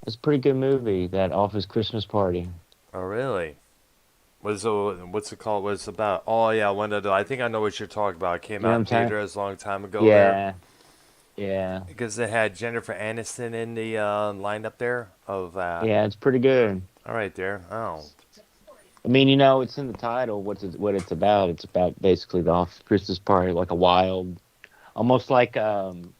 It's a pretty good movie. That Office Christmas Party. Oh, really? What's it called? What's it about? Oh yeah, I think I know what you're talking about. It came You know out what in I'm saying? theaters a long time ago there Yeah, yeah, because it had Jennifer Aniston in the lineup there of. yeah. It's pretty good. All right, there. Oh, I mean, it's in the title. What it's about? It's about basically the Office Christmas Party, like a wild, almost like um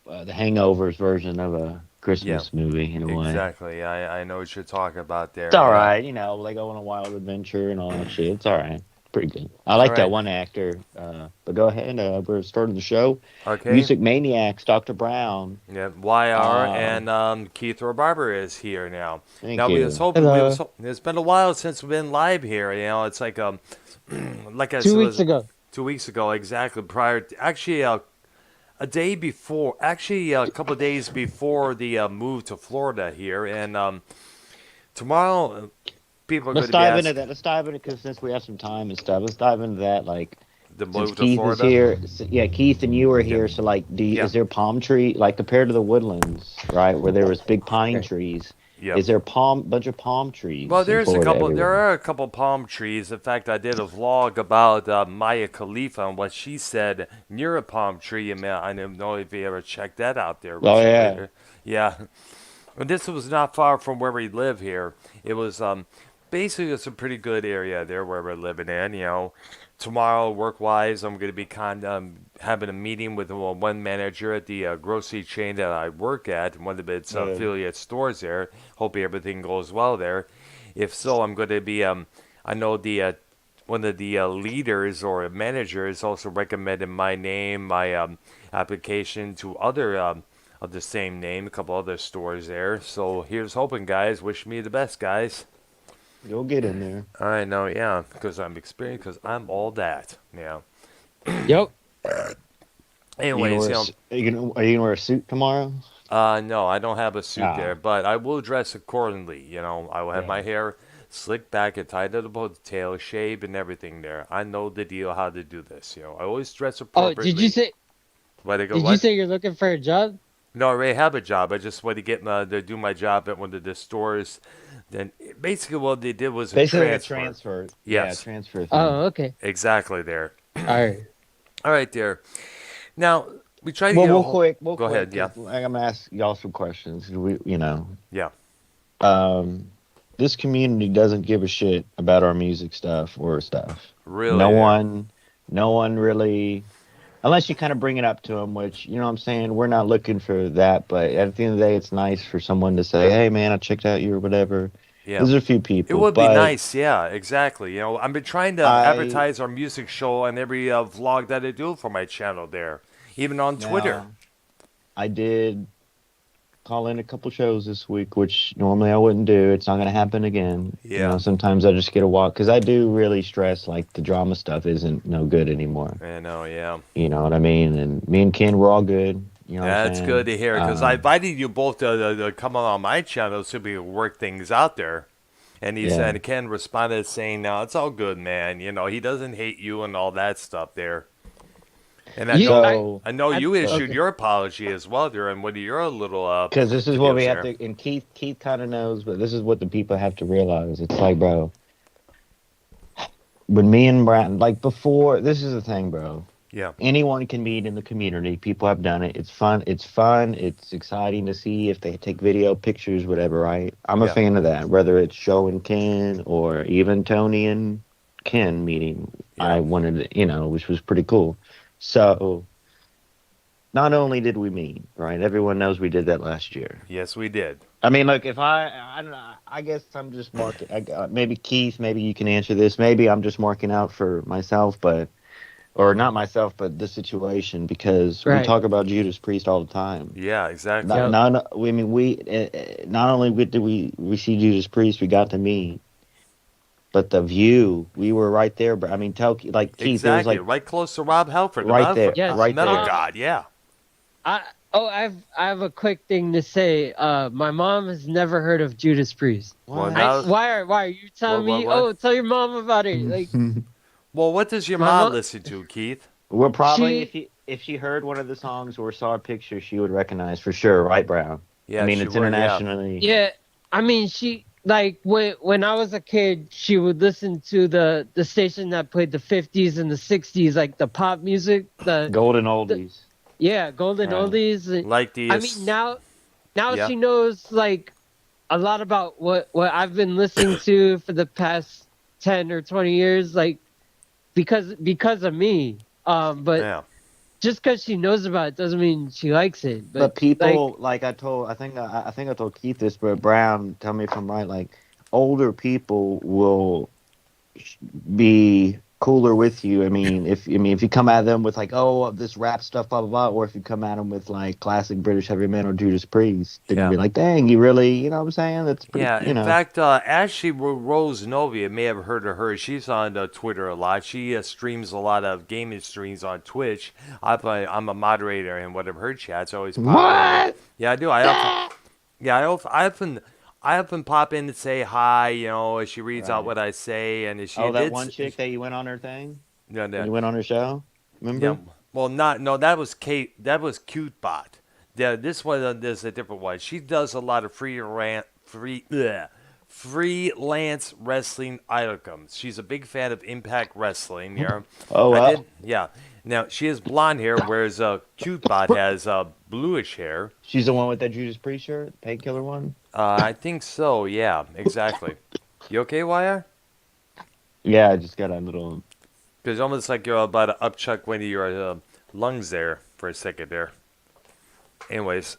the Hangover's version of a yeah, Christmas movie in a way. exactly. I know what you're talking about It's there. all Yeah. right, they go on a wild adventure and all that shit. It's all right. Pretty good. I All like that right. one actor. But go ahead. We're starting the show. Okay. Music Maniacs, Dr. Brown. Yeah, YR Uh, and Keith Rebarber is here now. thank Now you. Hello. it's been a while since we've been live here. It's like like I Two said, it weeks was ago. 2 weeks ago exactly. Actually a day before, actually a couple of days before the move to Florida here, and tomorrow people are going Let's to be dive into asked that. Let's dive into because since we have some time and stuff, let's dive into that. Like, the since move to Keith is Florida. here, yeah, Keith and you are Yep. here. So, like, Yeah. is there palm tree like compared to the woodlands, right, where there was big pine Right. trees? Yep. Is there bunch of palm Well, trees in Florida there everywhere? are a couple palm trees. In fact, I did a vlog about Maya Khalifa and what she said near a palm tree. And man, I don't know if you ever checked that out there Oh recently. yeah, Yeah, and this was not far from where we live here. It was basically it's a pretty good area there where we're living in. Tomorrow, work-wise, I'm going to be having a meeting with one manager at the grocery chain that I work at, one of its good. affiliate stores there. Hoping everything goes well there. If so, I'm going to be. I know the one of the leaders or managers also recommended my name, my application to other of the same name, a couple other stores there. So here's hoping, guys. Wish me the best, guys. You'll get in there. I know, yeah, because I'm experienced, because I'm all that. Yeah. Yep. Anyways, Are you gonna wear a suit tomorrow? no, I don't have a suit there, Ah, but I will dress accordingly. I will have yeah. my hair slicked back and tied to the ponytail, shaved, and everything there. I know the deal how to do this. I always dress Oh, did you appropriately. say But I go, did you what? say you're looking for a job? No, I already have a job. I just want to to do my job at one of the stores. Then basically what they did was a Basically, a transfer. transfer. Yeah, Yes, transfer thing. Oh, okay. exactly there. All right. All right, there. Now we try to Well, get a we'll whole. quick, we'll Go quick, ahead. Yeah. because I'm gonna ask y'all some questions. Yeah. Um, this community doesn't give a shit about our music stuff or stuff. No Really there. one, no one really, unless you kind of bring it up to them, which you know what I'm saying. We're not looking for that, but at the end of the day, it's nice for someone to say, "Hey, man, I checked out you or whatever." Yeah. There's a few It people, would be but nice. Yeah. Exactly. I've been trying to I advertise our music show on every vlog that I do for my channel there, even on Twitter. now I did call in a couple shows this week, which normally I wouldn't do. It's not going to happen again. Yeah. Sometimes I just get a walk because I do really stress like the drama stuff isn't no good anymore. I know. Yeah. You know what I mean? And me and Ken were all good. You know what I'm That's good saying? to hear because I invited you both to come on my channel so we could work things out there. And he Yeah. said, Ken responded saying, "No, it's all good, man. He doesn't hate you and all that stuff there." And I You know, So, I know I you issued okay. your apology as well during one of your little because this is what we videos have there. to, and Keith kind of knows, but this is what the people have to realize. It's like, bro, when me and Brad, like before, this is the thing, bro. Yeah, Anyone can meet in the community. People have done it. It's fun. It's fun. It's exciting to see if they take video, pictures, whatever, right? I'm a yeah, fan of that. Whether it's Joe and Ken or even Tony and Ken meeting, I yeah. wanted to, which was pretty cool. So not only did we meet, right? Everyone knows we did that last year. Yes, we did. I mean, look, if I don't know, I guess I'm just marking. Maybe Keith, maybe you can answer this. Maybe I'm just marking out for myself, but or not myself, but the situation because we Right. talk about Judas Priest all the time. Yeah, exactly. Not, Yep. not I mean, not only did we see Judas Priest, we got to meet, but the view, we were right there. But I mean, tell like Keith, it was Exactly. like Right close to Rob Halford, the right there, Yes. right metal there. god. Yeah. I I have a quick thing to say. My mom has never heard of Judas Priest. Well, What? I now, why are you telling me? what? Oh, tell your mom about it. Like Well, what does your my mom mom, listen to, Keith? Well, probably she if you. if she heard one of the songs or saw a picture, she would recognize for sure, right, Brown? I Yeah, mean, she it's would. Yeah. internationally. Yeah, I mean, she like when I was a kid, she would listen to the station that played the 50s and the 60s, like the pop music, Golden the oldies. yeah, golden Right. oldies. Like the. I mean, now Yeah. she knows like a lot about what I've been listening to for the past 10 or 20 years, like because of me. But Yeah. just because she knows about it doesn't mean she likes it. But But like, people, like I think I told Keith this, but Brown, tell me if I'm right. Like older people will be cooler with you. I mean if you come at them with like, oh, this rap stuff, blah blah blah, or if you come at them with like classic British heavy metal, Judas Priest, they're gonna Yeah. be like, dang, you really, you know what I'm saying? That's pretty, Yeah, you in know. fact, Ashley Rose Novia may have heard of her. She's on Twitter a lot. She streams a lot of gaming streams on Twitch. I'm a moderator in one of her chats. I always pop in. What? Yeah, I do. Yeah, I often pop in and say hi. You know, she reads out Right. what I say, and she Oh, that did. one chick that you went on her thing Yeah, when yeah, you went on her show. yeah. Remember? Well, not no. That was Kate. That was Cute Bot. Yeah, this one is a different one. She does a lot of freelance wrestling items. She's a big fan of Impact Wrestling. Yeah, Oh I wow. did. Yeah. Now she has blonde hair, whereas Cute Bot has bluish hair. She's the one with that Judas Priest shirt, painkiller one. I think so. Yeah, exactly. You okay, Wire? Yeah, I just got a little Because almost like you're about to upchuck one of your lungs there for a second there. Anyways,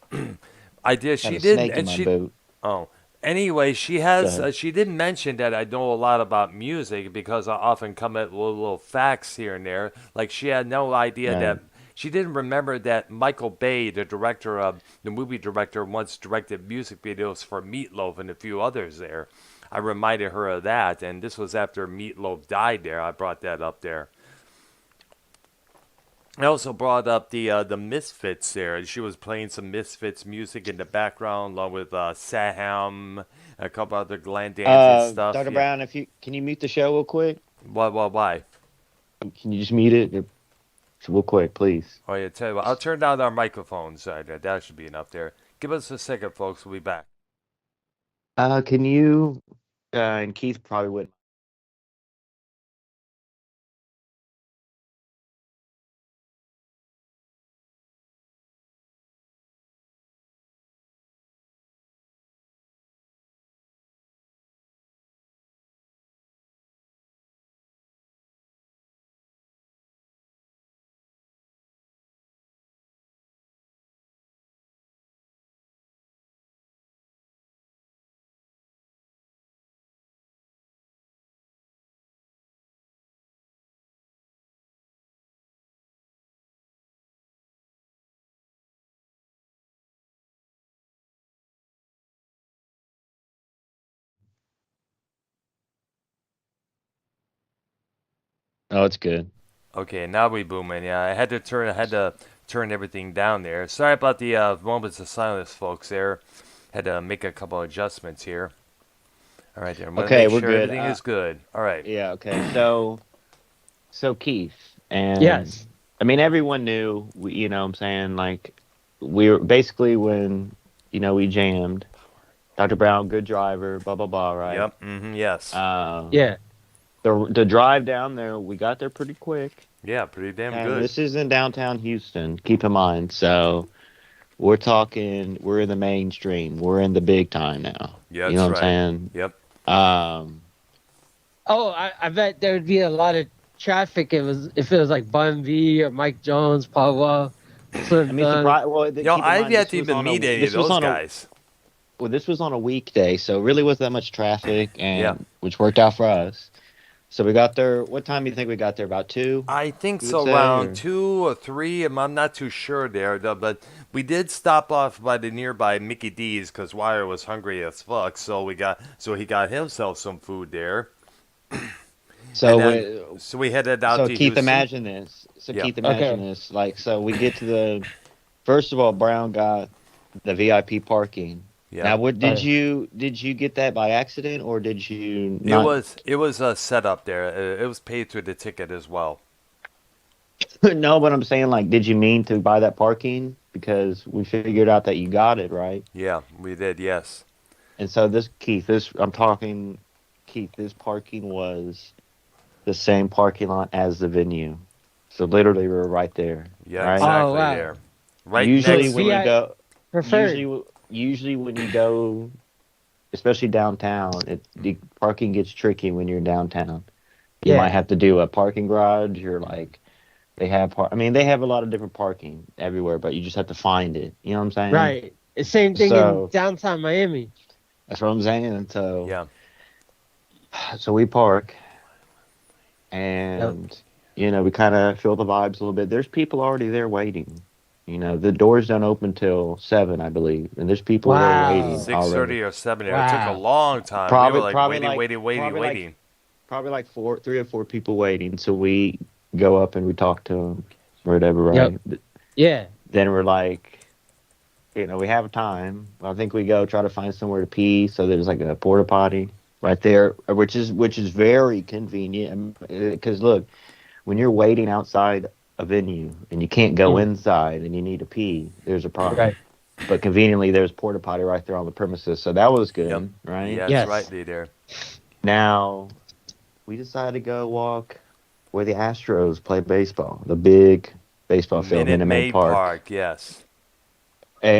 I did. had She a did, snake in and my she. boot. Oh, anyway, she Go has. ahead. She did mention that I know a lot about music because I often come at little facts here and there. Like she had no idea Right. that she didn't remember that Michael Bay, the director of the movie director, once directed music videos for Meatloaf and a few others. There, I reminded her of that, and this was after Meatloaf died. There, I brought that up there. I also brought up the Misfits there. She was playing some Misfits music in the background, along with Saham, a couple other Glenn Danzig stuff. Dr. Yeah. Brown, if you can you mute the show real quick? Why? Can you just mute it real quick, please? Oh, yeah, tell you what, I'll turn down our microphones. That should be enough there. Give us a second, folks. We'll be back. Can you and Keith probably wouldn't. Oh, it's good. Okay, now we booming. Yeah, I had to turn everything down there. Sorry about the moments of silence, folks. There, had to make a couple adjustments here. All right, there. I'm gonna Okay, make we're sure good. everything is good. All right. Yeah, okay. So Keith, and yes, I mean everyone knew, you know what I'm saying, like we were basically when, you know, we jammed. Dr. Brown, good driver, blah blah blah, right? Yep. Mm-hmm. Yes. Um yeah. the drive down there, we got there pretty quick. Yeah. Pretty damn And good. this is in downtown Houston, keep in mind. So we're talking, we're in the mainstream. We're in the big time now. Yeah, You know that's what I'm right. saying? Yep. Um, Oh, I bet there would be a lot of traffic. If it was like Bun V or Mike Jones, Paul Wall, I Slim mean, Dunk. surprise. Well, Yo, keep in I've mind yet this to was even on a meet any of this was those on a guys. well, this was on a weekday, so it really wasn't that much traffic, Yeah. and which worked out for us. So we got there. What time do you think we got there? About two, I think you would so, say, around or 2 or 3. I'm not too sure there, though, but we did stop off by the nearby Mickey D's because Wire was hungry as fuck. So he got himself some food there, and so then we, so we headed out so to Keith, Houston. imagine this. So Yeah. Keith, imagine Okay. this. Like, so we get to the first of all, Brown got the VIP parking. Now, Yep. what Oh, yeah. did you get that by accident, or did you It not? was it was set up there. It was paid through the ticket as well. No, but I'm saying, like, did you mean to buy that parking? Because we figured out that you got it, right? Yeah, we did. Yes. And so this, Keith, this I'm talking, Keith, this parking was the same parking lot as the venue. So literally, we were right there, Yeah, right? Oh exactly wow. there. Right So Usually, next when to you it. VI go, preferred. usually when you go, especially downtown, the parking gets tricky when you're downtown. You might Yeah. have to do a parking garage. You're like, they have I mean, they have a lot of different parking everywhere, but you just have to find it. You know what I'm saying? Right. The same thing in So downtown Miami. that's what I'm saying. And so, Yeah. so we park, Yep. and we kind of feel the vibes a little bit. There's people already there waiting. The doors don't open till 7, I believe, and there's people there waiting Wow. already. 6:30 or 7 there. It took a Wow. long time. We were Probably, like probably waiting, like, waiting, waiting, probably like, waiting. probably like 3 or 4 people waiting. So we go up and we talk to them, or whatever, Yep. right? Yeah. Then we're like, we have time. I think we go try to find somewhere to pee. So there's like a porta potty right there, which is very convenient. Because look, when you're waiting outside a venue and you can't go Mm. inside and you need to pee, there's a problem. Right. But conveniently, there's porta potty right there on the premises, so that was Yep. good, right? Yes, Yes. rightly there. Now we decided to go walk where the Astros play baseball, the big baseball field, Minute Minute Maid Maid Park, Park. Yes.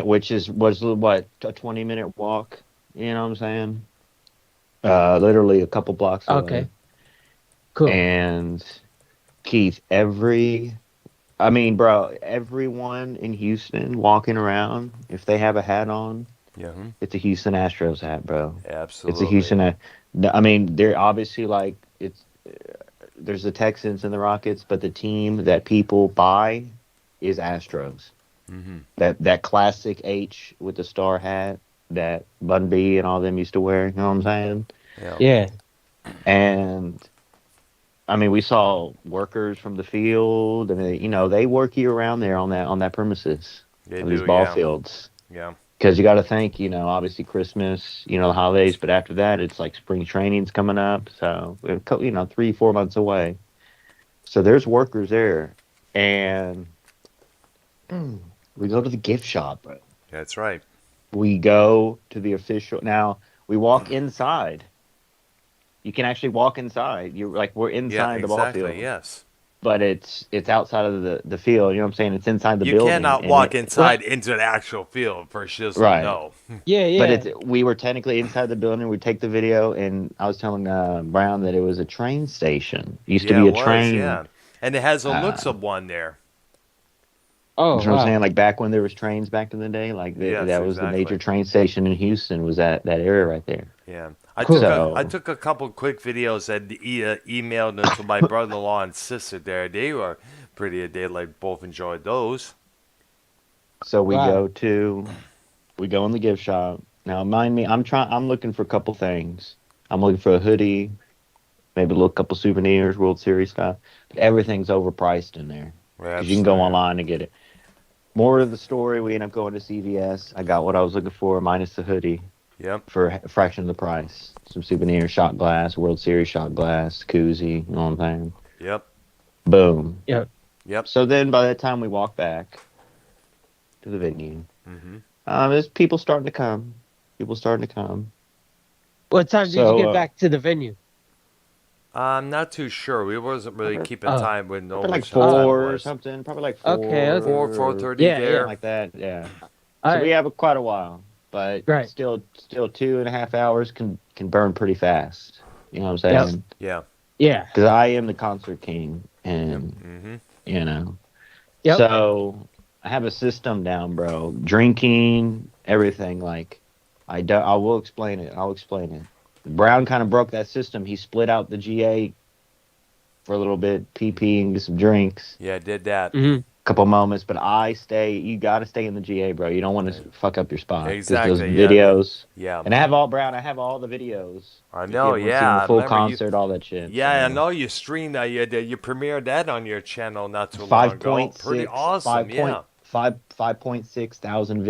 which was what, a 20-minute walk. You know what I'm saying? Literally a couple blocks away. Okay. Cool. And Keith, I mean, bro, everyone in Houston walking around, if they have a hat on, Yeah. it's a Houston Astros hat, bro. It's a Absolutely. Houston. I mean, they're obviously like there's the Texans and the Rockets, but the team that people buy is Astros. Hmm. That classic H with the star hat that Bun B and all them used to wear. You know what I'm saying? Yeah. Yeah. And I mean, we saw workers from the field, and they work year round there on that premises They on these do. ball Yeah. fields. Yeah. Because you got to think, obviously Christmas, the holidays, but after that, it's like spring training's coming up. So, 3, 4 months away. So there's workers there. And we go to the gift shop, bro. That's right. We go to the official. Now, we walk inside. You can actually walk inside. You're like, we're Yeah. inside the ball Exactly. field, Yes. but it's outside of the field. You know what I'm saying? It's inside the You building. cannot And walk it, Right. inside into the actual field for shizzle. right. No. Yeah. But Yeah. we were technically inside the building. We take the video, and I was telling Brown that it was a train station. It used to Yeah, be it a was. train. Yeah. And it has the Uh, looks of one there. Oh you know what I'm wow. saying? Like back when there was trains back in the day, like Yes. that was the major Exactly. train station in Houston. Was that area right there? Yeah. Cool. I So took a couple quick videos and emailed them to my brother-in-law and sister there. They were pretty. They like both enjoyed those. so Wow. we go in the gift shop. Now, mind me, I'm looking for a couple things. I'm looking for a hoodie, maybe a little couple souvenirs, World Series stuff. But everything's overpriced in there because you can go Absolutely. online and get it. More of the story, we end up going to CVS. I got what I was looking for, minus the hoodie, Yep. for a fraction of the price. Some souvenirs, shot glass, World Series shot glass, koozie, you know what I'm saying? Yep. Boom. Yep. Yep. So then by the time we walk back to the venue, Hmm. there's people starting to come. People starting to come. What time did you So get back to the venue? I'm not too sure. We wasn't really probably, keeping Oh. time with no probably like which time it 4 or was. something. Probably like Okay. Okay. 4:30 Yeah. something Yeah. there. like that. Yeah. All So we right. have quite a while, but Right. still 2.5 hours can burn pretty fast. You know what I'm Yep. saying? Yeah. Yeah. Because I am the concert king, Yep. and Hmm. you know. Yep. So I have a system down, bro. Drinking, everything. Like I will explain it. I'll explain it. Brown kind of broke that system. He split out the GA for a little bit, PPing some drinks, Yeah, did that. Hmm. couple moments. But you got to stay in the GA, bro. You don't want to fuck up your spot because those Exactly. Yeah. videos. Yeah. And I have all Brown. I have all the videos. I If you know. ever want to see the Yeah. I full remember you. concert, all that shit. Yeah, I So know you streamed that. You premiered that on your channel not too long five ago. point Pretty six, awesome. Yeah. 5.6 thousand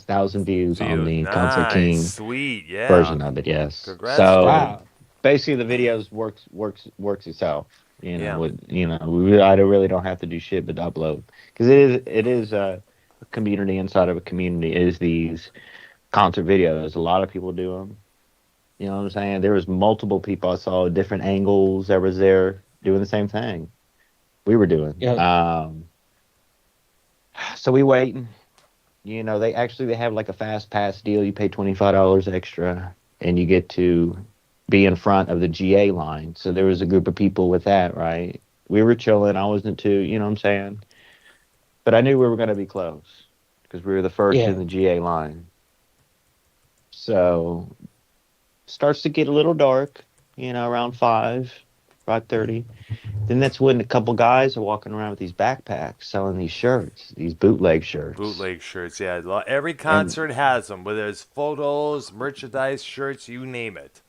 thousand views on Views. the Concert Nice. King Sweet. Yeah. version of it. Yes. Congrats to So you. Wow. basically, the videos works itself. Yeah. I really don't have to do shit but upload because it is a community inside of a community. Is these concert videos? A lot of people do them. You know what I'm saying? There was multiple people I saw at different angles that was there doing the same thing we were doing. Yep. So we waiting. They have like a fast pass deal. You pay $25 extra, and you get to be in front of the GA line. So there was a group of people with that, right? We were chilling. I wasn't too, you know what I'm saying? But I knew we were going to be close because we were the first Yeah. in the GA line. So starts to get a little dark, around 5:30. Then that's when a couple guys are walking around with these backpacks selling these shirts, these bootleg shirts. Bootleg shirts, yeah. Every And concert has them, whether it's photos, merchandise, shirts, you name it.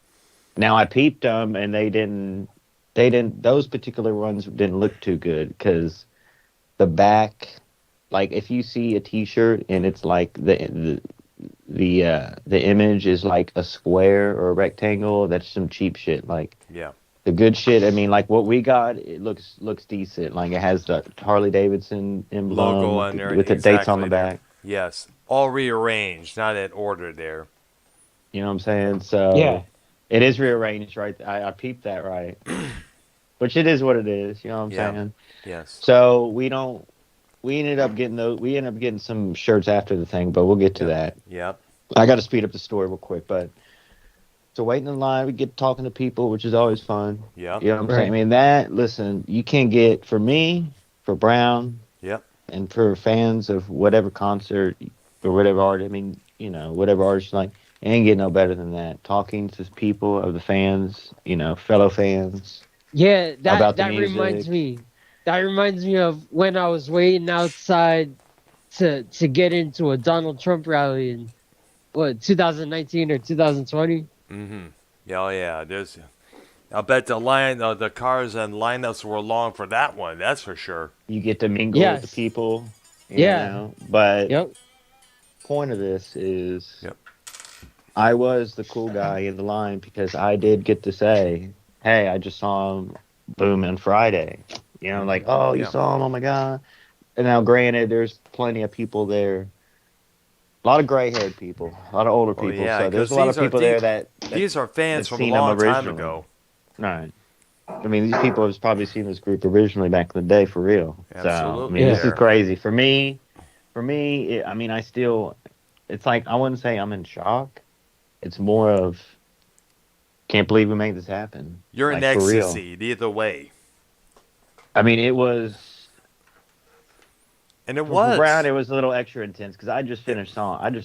now I peeped them, and those particular ones didn't look too good because the back, like if you see a T-shirt and it's like the image is like a square or a rectangle, that's some cheap shit. Like Yeah. the good shit, I mean, like what we got, it looks decent. Like it has the Harley Davidson emblem Logo with on there, with the dates on the exactly there. back. Yes. All rearranged, not in order there. You know what I'm saying? Yeah. So it is rearranged, right? I peeped that, right? Which it is what it is. You know what I'm Yeah. saying? Yes. So we don't. We ended up getting those. We ended up getting some shirts after the thing, but we'll get to Yep. that. Yep. I got to speed up the story real quick, but so waiting in line, we get talking to people, which is always fun. Yep. You know what I'm saying? I Right. mean, listen, you can't get, for me, for Brown, Yep. and for fans of whatever concert or whatever art, I mean, whatever artist you like, it ain't get no better than that. Talking to people of the fans, fellow fans Yeah, that about the that reminds music. me. That reminds me of when I was waiting outside to get into a Donald Trump rally in what 2019 or 2020. Mm-hmm. Yeah, oh, yeah. I bet the cars and lineups were long for that one. That's for sure. You get to mingle with the Yes. people, Yeah. But Yep. point of this is Yep. I was the cool guy in the line because I did get to say, "Hey, I just saw him boom on Friday." Mm-hmm. Like, "Oh, you Yeah. saw him? Oh my god!" And now, granted, there's plenty of people there, a lot of gray-haired people, a lot of older Oh people. yeah, So there's because a lot of people there these are fans that's from a seen him long time originally. ago. Right. I mean, these people have probably seen this group originally back in the day for real. So I mean, Absolutely this Yeah. is there. crazy for me. I mean, it's like I wouldn't say I'm in shock. It's more of can't believe we made this happen. You're in Like for real. ecstasy either way. I mean, it was And it for Brown. was. It was a little extra intense because It, I just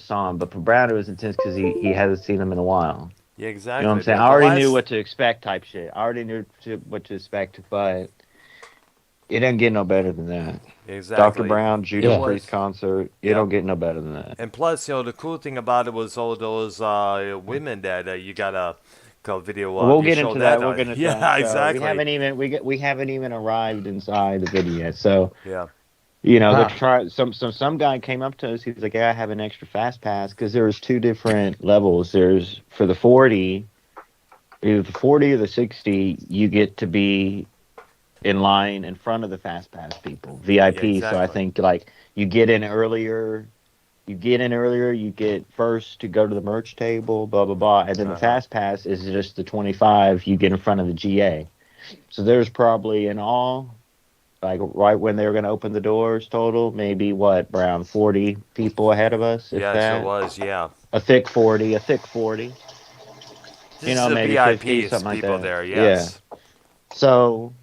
saw him, but for Brown, it was intense because he hasn't seen him in a while. yeah, You know what I'm exactly saying? there. I The already knew last what to expect, type shit. I already knew what to expect, but it didn't get no better than that. Dr. exactly. Brown, It Judas Yeah. Priest was. concert. It Yep. don't get no better than that. And plus, the cool thing about it was all those women that you got a video Well, of. we'll You get showed into that that. We'll on. get into that. Yeah, So exactly. we haven't even arrived inside the video yet. So Yeah. they're Wow. trying. Some guy came up to us. He's like, "Yeah, I have an extra fast pass because there was two different levels. There's for the 40, either the 40 or the 60. You get to be in line in front of the fast pass people, Yeah, VIP. So I exactly. think like you get in earlier. You get in earlier, you get first to go to the merch table, blah blah blah, and then the Uh huh. fast pass is just the 25. You get in front of the GA. So there's probably in all, like right when they were going to open the doors, total maybe what Brown 40 people ahead of us, if Yes, it that. was. Yeah. A thick 40. This is the Maybe 50, VIPs something like people that. there. Yeah. Yes. So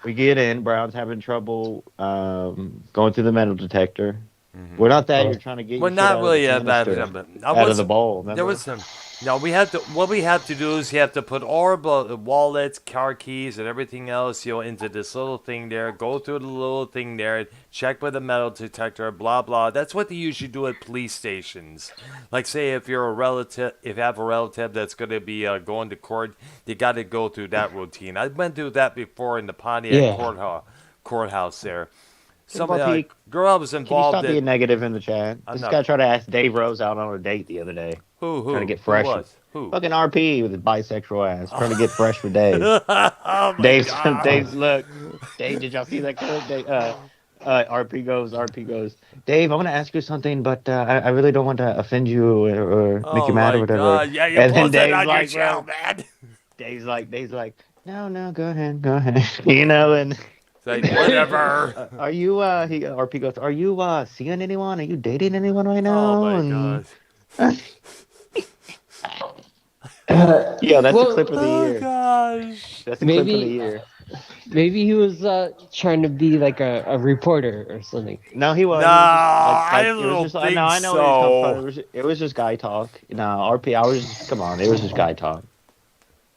we get in. Brown's having trouble going through the metal detector. Hmm. We're not that. You're Oh. trying to get your Well, shit not out of the really bad, canister, but I out of was. the bowl. There Remember? was some. No, we have to. What we have to do is you have to put all our wallets, car keys, and everything else, into this little thing there. Go through the little thing there. Check with the metal detector. Blah blah. That's what they usually do at police stations. Like say if you're a relative, if you have a relative that's going to be going to court, you got to go through that routine. I've been through that before in the Pontiac Yeah. courthouse there. Hey, Some Buffy, girl was can you involved stop in. being negative in the chat? I'm This not. guy tried to ask Dave Rose out on a date the other day, Who trying to who get who fresh. was? Who? Fucking RP with his bisexual ass trying to get fresh for Dave. Oh my Dave's god. Dave's look. Dave, did y'all see that clip? RP goes. Dave, I want to ask you something, but I really don't want to offend you or make you Oh mad or my whatever. god. Yeah, you And then post that Dave's on your like, channel, bro. man. Dave's like, no, go ahead. You know, and It's like, whatever. are you he RP goes, are you seeing anyone? Are you dating anyone right Oh now? my And god. yeah, that's the clip Well, of the Oh year. gosh. That's the clip of the maybe year. maybe he was trying to be like a reporter or something. No, he was. No, It was just I it was don't just. I know. think I know where he's come from. so. It was just guy talk. No, RP. I was just. Come on. It was just guy talk.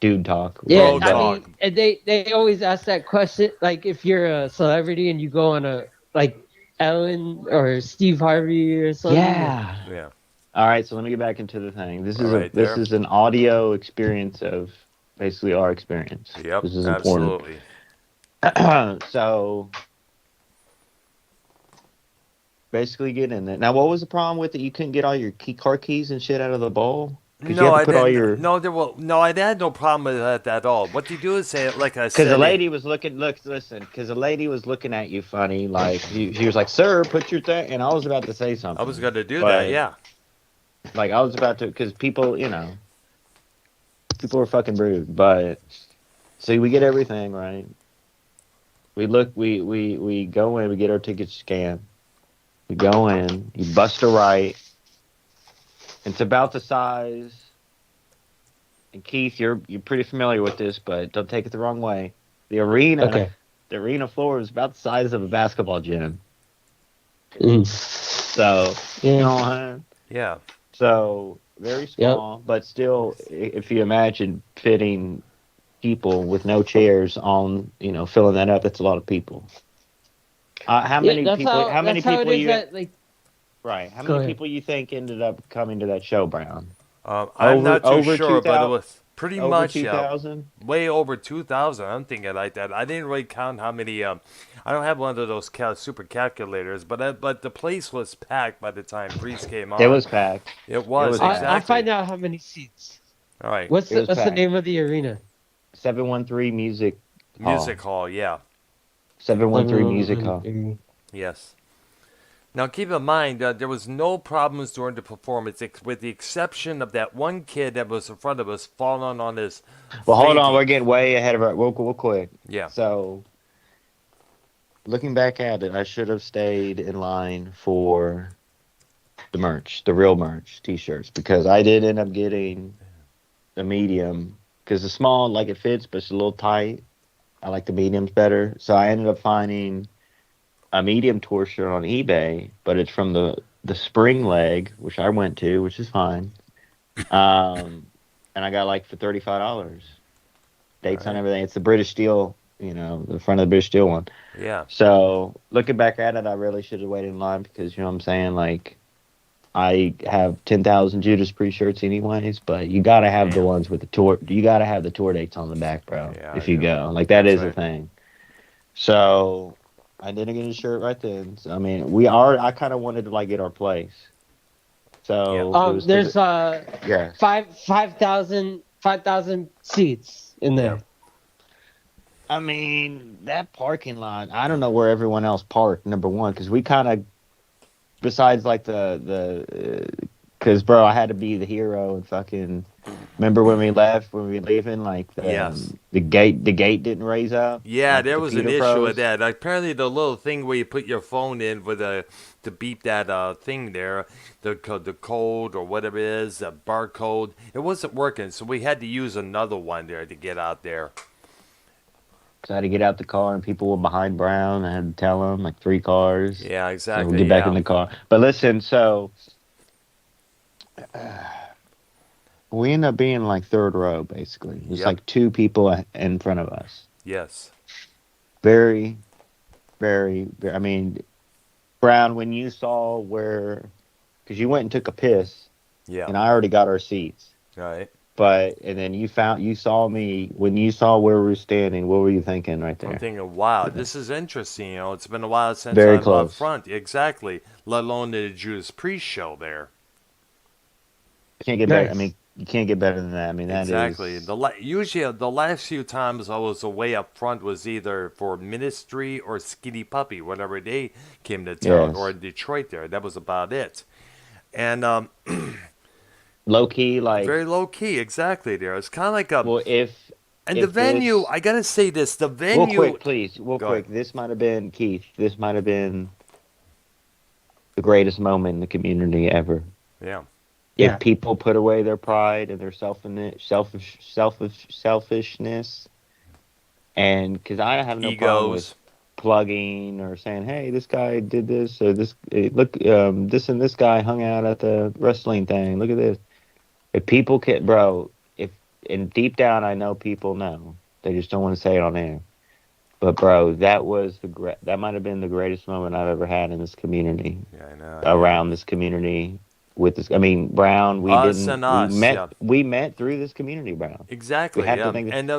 Dude talk. Yeah, Bro Whatever. I But talk. mean, and they always ask that question. Like, if you're a celebrity and you go on a like Ellen or Steve Harvey or something. Like, yeah. Yeah. All right. So let me get back into the thing. All right This there. is an audio experience of basically our experience. Yep, This is important. absolutely. So basically, get in there. Now, what was the problem with it? You couldn't get all your car keys and shit out of the bowl because you No, have to I put all didn't. your. No, no, I had no problem with that at all. What you do is say, like I Because the said, lady was looking, listen. Because the lady was looking at you funny, like she was like, "Sir, put your thing." And I was about to say I was something, gonna do that. but Yeah. like I was about to, because people, people were fucking rude. But see, we get everything right. We look, we go in, we get our tickets scanned. We go in, you bust a right. It's about the size. And Keith, you're pretty familiar with this, but don't take it the wrong way. The arena, okay. the arena floor is about the size of a basketball gym. Mm. So, you Yeah. know what I'm saying? Yeah. So, very Yep. small, but still, if you imagine fitting people with no chairs on, filling that up, that's a lot of people. How Yeah. many That's people? how How many that's how it people is. you? At like, Right. How go many ahead. people you think ended up coming to that show, Brown? I'm not too Over two sure, but it thousand. was pretty Over much, two thousand. way over 2,000. I'm thinking like that. I didn't really count how many. I don't have one of those super calculators, but the place was packed by the time Priest came It on. was packed. It It was was packed. I'll exactly. find out how many seats. All right. It was What's the packed. name of the arena? 713 Music Music Hall. hall. Yeah. 713 Music Hall. Yes. Now keep in mind there was no problems during the performance, with the exception of that one kid that was in front of us falling on his Well, hold on. fainting. We're getting way ahead of our. Real quick. Yeah. So, looking back at it, I should have stayed in line for the merch, the real merch, t-shirts, because I did end up getting the medium because the small, like it fits, but it's a little tight. I like the mediums better. So I ended up finding a medium tour shirt on eBay, but it's from the spring leg, which I went to, which is fine. And I got like for $35. All Dates on right. everything. It's the British Steel, the front of the British Steel one. Yeah. So looking back at it, I really should have waited in line because you know what I'm saying. Like I have 10,000 Judas Priest shirts anyways, but you gotta have the Damn. ones with the tour. You gotta have the tour dates on the back, bro. Yeah, I If you do. go, like that That's is a right. thing. So I didn't get a shirt right then. So, I mean, we are. I kind of wanted to like get our place. Yeah. So it was because There's yeah. 5,000 seats in Yeah. there. I mean that parking lot. I don't know where everyone else parked. Number one, because we kind of besides like because bro, I had to be the hero and fucking. Remember when we left? When we were leaving, like Yes. the gate didn't raise up. Yeah, Like there the was an Peter issue with Pros. that. Apparently, the little thing where you put your phone in with to beep that thing there, the code or whatever it is, the barcode, it wasn't working. So we had to use another one there to get out there. So I had to get out the car, and people were behind Brown. I had to tell them like 3 cars. Yeah, So we exactly. get back in Yeah. the car. But listen, so we end up being like third row, basically. There's Yep. like two people in front of us. Yes. Very, I mean, Brown, when you saw because you went and took a piss, Yeah. and I already got our seats. All right. And then you saw me when you saw where we were standing. What were you thinking right I'm there? thinking, wow, this is interesting. It's been a while since Very I'm up close. front. Exactly. Let alone the Judas Priest show there. Can't get better. I Nice. mean, You can't get better than that. I mean, that Exactly. is. Usually the last few times I was away up front was either for Ministry or Skinny Puppy, whenever they came to town, or Yes. in Detroit there. That was about it. And Low key, very like, low key, exactly there. It's kind of like a. well, And the if venue, this I gotta say this, the real venue. quick, please, real Go ahead. quick, this might have been Keith. This might have been the greatest moment in the community ever. Yeah. If Yeah. people put away their pride and their selfishness, and because I have no problem with Egos. plugging or saying, "Hey, this guy did this," or "This look, this and this guy hung out at the wrestling thing. Look at this." If people can, bro, if and deep down, I know people know they just don't want to say it on air. But bro, that might have been the greatest moment I've ever had in this community, Yeah, I know. Yeah. around this community with this. I mean, Brown, Us and us. Yeah. we met through this community, Brown. We Exactly. have to Yeah. think. And the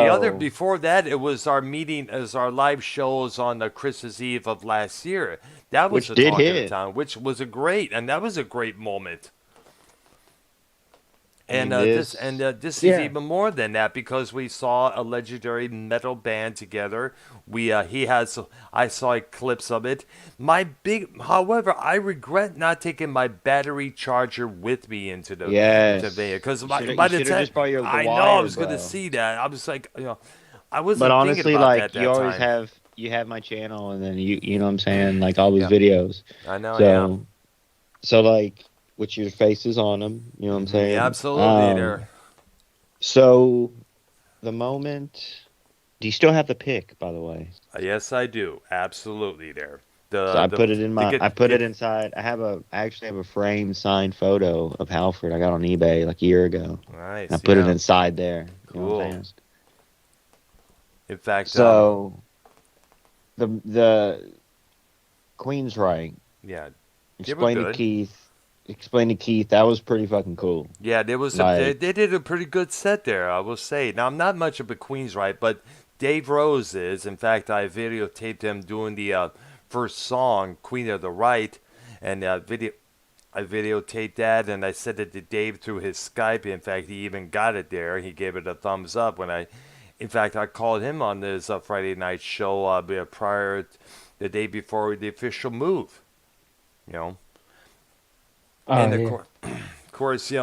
other So, before that, it was our meeting as our live shows on the Christmas Eve of last year. That was which the did talk of the hit. town, which was a great, and that was a great moment. I And mean, this. this is Yeah. even more than that because we saw a legendary metal band together. He has I saw clips of it. However, I regret not taking my battery charger with me into Yes, Vegas because you by the should have time just brought the I know I wire, was going to bro. see that, I was like, I But wasn't thinking honestly, about that like, that time. you have my channel, and then you know what I'm saying, like all these Yeah, videos. I know. Yeah. So like, which your face is on them. You know what I'm Yeah, saying? absolutely. There. So the moment. Do you still have the pick, by the way? Yes, I do. Absolutely. There. So I The put it in to my. I put it get inside. I actually have a framed signed photo of Halford I got on eBay like a year ago. And I nice. put it Yeah. inside there. You know what I'm Cool. saying? In fact, So the Queen's right. yeah, they were Explain to good. Keith. Explain to Keith. That was pretty fucking cool. Yeah, there was Like, they did a pretty good set there, I will say. Now I'm not much of a Queensryche, but Dave Rose is. In fact, I videotaped him doing the first song, Queen of the Right, and I videotaped that and I sent it to Dave through his Skype. In fact, he even got it there. He gave it a thumbs up when in fact, I called him on this Friday night show the day before the official move. You know, Oh and yeah. of course, I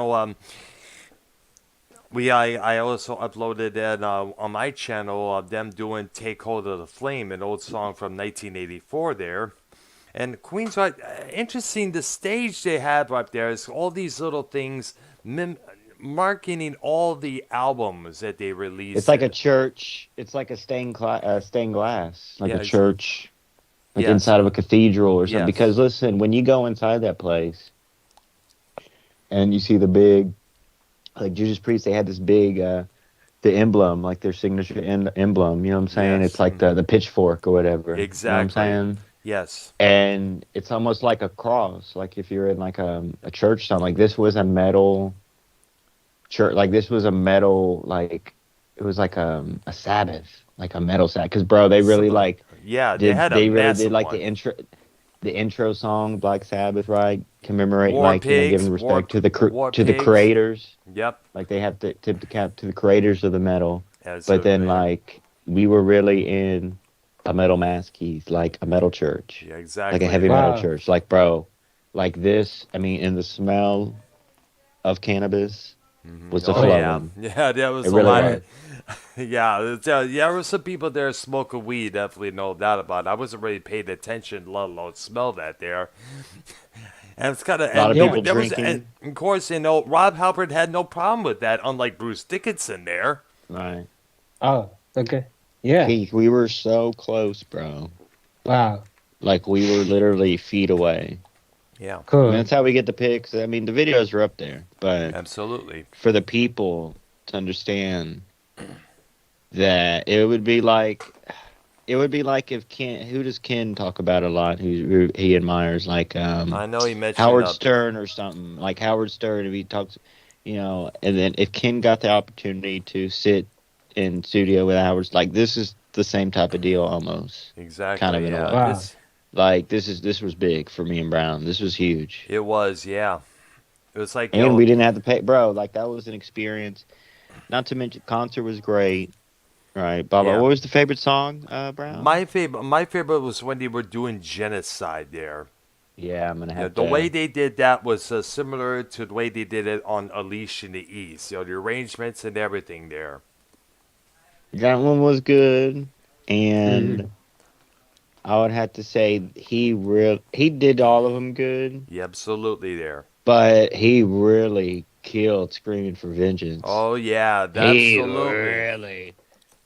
also uploaded that on my channel of them doing "Take Hold of the Flame," an old song from 1984 there. And Queens, interesting. The stage they have up there is all these little things marketing all the albums that they it's released. like a church. It's like a stained glass, like Yeah, a church, like yes, inside of a cathedral or something. yes, Because listen, when you go inside that place and you see the big, like Judas Priest, they had this big, the emblem, like their signature emblem. You know what I'm saying? yes, It's like the pitchfork or whatever. You know what I'm exactly, saying? yes, And it's almost like a cross. Like if you're in like a church, something like this was a metal church. Like this was a metal, like it was like a Sabbath, like a metal Sabbath. Because bro, they really similar. like Yeah, they had a did massive like one. the intro song Black Sabbath, right? Commemorating, War like, Pigs, giving respect to War to the Pigs. creators. Yep, Like they have to tip the cap to the creators of the metal. But then absolutely. like we were really in a metal mass, Keith, like a metal church, Yeah, like a exactly. heavy metal Wow. church. Like bro, like this. I mean, and the smell of cannabis was a Oh Oh. yeah, flowing. yeah. There It was a really lot was. Yeah. of, there were some people there smoking weed. Definitely no doubt about it. I wasn't really paying attention, let alone smell that there. And it's kind of, A lot of and Yeah. people there was, and drinking. of course, Rob Halford had no problem with that, unlike Bruce Dickinson there. Right. Oh. Okay. Yeah. Keith, we were so close, bro. Wow. Like we were literally feet away. Yeah, I mean, Cool. that's how we get the pics. I mean, the videos are up there, but absolutely. for the people to understand that it would be like if Ken, who does Ken talk about a lot, who he admires, like I know he mentioned Howard Stern or something, like Howard Stern, if he talks, and then if Ken got the opportunity to sit in studio with Howard, like this is the same type of deal almost, kind of exactly. in a Yeah, way. Wow. this Like this was big for me and Brown. This was huge. it was. Yeah, It was like, And we didn't have to pay, bro. Like that was an experience. Not to mention, concert was great. Right, Baba. yeah. What was the favorite song, Brown? My favorite was when they were doing Genocide there. Yeah, I'm gonna Yeah, have the way to. they did that was similar to the way they did it on Unleashed in the East. The arrangements and everything there. That one was good, Mhm. and I would have to say he did all of them good, Yeah, absolutely there. but he really killed "Screaming for Vengeance." Oh yeah, He absolutely. really,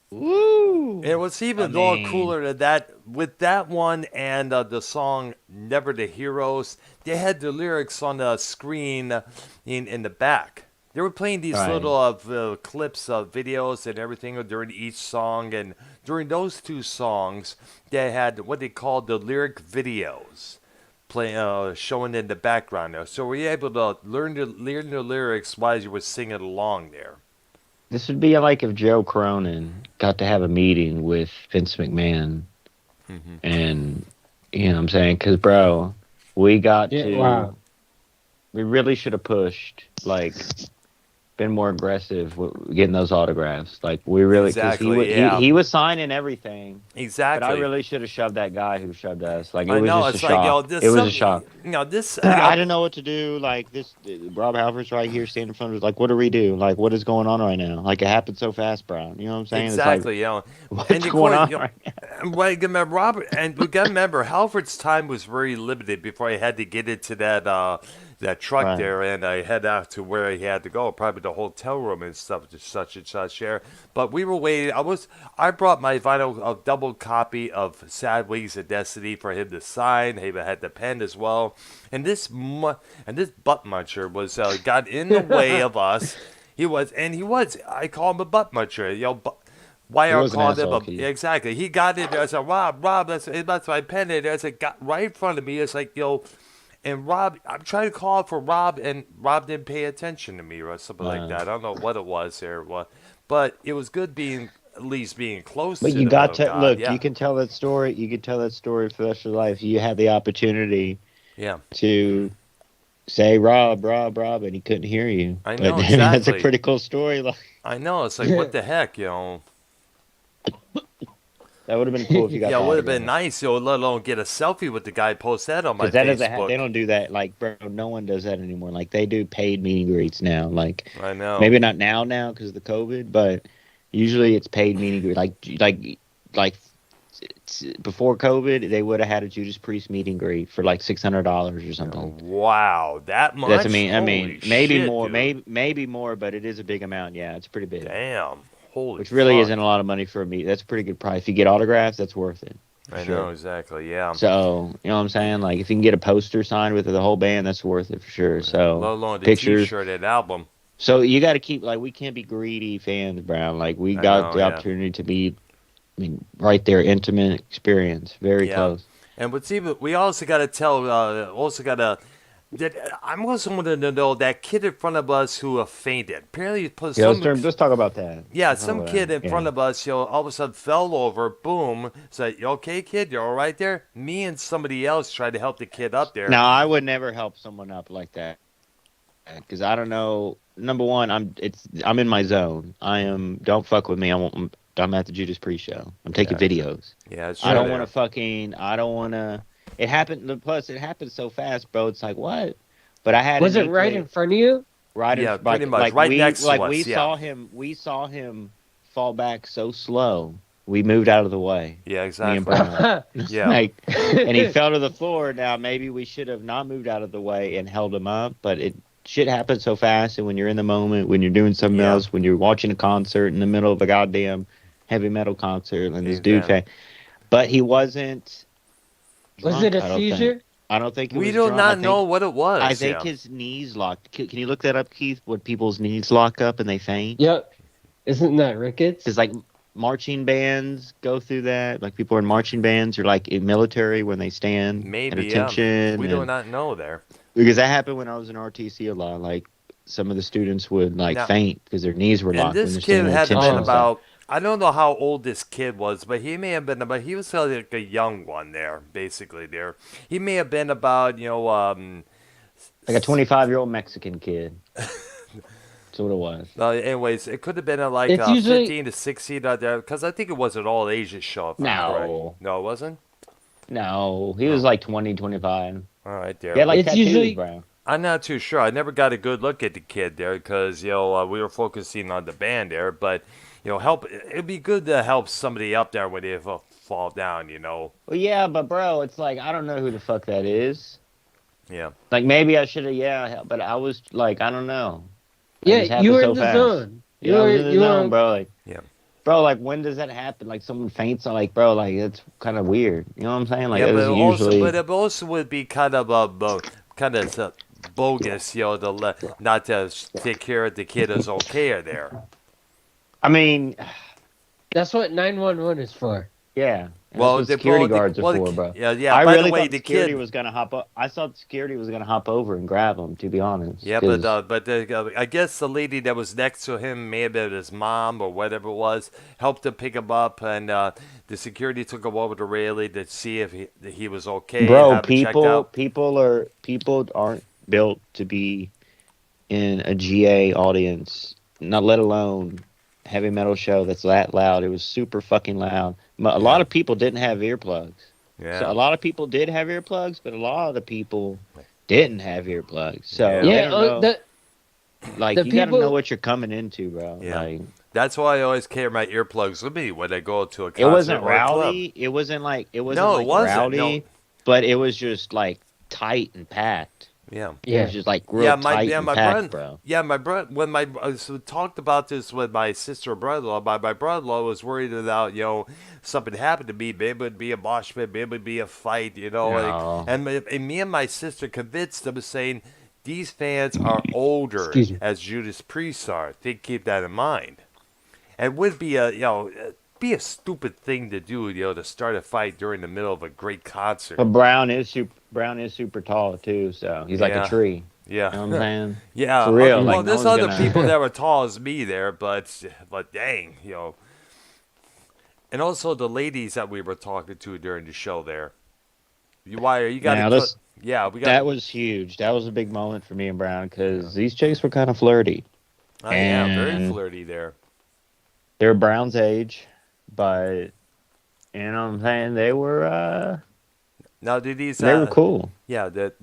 woo. It was I even more mean, cooler than that with that one and the song "Never the Heroes." They had the lyrics on the screen in the back. They were playing these right. little clips of videos and everything during each song, and during those two songs, they had what they called the lyric videos play showing in the background there. So were you able to learn the lyrics while you were singing along there? This would be like if Joe Cronin got to have a meeting with Vince McMahon, Hmm. and you know what I'm saying? Because, bro, we got Yeah. to, Wow. we really should have pushed, like, been more aggressive with getting those autographs. Like, we really, because Exactly. Yeah. he was signing everything, but I Exactly. really should have shoved that guy who shoved us. Like, it I was know. just a It's like, shock. this It was a some, shock. this, I didn't know what to do. Like this, Rob Halford's right here standing in front of us. Like, what do we do? Like, what is going on right now? Like, it happened so fast, Brown. You know what I'm saying? It's like, exactly, and what's of going course, on right now? well, you remember Robert, and we got to remember Halford's time was very limited before he had to get into that truck Right. there and head out to where he had to go, probably the hotel room and stuff, to such and such there. But we were waiting. I brought my vinyl double copy of Sad Wings of Destiny for him to sign. He had the pen as well, and this butt muncher was got in the way of us. He was. I call him a butt muncher. He YR was an called him asshole, a Keith. exactly. He got in there. I said, Rob, that's my pen in there. I said, got right in front of me. It's like, and Rob, I'm trying to call for Rob, and Rob didn't pay attention to me or something like that. I don't know what it was there, but it was good being at least being close But to you the got metal to god. look. You Yeah, can tell that story. You can tell that story for the rest of your life. You had the opportunity yeah. to say Rob, Rob, Rob, and he couldn't hear you. I But know I mean, that's a exactly. pretty cool story. Like I know. It's like, what the heck. that would have been cool if you got Yeah, the it would have been autograph. nice, let alone get a selfie with the guy, post that on my Because that doesn't they Facebook. don't do that. Like, bro, no one does that anymore. Like, they do paid meet and greets now. Like, I know. maybe not now because of the COVID, but usually it's paid meet and greet. Like before COVID, they would have had a Judas Priest meet and greet for like $600 or something. Wow, that That's much? I Holy mean, maybe shit, more, dude. maybe more, but it is a big amount. Yeah, it's pretty big. Damn. Holy Which really isn't fuck. a lot of money for a meet. That's a pretty good price. If you get autographs, that's worth it for I know sure. exactly. Yeah. So, you know what I'm saying? Like, if you can get a poster signed with the whole band, that's worth it for sure. So, Let alone the pictures. T-shirt and album. So, you got to keep, like, we can't be greedy fans, Brown. Like, we I got know. the Yeah. opportunity to be, I mean, right there, intimate experience. Very Yeah. close. And what's even we also got to tell. Also got to. That I'm also wanting to know that kid in front of us who fainted. Apparently, he put Yeah, some. let's talk about that. Yeah, Let's talk some about kid that. in front Yeah. of us, all of a sudden fell over. Boom. Said, "You okay, kid? You all right there?" Me and somebody else tried to help the kid up there. Now, I would never help someone up like that because I don't know. Number one, I'm in my zone. Don't fuck with me. I'm at the Judas Priest show. I'm taking Yeah. videos. Yeah, it's I true don't want to there. fucking. I don't want to. It happened. Plus, it happened so fast, bro. It's like what? But I had Was an it right inkling. in front of you? Right in Yeah, pretty like much. Right next to we us. Yeah. saw him. We saw him fall back so slow. We moved out of the way. Yeah, Me and exactly. Brown. Yeah. Like, and he fell to the floor. Now maybe we should have not moved out of the way and held him up, but it shit happens so fast. And when you're in the moment, when you're doing something Yeah. else, when you're watching a concert in the middle of a goddamn heavy metal concert, and this dude, Exactly. but he wasn't Was it drunk. a I don't think. seizure? I don't think he We was do drunk. not know what it I was. think Yeah. his knees locked. Can you look that up, Keith? When people's knees lock up and they faint? Yep. Isn't that Because rickets? like marching bands go through that. Like people in marching bands or like in military when they stand at Maybe. Yeah. attention, We do and not know there. because that happened when I was in RTC a lot. Like some of the students would like Now, faint because their knees were and locked when this they're kid standing at had been attention and Oh. stuff. about. I don't know how old this kid was, but he may have been about. He was like a young one there, basically. There, he may have been about Like a 25-year-old Mexican kid. That's what it was. Anyways, it could have been like It's usually 15 to 16 out there because I think it was an all ages show, if I'm correct. No. No, it wasn't? No. He was Oh, like 20, 25. all right, He there. had like But it's tattoos, usually bro. I'm not too sure. I never got a good look at the kid there because, we were focusing on the band there. But, it'd be good to help somebody up there when they fall down. Well, yeah, but bro, it's like I don't know who the fuck that is. Yeah. Like maybe I should have, yeah, but I was like, I don't know. It yeah, just you happened were so in the fast. zone. Yeah, I was in the You zone, were bro. Like, Yeah. bro, like when does that happen? Like someone faints, I'm like, bro, like that's kind of weird. You know what I'm saying? Like Yeah, that but is also, usually. but it also would be kind of bogus, not to take care of the kid is okay there. I mean, That's what 911 is for. yeah, and that's Well, what security the, guards are well, the, for, ki- bro. yeah, yeah. I By the really way, thought the the security kid. was gonna hop up. I thought the security was gonna hop over and grab him. To be honest, Yeah, because I guess the lady that was next to him may have been his mom or whatever it was, helped him pick him up, and the security took him over to Rayleigh to see if he was okay and bro, have him checked out. people aren't built to be in a GA audience, not let alone heavy metal show that's that loud. It was super fucking loud. A Yeah, lot of people didn't have earplugs. So yeah, a lot of people did have earplugs, but a lot of the people didn't have earplugs. So yeah, they Yeah, don't know. Like the you got to know people what you're coming into, bro. yeah. Like That's why I always carry my earplugs with me when I go to a it concert wasn't or a club. rowdy. It wasn't No, it like wasn't. No, rowdy, but it was just like tight and packed. yeah. It was yeah. just like real tight and My packed, brother, bro. yeah, my brother. When so talked about this with my sister or brother-in-law, my brother-in-law was worried about something happened to me. Maybe it would be a mosh pit, maybe it would be a fight, No. and me and my sister convinced them, saying these fans are older, Excuse me. as Judas Priest are. They keep that in mind. And it would be be a stupid thing to do, to start a fight during the middle of a great concert. But Brown is super tall too, so he's like a Yeah. tree. Yeah. You know what I'm saying? Yeah. For real. Well, Like no there's one's other gonna. people that were tall as me there, but dang, And also the ladies that we were talking to during the show there. You got to Now cut. this Yeah, we got. that was huge. That was a big moment for me and Brown because these chicks were kind of flirty, Oh yeah, very and flirty there. they're Brown's age, but you know what I'm saying? Now, do these? They were cool. Yeah, the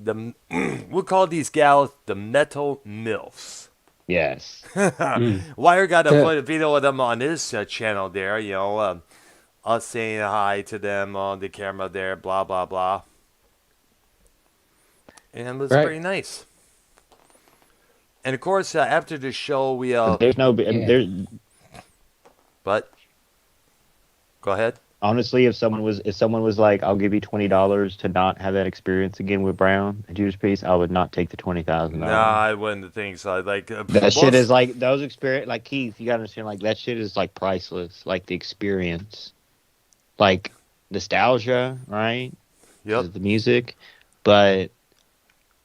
we'll call these gals the metal milfs. Yes. Mm. Wire got to The- put a video of them on his channel there. Us saying hi to them on the camera there. Blah blah blah. And it was right. pretty nice. And of course, after the show, we There's no. Yeah. There's but go ahead. honestly, if someone was like, "I'll give you $20 to not have that experience again with Brown and Judas Priest," I would not take the $20,000. Nah, I wouldn't think so. Like That shit most- is like those experience. Like Keith, you gotta understand. Like that shit is like priceless. Like the experience, like nostalgia, right? Yep. The music, but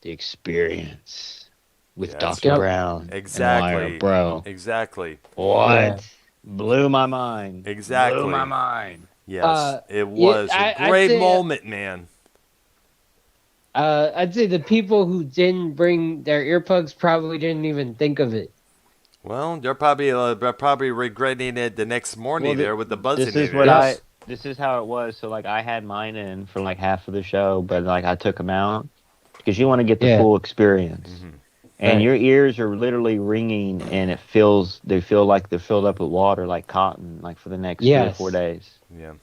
the experience with Yeah, that's Dr. right. Brown, Exactly. and Wire, bro. Exactly. What? Yeah. Blew my mind. Exactly. Blew my mind. Yes, it was I'd a great say, moment, man. I'd say the people who didn't bring their earplugs probably didn't even think of it. Well, they're probably regretting it the next morning Well, there with the buzzing. This is in what it. I. This is how it was. So like I had mine in for like half of the show, but like I took them out because you want to get the Yeah. full experience. Mhm. And Right. your ears are literally ringing, and they feel like they're filled up with water, like cotton, like for the next 3 or Yes. 4 days. Yeah.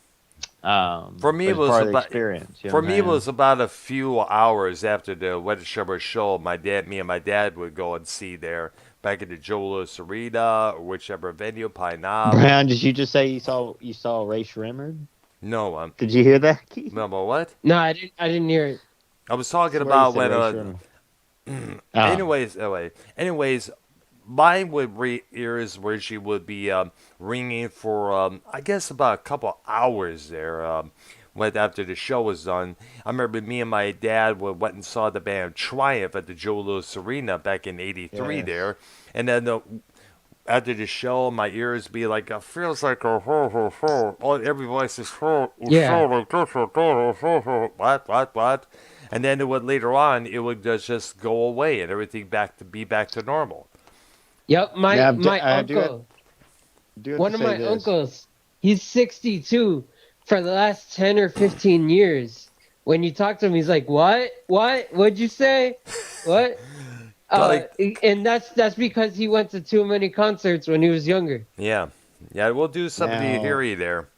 But For me, it it's was part of the about experience. You know For what me, I'm it saying? was about a few hours after the Wedding Summer show. Me and my dad would go and see there back in the Joe Louis Arena or whichever venue, Pine Knob. Brown, did you just say you saw Ray Shrimmer? No, Did you hear that, Keith? remember what? No, I didn't hear it. I was talking Swear you about said when. Ray Shrimmer. Anyways, mine would ears where she would be ringing for I guess about a couple hours there. Went after the show was done. I remember me and my dad went and saw the band Triumph at the Joe Louis Arena back in '83 Yes. there, and then after the show, my ears be like, it feels like a ho ho ho. Every voice is ho, Yeah. like this, what. and then it would later on it would just go away and everything back to normal. Yep, Now, my I uncle, do have to one of say my this. uncles, he's 62. For the last 10 or 15 years, when you talk to him, he's like, What'd you say? What?" Like, And that's because he went to too many concerts when he was younger. yeah, yeah, we'll do somebody Now, here there.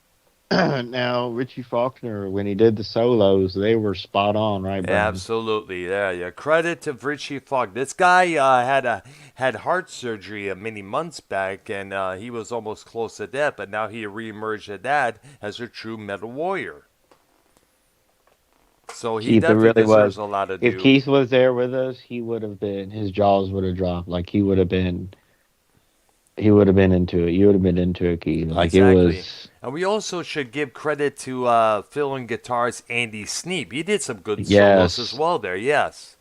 now Richie Faulkner, when he did the solos, they were spot on, right, Brian? Absolutely, yeah, yeah. Credit to Richie Falk. This guy had heart surgery many months back, and he was almost close to death. But now he reemerged at that as a true metal warrior. So he Keith, it definitely really was. deserves a lot of If due. Keith was there with us, he would have been. His jaws would have dropped. Like he would have been. He would have been into it. You would have been into it, Keith. Like it Exactly. was. And we also should give credit to fill in guitars Andy Sneap. He did some good solos as Yes, well there. Yes,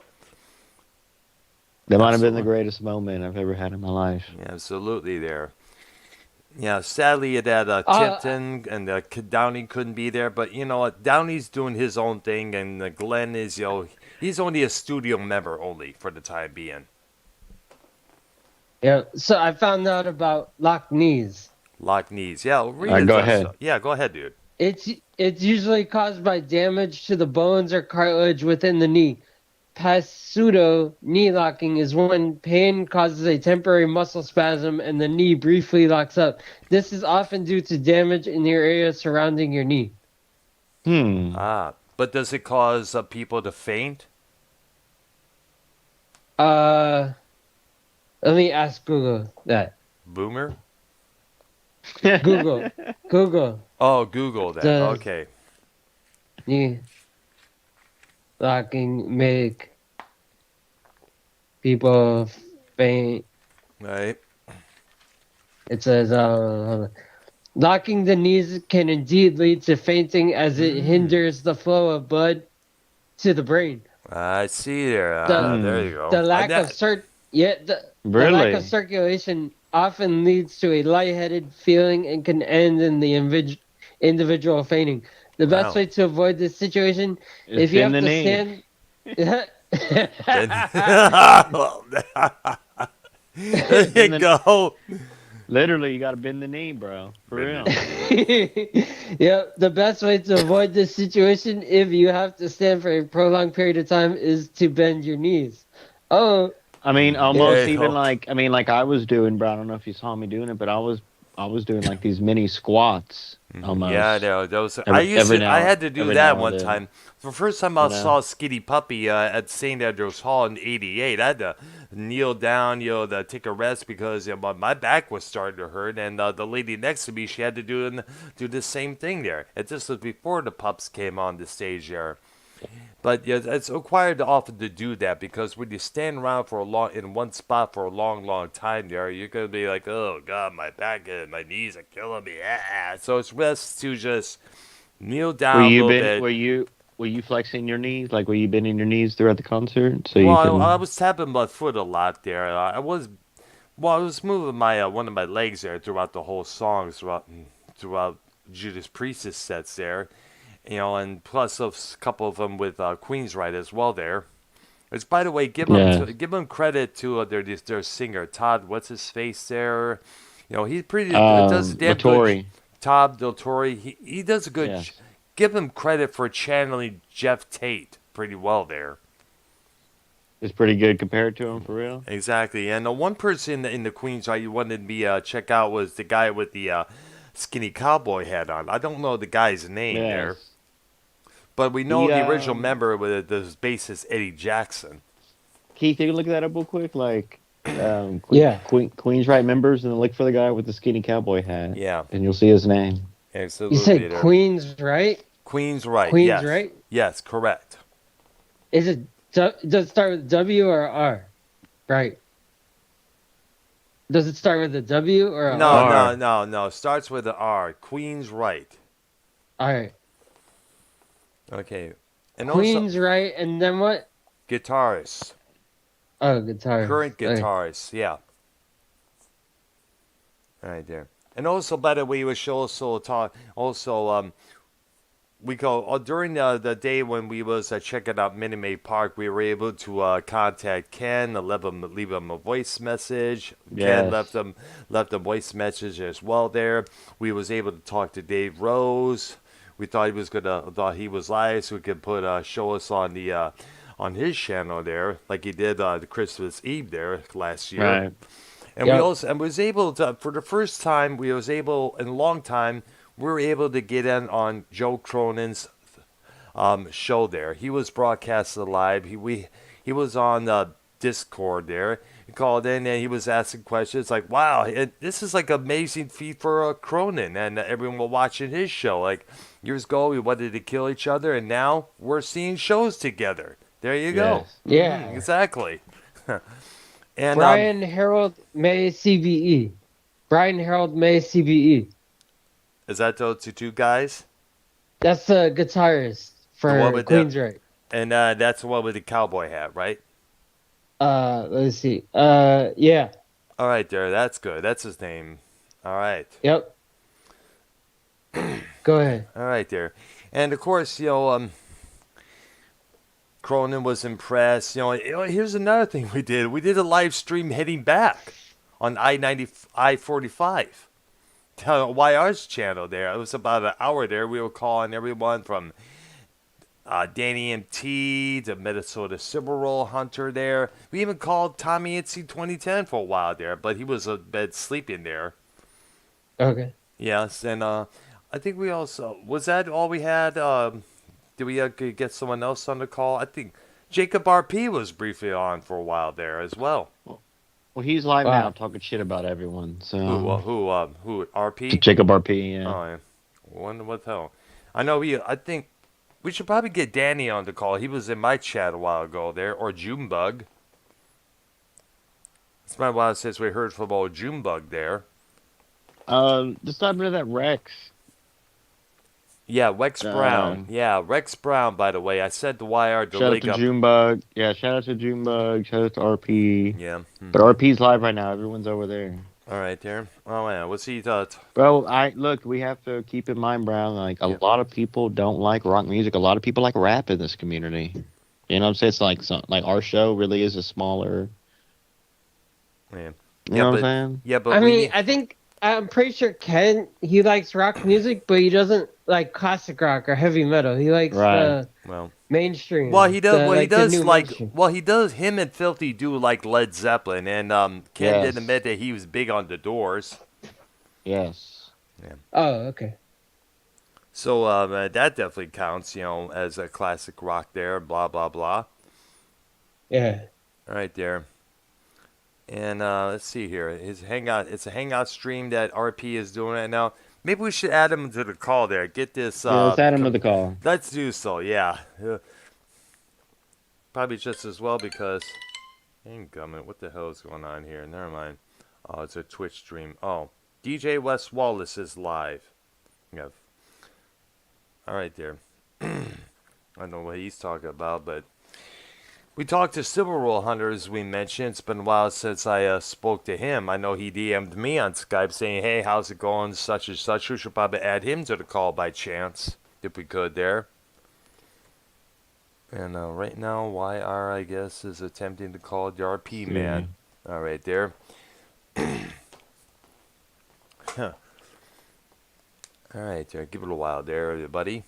that might have been the absolutely, greatest moment I've ever had in my life. absolutely there. Yeah, sadly that Uh, Tipton and Downey couldn't be there, but you know what? Downey's doing his own thing, and Glenn is, he's only a studio member only for the time being. yeah. So I found out about lock knees. Lock knees. Yeah, All read right, it. go ahead. Yeah, go ahead, dude. It's usually caused by damage to the bones or cartilage within the knee. Pseudo knee locking is when pain causes a temporary muscle spasm and the knee briefly locks up. This is often due to damage in the area surrounding your knee. Hmm. But does it cause people to faint? Uh, Let me ask Google that. Boomer? Google, Google, Oh, Google that. does Okay. knee locking make people faint? Right. It says, locking the knees can indeed lead to fainting as it Mm. hinders the flow of blood to the brain. I see there. The There you Hmm. go. the lack of the lack of Really? circulation often leads to a lightheaded feeling and can end in the individual fainting. The best Wow. way to avoid this situation, It's if you been have the to knee. stand. Then there Bend you the. go. Literally, you got to bend the knee, bro. For Been real. Yep, the best way to avoid this situation if you have to stand for a prolonged period of time is to bend your knees. Oh, I mean, it, almost There you even go. like like I was doing, bro. I don't know if you saw me doing it, but I was doing like these mini squats Yeah, almost no, those. I used every to. I now had to do every that now and one then. time. The first time I You know. saw Skinny Puppy at St. Andrews Hall in '88, I had to kneel down, to take a rest because my back was starting to hurt, and the lady next to me, she had to do the same thing there. And this was before the pups came on the stage there. But yeah, it's required often to do that because when you stand around for a long in one spot for a long, long time, there you're gonna be like, oh god, my back and my knees are killing me. Ah. So it's best to just kneel down a little bit. Were you flexing your knees? Like were you bending your knees throughout the concert so you Well, I can? was tapping my foot a lot there. I was moving my one of my legs there throughout the whole song, throughout Judas Priest's sets there, and plus a couple of them with Queensryche as well there. Which, by the way, Yeah. give them credit to their singer Todd. What's his face there? He pretty does a damn good. Latori. Todd Del Torre. He does a good. Yes. Give him credit for channeling Jeff Tate pretty well there. It's pretty good compared to him for real. Exactly. And the one person in the Queens you wanted me check out was the guy with the skinny cowboy hat on. I don't know the guy's name there, Yes. but we know He the original member with the bassist Eddie Jackson. Keith, you can look that up real quick, like yeah. Queen's right members, and then look for the guy with the skinny cowboy hat, Yeah, and you'll see his name. You absolutely said there. Queens, right? Queen's right. Queens, Yes. right? Yes, correct. Is it does it start with W or R? Right. Does it start with a W or a No, R? no, R. no, no. Starts with an R. Queen's right. All right. Okay. And also Queens, right? And then what? guitarist. Oh, guitar. Current Okay. guitarist. Yeah. Right there. And also, by the way, we should also talk. Also, we go during the day when we was checking out Minute Maid Park, we were able to contact Ken, leave him a voice message. Ken Yes. left a voice message as well there. We was able to talk to Dave Rose. We thought he was live, so he could put show us on his channel there, like he did the Christmas Eve there last year. Right. And we Yep. also and was able to, for the first time, we was able in a long time, we were able to get in on Joe Cronin's show there. He was broadcasted live. He was on Discord there. He called in and he was asking questions like, "Wow, this is like amazing feat for Cronin," and everyone was watching his show. Like years ago, we wanted to kill each other, and now we're seeing shows together. There you go. Yes. Yeah. Exactly. And Brian Harold May CBE. Brian Harold May CBE. is that those two guys? That's the guitarist The one for with the Queensryche. and that's the one with the cowboy hat, right? Let's see. Yeah. All right, there. That's good. That's his name. All right. Yep. Go ahead. All right, there. And of course, Cronin was impressed. Here's another thing we did. We did a live stream heading back on I-45 to YR's channel there. It was about an hour there. We were calling everyone from Danny MT, the Minnesota Silver Roll Hunter there. We even called Tommy Itzy 2010 for a while there, but he was in bed sleeping there. Okay. Yes, and I think we also, was that all we had? Did we get someone else on the call? I think Jacob RP was briefly on for a while there as well. Well, he's live Wow. now talking shit about everyone. So Who, RP? Jacob RP. Yeah. Oh, yeah. Wonder what the hell. I think we should probably get Danny on the call. He was in my chat a while ago there, or Junebug. It's been a while since we heard from old Junebug there. Just got rid of that Rex. Yeah, Rex Brown. Yeah, Rex Brown, by the way. I said to YR to Shout out link to up. Junebug. Yeah, shout out to Junebug. Shout out to RP. Yeah. But RP's live right now. Everyone's over there. All right, there. Oh, yeah. What's he Bro, we have to keep in mind, Brown, like a Yeah. lot of people don't like rock music. A lot of people like rap in this community. You know what I'm saying? It's like our show really is a smaller. Yeah. You know what I'm saying? Yeah, but I mean, I'm pretty sure Ken, he likes rock music, but he doesn't like classic rock or heavy metal. He likes Right. well, mainstream. well, he does. Well, he the does new like. mainstream. Well, he does. Him and Filthy do like Led Zeppelin, and Ken Yes. did admit that he was big on the Doors. Yes. Oh, okay. So that definitely counts, as a classic rock there. Blah blah blah. Yeah. All right, there. And let's see here. His hangout. It's a hangout stream that RP is doing right now. Maybe we should add him to the call there. Get this. Yeah, let's add him to the call. Let's do so. Yeah. Probably just as well because. Incoming. What the hell is going on here? Never mind. Oh, it's a Twitch stream. Oh, DJ Wes Wallace is live. Yeah. All right, there. I don't know what he's talking about, but we talked to Silver Roll Hunter, as we mentioned. It's been a while since I spoke to him. I know he DM'd me on Skype saying, "Hey, how's it going? Such and such." We should probably add him to the call by chance, if we could there. And right now, YR, I guess, is attempting to call the RP man. All right, there. Huh. All right, there. Give it a while there, everybody.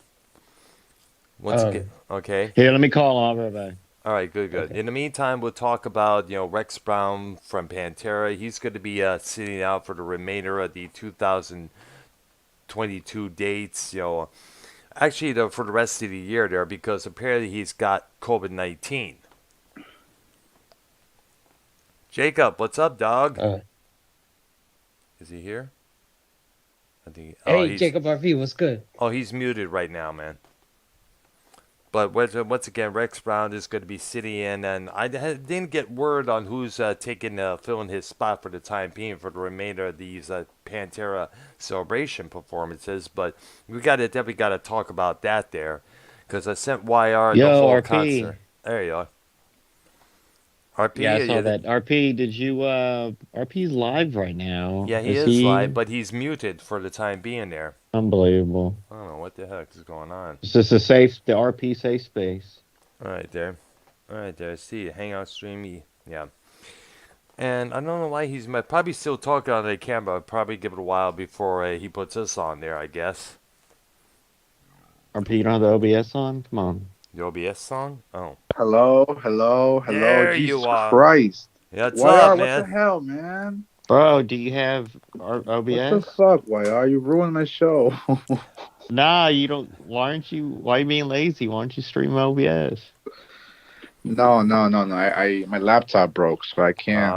Once again, okay. Here, let me call him. I'll be right back. All right, good. Okay. In the meantime, we'll talk about, Rex Brown from Pantera. He's going to be sitting out for the remainder of the 2022 dates, actually for the rest of the year there, because apparently he's got COVID-19. Jacob, what's up, dog? Is he here? I think. Hey, Jacob RP, what's good? Oh, he's muted right now, man. But once again, Rex Brown is going to be sitting in, and I didn't get word on who's filling his spot for the time being for the remainder of these Pantera celebration performances. But we definitely got to talk about that there, because I sent YR the whole RP. concert. There you are. Yeah, I RP, saw that. RP, did you RP's live right now. yeah, he Is is live, he but he's muted for the time being there. unbelievable? I don't know what the heck is going on. It's just a safe the RP safe space. All right there. All right there. See, Hangout stream. Yeah. And I don't know why he's probably still talking on the camera. I'll probably give it a while before he puts us on there, I guess. RP, you don't have the OBS on? Come on. The OBS song? Oh. Hello, hello, hello. There you Jesus are. Christ. Yeah, what's up, YR, what the man? hell, man? Bro, do you have What the OBS? fuck, YR? You ruined my show. Nah, you don't. Why are you being lazy? Why don't you stream OBS? No. My laptop broke, so Oh. I can't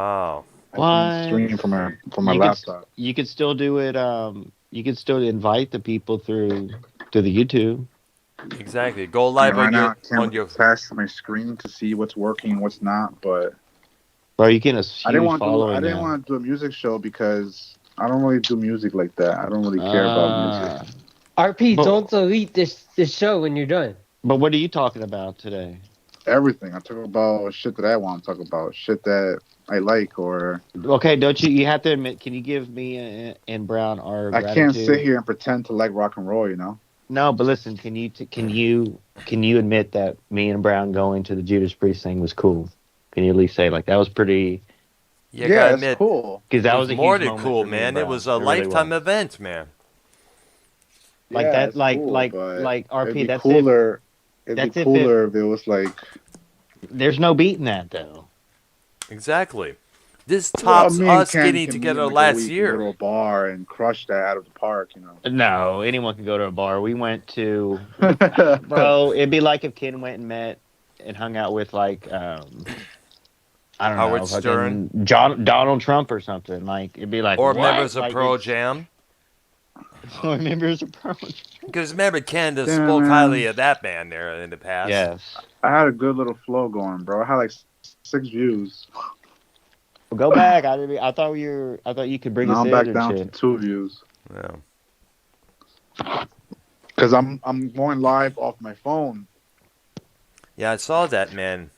What? stream from my You could laptop. you could still do it. You could still invite the people through to the YouTube. Exactly. Go Yeah, live right on now your I can't your. test my screen to see what's working and what's not, but Bro, you get a I didn't huge want to do I following didn't now. want to do a music show because I don't really do music like that. I don't really care about music. RP, But- don't delete this show when you're done. But what are you talking about today? Everything. I talk about shit that I want to talk about, shit that I like, or Okay, don't you? You have to admit. Can you give me and Brown our I can't gratitude? sit here and pretend to like rock and roll, you know? No, but listen. Can you admit that me and Brown going to the Judas Priest thing was cool? Can you at least say like that was pretty? You gotta it's admit, cool. Because it that was was a more huge than moment cool, for me and man. It Brown. was a really lifetime was. event, man. Like Yeah, that, it's like cool, like but like it'd RP. be That's cooler. It'd that's be if cooler if it was like. there's no beating that though. Exactly. This Well, tops me and us Ken getting can meet in together like a last week and go year. to a bar and crush that out of the park, you know. No, anyone can go to a bar. We went to, bro. It'd be like if Ken went and met and hung out with like I don't Howard know, Stern. fucking Donald Trump or something. Like it'd be like Or what? members of Like Pearl it's Jam. or members of Pearl. Because remember, Candace Damn, spoke highly man. of that band there in the past. Yes. I had a good little flow going, bro. I had like 6 views. Well, go back. I thought I thought you could bring Now us I'm in back and down to shit. 2 views. Yeah. Because I'm going live off my phone. Yeah, I saw that, man.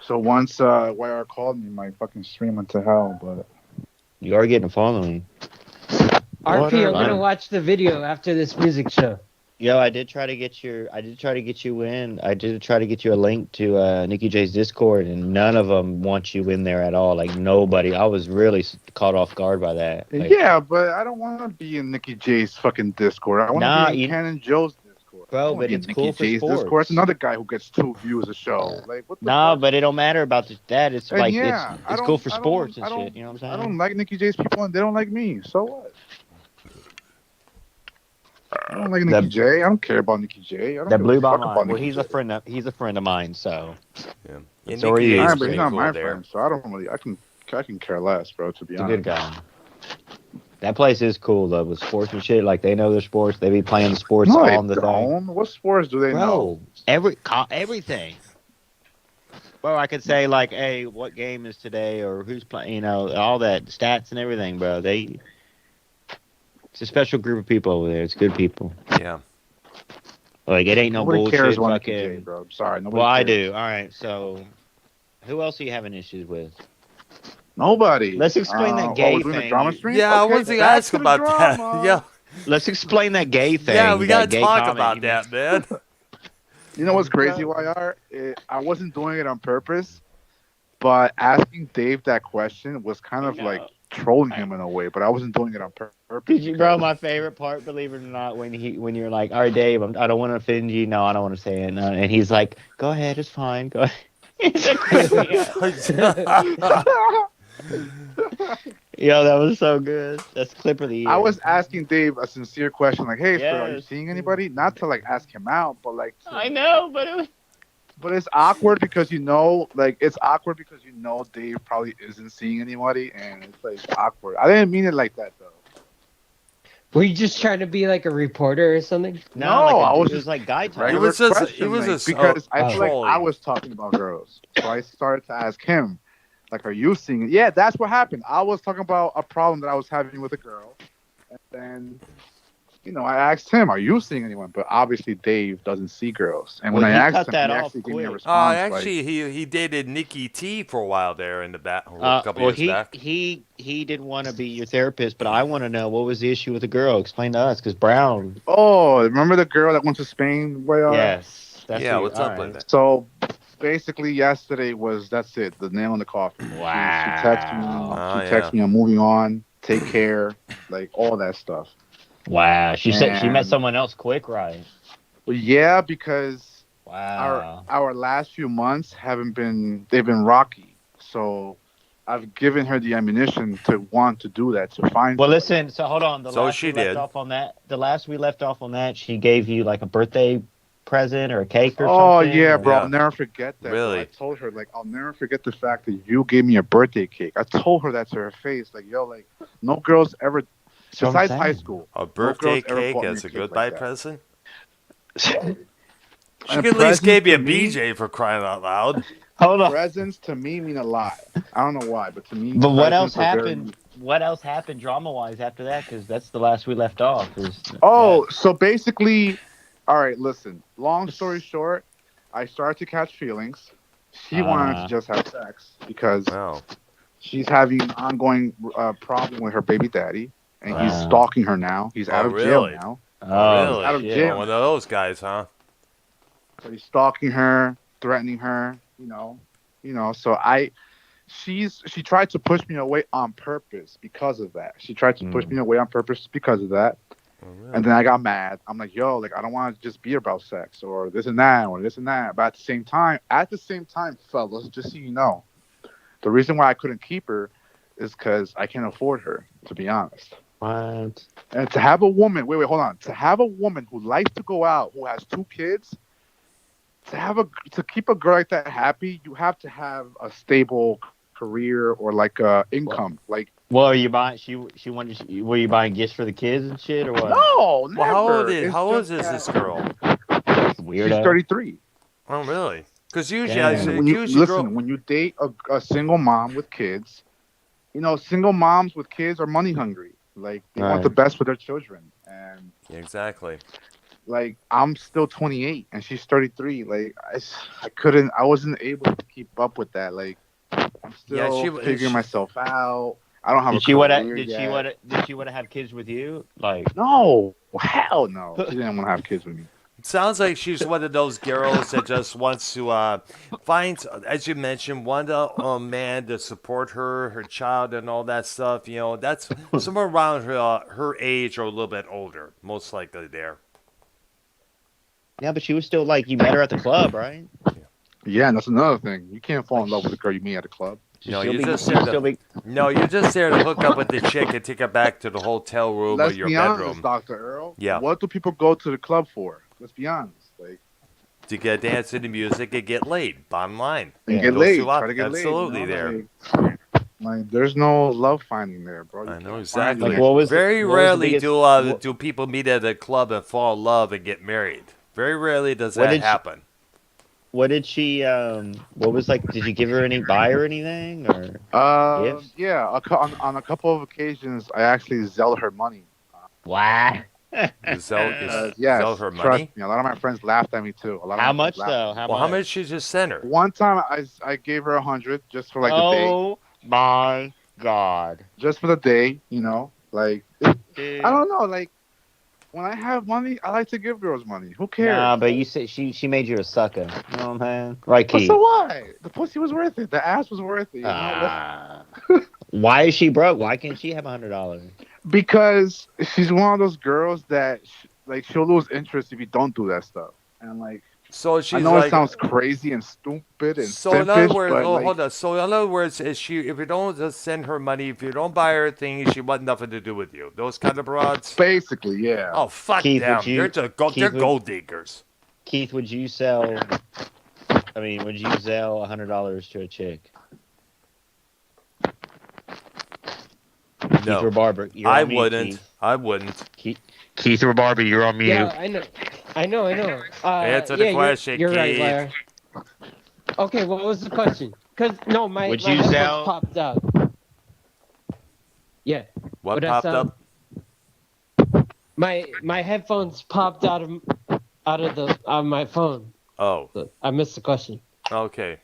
So once YR called me, my fucking stream went to hell, but. You are getting a following. RP, I'm gonna Fine. watch the video after this music show. Yo, I did try to get you in. I did try to get you a link to Nikki J's Discord, and none of them want you in there at all. Like nobody. I was really caught off guard by that. Like, Yeah, but I don't want to be in Nikki J's fucking Discord. I want to Nah, be in Ken and Joe's Discord. Bro, I don't wanna but be in it's Nikki cool for J's sports. Discord. It's another guy who gets 2 views a show. Like what the Nah, fuck? but it don't matter about that. It's And like yeah, it's cool for sports and shit. You know what I'm I saying? don't like Nikki J's people, and they don't like me. So what? I don't like Nikki J. I don't care about Nikki J. I don't That give blew a my fuck mind. about Well, Nikki he's J. a friend of mine. So Yeah. And So are Nicky you. J's But he's pretty not cool my there. friend, so I don't really. I can care less, bro. To be he's a honest. good guy. That place is cool though with sports and shit. Like they know their sports. They be playing the sports No, on they the thing. don't. What sports do they know? Bro, everything. Bro, I could say like, hey, what game is today, or who's playing? You know, all that stats and everything, bro. It's a special group of people over there. It's good people. Yeah. Like it ain't no Nobody bullshit. cares about Nikki Fucking. J, bro. I'm sorry. Nobody Well, I cares. do. All right. So, who else are you having issues with? Nobody. Let's explain that gay we're doing a thing. drama stream? Yeah, I Okay, wanted to back ask to the about that. drama. Yeah. Let's explain that gay thing. Yeah, we gotta that gay talk comment about you that, man. You know what's crazy, YR? I wasn't doing it on purpose, but asking Dave that question was kind of like trolling him in a way, but I wasn't doing it on purpose. Bro, my favorite part, believe it or not, when you're like, all right, Dave, I don't want to offend you. No, I don't want to say it. No. And he's like, go ahead, it's fine. Go ahead. Yo, that was so good. That's the clip of the year. I was asking Dave a sincere question, like, "Hey, sir, are you Yes. seeing anybody?" Not to like ask him out, but like, I know, but it was. but it's awkward because it's awkward because Dave probably isn't seeing anybody, and it's like awkward. I didn't mean it like that though. Were you just trying to be like a reporter or something? No, I was It was just like guy talk. regular It was question, just because I feel like trolling. I was talking about girls, so I started to ask him, like, "Are you seeing it?" Yeah, that's what happened. I was talking about a problem that I was having with a girl, and then I asked him, "Are you seeing anyone?" But obviously, Dave doesn't see girls. And when Well, I he asked cut him, that he off actually gave me a quick. response like, Actually, he dated Nikki T for a while there in the back, a couple Well, years he back. he he didn't want to be your therapist, but I want to know what was the issue with the girl. Explain to us, because Brown. "Oh, remember the girl that went to Spain? Where? Yes, that's Yeah, who. what's All up with right. that? So basically, yesterday was that's it, the nail in the coffin. She texted me. Wow. She Oh texted yeah. me, "I'm moving on. Take care," like all that stuff. Wow. She said she met And someone else quick, right? well, yeah, because our Wow. our last few months haven't been they've been rocky. So I've given her the ammunition to want to do that, to find Well, somebody. listen. So hold on. The So last we she left did. off on that. The last we left off on that, she gave you like a birthday present or a cake or Oh something. yeah, Or bro, I'll Yeah. never forget that, bro. I Really. told her like I'll never forget the fact that you gave me a birthday cake. I told her that to her face, like yo, like no girls ever, that's what I'm besides high saying. school, A no birthday girls ever cake bought me a as a cake like goodbye that. present? She And could at least presents give you to a me, BJ for crying out loud. Hold on. presents to me mean a lot. I don't know why, but to me, But what else presents are very. happened? What else happened drama wise after that? Because that's the last we left off. Is that? Oh, so basically, all right. Listen. Long story short, I started to catch feelings. She wanted to Uh, just have sex because Wow. she's having an ongoing problem with her baby daddy, and he's Oh. wow. stalking her now. He's Oh out of jail really? now. Oh Oh He's out really? of Oh, shit. jail one of now. those guys, huh? So he's stalking her, threatening her. So she tried to push me away on purpose because of that. She tried to push Mm. me away on purpose because of that. Oh And really? then I got mad. I'm like, yo, like I don't want to just be about sex or this and that or this and that. But at the same time, fellas, just so you know, the reason why I couldn't keep her is because I can't afford her, to be honest. What? And to have a woman, wait, hold on, to have a woman who likes to go out, who has two kids, to keep a girl like that happy, you have to have a stable career or like What? income. Like, Well, are you buying? She wanted. Were you buying gifts for the kids and shit or what? no, Well, never. It's how old just is this that girl? she's Weirdo. 33. Oh really? Because usually And when Damn. you usually girl. listen, when you date a single mom with kids, single moms with kids are money hungry. Like they want the Right. best for their children. And Yeah, exactly. like I'm still 28 and she's 33. Like I wasn't able to keep up with that. Like I'm Yeah, still figuring myself out. I don't have a Did she wanna? career Did she yet. wanna? Did she wanna have kids with you? Like. No, hell no. She didn't want to have kids with me. It sounds like she's one of those girls that just wants to find, as you mentioned, one man to support her, her child, and all that stuff. You know, that's somewhere around her age or a little bit older, most likely there. Yeah, but she was still like you met her at the club, right? Yeah, and that's another thing. You can't fall Like in love with a girl you meet at a club. she'd No, still you're be. just She'd there still to be. no, you're just there to hook up with the chick and take her back to the hotel room or Let's your be honest, bedroom. Dr. Earl. Yeah, What do people go to the club for? Let's be honest. Like, to get dance to the music and get laid. Bottom line, and Yeah. get those two laid. Try up to get laid, absolutely there. Like there's no love finding there, bro. You I know can't find Like exactly. what was? Very What was the rarely biggest? do people meet at a club and fall in love and get married. Very rarely does What that did she? happen. What did she? What was like? Did you give her any? Buy her anything or gifts? Yeah. On a couple of occasions, I actually zelled her money. Wow. You sell Yes, her trust money? me. A lot of my friends laughed at me too. A lot of How my friends much laughed at though? me. How Well, how much? much did you just send her? One time, I gave her 100 just for like the day, Oh my god, just for the day. Like I dude. don't know. Like when I have money, I like to give girls money. Who cares? Nah, but you said she made you a sucker. You know what I'm saying? Right, But so Keith? what? The pussy was worth it. The ass was worth it. Ah. Why is she broke? Why can't she have $100? Because she's one of those girls that like she'll lose interest if you don't do that stuff. And like So I she's know it like, sounds crazy and stupid and so in other simpish, words, but oh, like hold on. So in other words, is she? If you don't just send her money, if you don't buy her things, she want nothing to do with you. Those kind of broads. basically, yeah. Oh fuck Keith, them! would you? They're Keith, gold diggers. Keith, would you sell? I mean, would you sell $100 to a chick? Keith No, Rebarber, you're I on mute, wouldn't. Keith. I wouldn't. Keith Rebarber, you're on mute. Yeah, I know. Answer the Yeah, question, you're right, Keith. Larry. Okay, what was the question? Cause no, my Would my you headphones sell? popped up. Yeah. What Would I popped sell? up? My headphones popped out of my phone. Oh, So I missed the question. okay.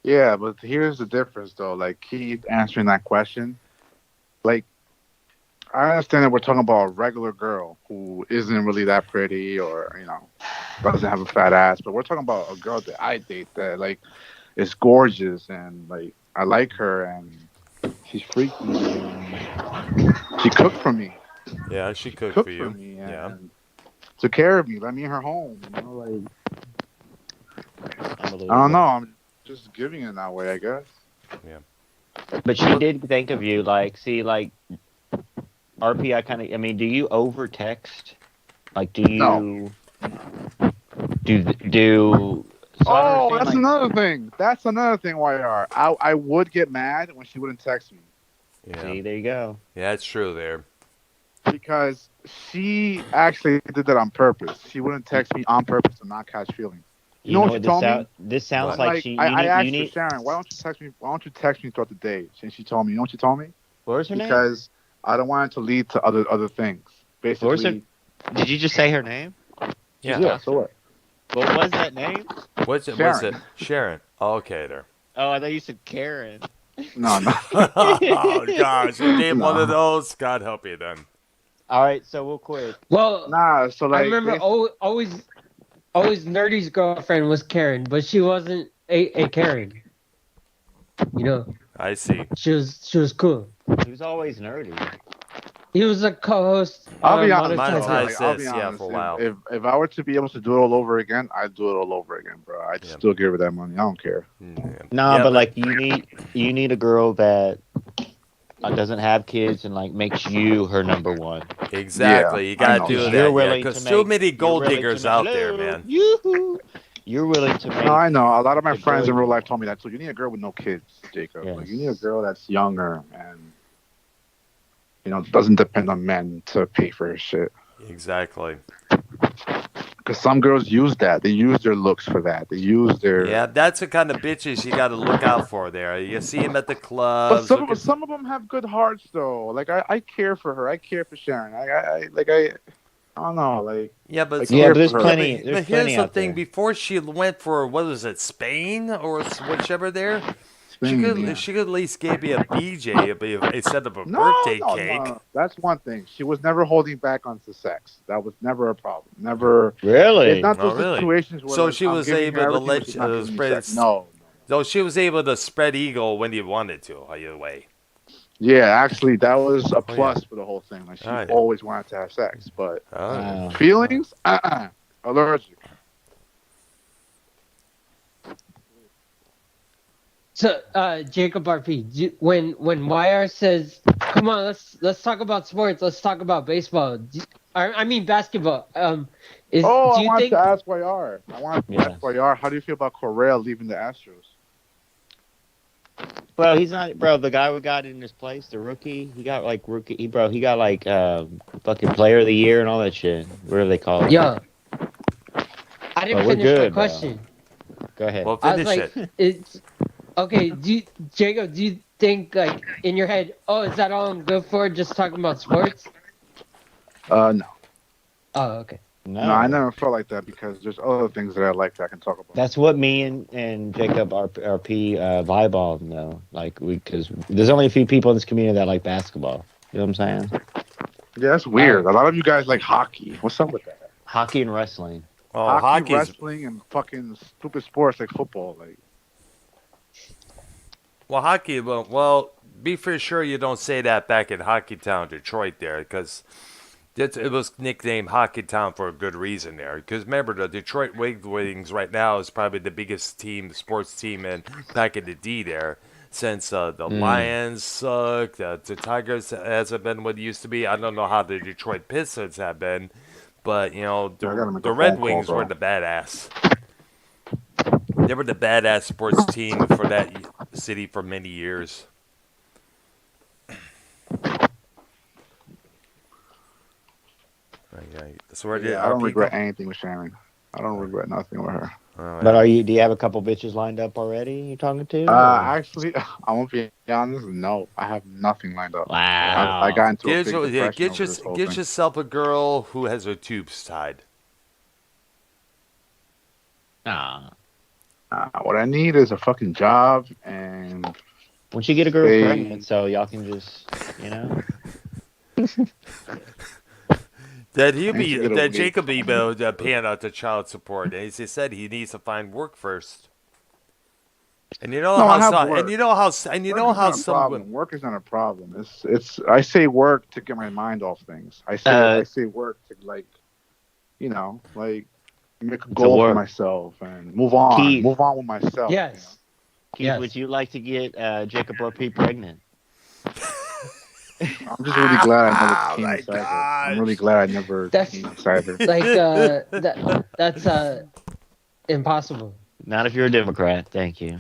Yeah, but here's the difference though. Like Keith answering that question, like I understand that we're talking about a regular girl who isn't really that pretty or doesn't have a fat ass, but we're talking about a girl that I date that like is gorgeous and like I like her and she's freaky and she cooked for me. Yeah, she She cooked for cooked for you. me Yeah. and took care of me, let me in her home. Like I don't know. Unbelievable. I'm just giving it that way, I guess. Yeah. But she Well, did think of you, like, see, like RP. I mean, do you over text? Like, do No. you do? So I don't Oh, understand. that's Like, another thing. That's another thing, YR. I would get mad when she wouldn't text me yeah. see, there you go. Yeah, it's true there. because she actually did that on purpose. She wouldn't You, text me on purpose to not catch feelings. You you know know what she what this told sound? me? This sounds What? I'm like like, she. I You asked her, need. Sharon, why don't you text me? Why don't you text me throughout the day? And she told me, you know what she told me? What was her name? Because I don't want it to lead to other things. What was her? Basically, Did you just say her name? Just Yeah. yeah. talk So to her. what? What was that name? What's it? Was Sharon. it Sharon? Okay, there. Oh, I thought you said Karen. No, no, Oh gosh, you gave one of no. those. God help you then. All right, so real quick. Well, Nah. So I like, remember always Nerdy's girlfriend was Karen, but she wasn't a Karen. You know, I see. she was cool. He was always nerdy. He was a co-host I'll be on honest, bro. Monetize. Monetize Like, I'll be this, yeah, for honest. a If, while. if if I were to be able to do it all over again, I'd do it all over again, bro. I'd Yeah. still give her that money. I don't care. Yeah. Nah, Yeah, but but like you need a girl that doesn't have kids and like makes you her number one Yeah, exactly. You I gotta know because do that. you're that, yeah. willing to Cause too make many you're gold willing to diggers make out there, hello man. yoo you're willing to No, make I know. A lot of my the friends girl in you real life want. told me that too. You need a girl with no kids, Jacob. Like, you need a Yes. girl that's younger and doesn't depend on men to pay for her shit. Exactly. Because some girls use that. They use their looks for that. They use their. Yeah, that's the kind of bitches you got to look out for there. You see them at the But clubs. some Look of at. some of them have good hearts though. Like I care for her. I care for Sharon. I don't know. Like Yeah, but I Yeah, so care but for there's her. yeah, plenty. but There's here's plenty the out thing. there. Before she went for what was it, Spain or whichever there, Spain, yeah. she could at least give me a BJ instead of a No, birthday no, no, cake. no. That's one thing. She was never holding back on the sex. That was never a problem. Never. It's Really? not Oh, those really? situations where So like she I'm was giving her able to everything, but let she's not giving me spread. sex. No, no, no. So she was able to spread eagle when you wanted to. Either way. Yeah, actually, that was a Oh yeah. plus for the whole thing. Like All she right. always wanted to have sex, but Oh, Wow. feelings, allergic. So, Jacob RP, when YR says, "Come on, let's talk about sports. Let's talk about baseball." I mean basketball. Oh, Do I you wanted to think? ask YR. I wanted to ask Yes. YR. How do you feel about Correa leaving the Astros? Well, he's not, bro. The guy we got in his place, the rookie, he got like rookie. He got like fucking player of the year and all that shit. What do they call it? Yeah, I But didn't we're finish my good, bro. question. Go ahead. well, I was finish like, it. it's okay. Jacob? Do you think like in your head? Oh, is that all I'm good for? Just talking about sports? No, Oh, okay. no, I No, never felt like that because there's other things that I like that I can talk about. that's what me and Jacob RP vibe on though. Like because there's only a few people in this community that like basketball. You know what I'm saying? Yeah, that's weird. A lot of you guys like hockey. What's up with that? Hockey and wrestling. Oh, Hockey, hockey's wrestling, and fucking stupid sports like football. Like, well, hockey. Well, be for sure you don't say that back in Hockey Town, Detroit, there, because it was nicknamed Hockey Town for a good reason there. Because remember, the Detroit Red Wings right now is probably the biggest team, sports team, in back in the D there. Since the Mm. Lions suck, the Tigers hasn't been what it used to be. I don't know how the Detroit Pistons have been, but I gotta make the a Red phone call, Wings were bro. the badass. They were the badass sports team for that city for many years. Okay. So where did Yeah, I don't RP regret go? anything with Sharon. I don't regret nothing with her. Oh But yeah. do you have a couple bitches lined up already you talking to? Or? Actually, I won't be honest. No, I have nothing lined up. I Wow. got into a big Yeah, depression over this whole get thing. yourself a girl who has her tubes tied. Nah. What I need is a fucking job and Once you get a girl pregnant, stay. so y'all can just, That I need to get that away Jacob be from. paying out the child support. As he said, he needs to find work first. And you know No, I how have so, work. and you Work know is how not a some problem. Work is not a problem. It's. I say work to get my mind off things. uh, I say work to like make a to goal for work. myself and move on. Keith, Move on with myself. Yes. Keith, would Yes. you like to get Jacob OP pregnant? I'm just really glad I never oh came my inside her. I'm really gosh. glad I never That's came inside her. like that's impossible. Not if you're a Democrat. Thank you.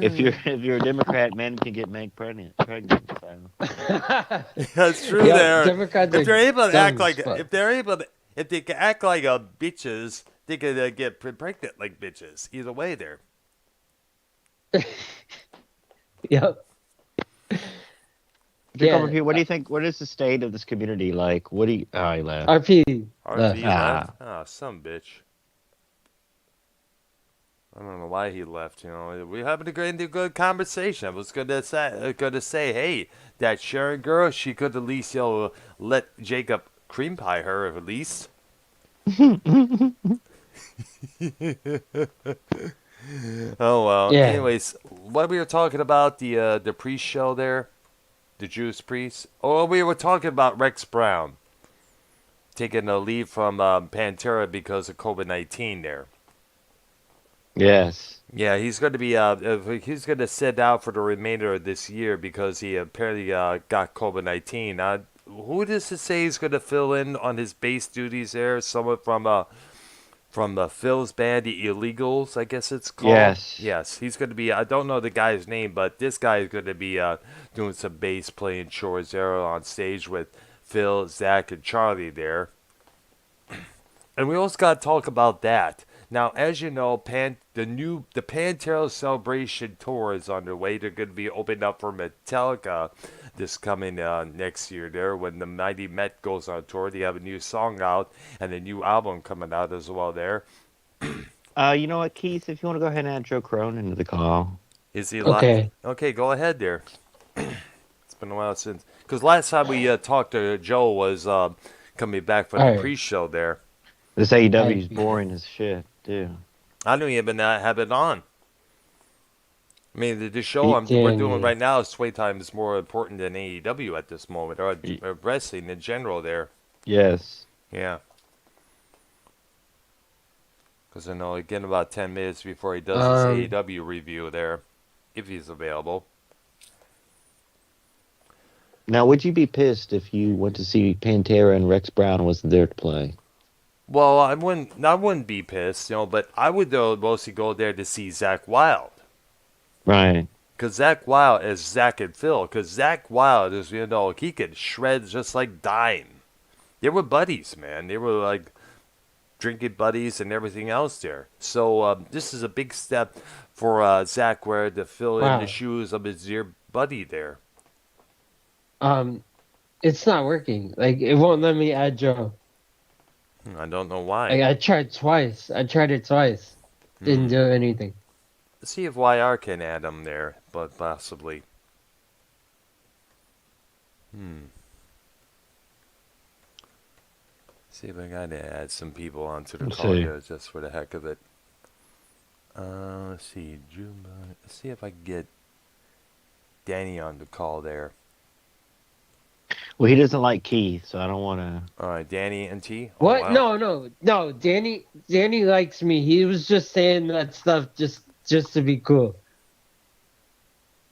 If you're a Democrat, men can get Meg pregnant. So That's true Yo, there. Democrats If are they're able to act dumb as like fuck. if they can act like bitches, they can get pregnant like bitches. Either way there. Yep. Jacob Yeah. OP, what do you think? What is the state of this community like? What do you? Oh, he left. RP left. RP left? Ah, Ah, some bitch. I don't know why he left. You know, we having a good conversation. I was gonna say, hey, that Sharon girl, she could at least let Jacob cream pie her at least. Oh well. Yeah. Anyways, what we were talking about the priest show there, the Judas Priest. Oh, we were talking about Rex Brown taking a leave from Pantera because of COVID-19 there. yes. Yeah, he's going to be he's going to sit out for the remainder of this year because he apparently got COVID-19. Who does it say he's going to fill in on his bass duties there? Someone from Phil's band, the Illegals, I guess it's called. Yes. Yes, he's going to be. I don't know the guy's name, but this guy is going to be doing some bass playing chores there on stage with Phil, Zach, and Charlie there. And we also got to talk about that. Now, as you know, the Pantera Celebration tour is underway. They're going to be opening up for Metallica this coming next year. There, when the Mighty Met goes on tour, they have a new song out and a new album coming out as well. There You know what, Keith? If you want to go ahead and add Joe Crone into the call. is he live? Okay. Okay, go ahead there. It's been a while since because last time we talked to Joe was coming back from All the right. pre-show there. This AEW is boring as shit, too. I don't even have it on. I mean, the show we're doing right now, Sway Time, is more important than AEW at this moment, or wrestling in general there. Yes. Yeah. Because I know, again, about 10 minutes before he does his AEW review there, if he's available. Now, would you be pissed if you went to see Pantera and Rex Brown wasn't there to play? Well, I wouldn't be pissed, but I would mostly go there to see Zach Wilde. Right. Because Zach Wilde is Zach and Phil. Because Zach Wilde is, he could shred just like Dime. They were buddies, man. They were like drinking buddies and everything else there. So this is a big step for Zach Ware to fill in the shoes of his dear buddy there. It's not working. Like it won't let me add Joe. I don't know why. Like I tried twice. I tried it twice. Didn't do anything. Let's see if YR can add him there, but possibly. See if I got to add some people onto the call here just for the heck of it. Let's see. Let's see if I can get Danny on the call there. Well, he doesn't like Keith, so I don't want to. All right, Danny and T. Oh, What? wow. No. Danny likes me. He was just saying that stuff just to be cool.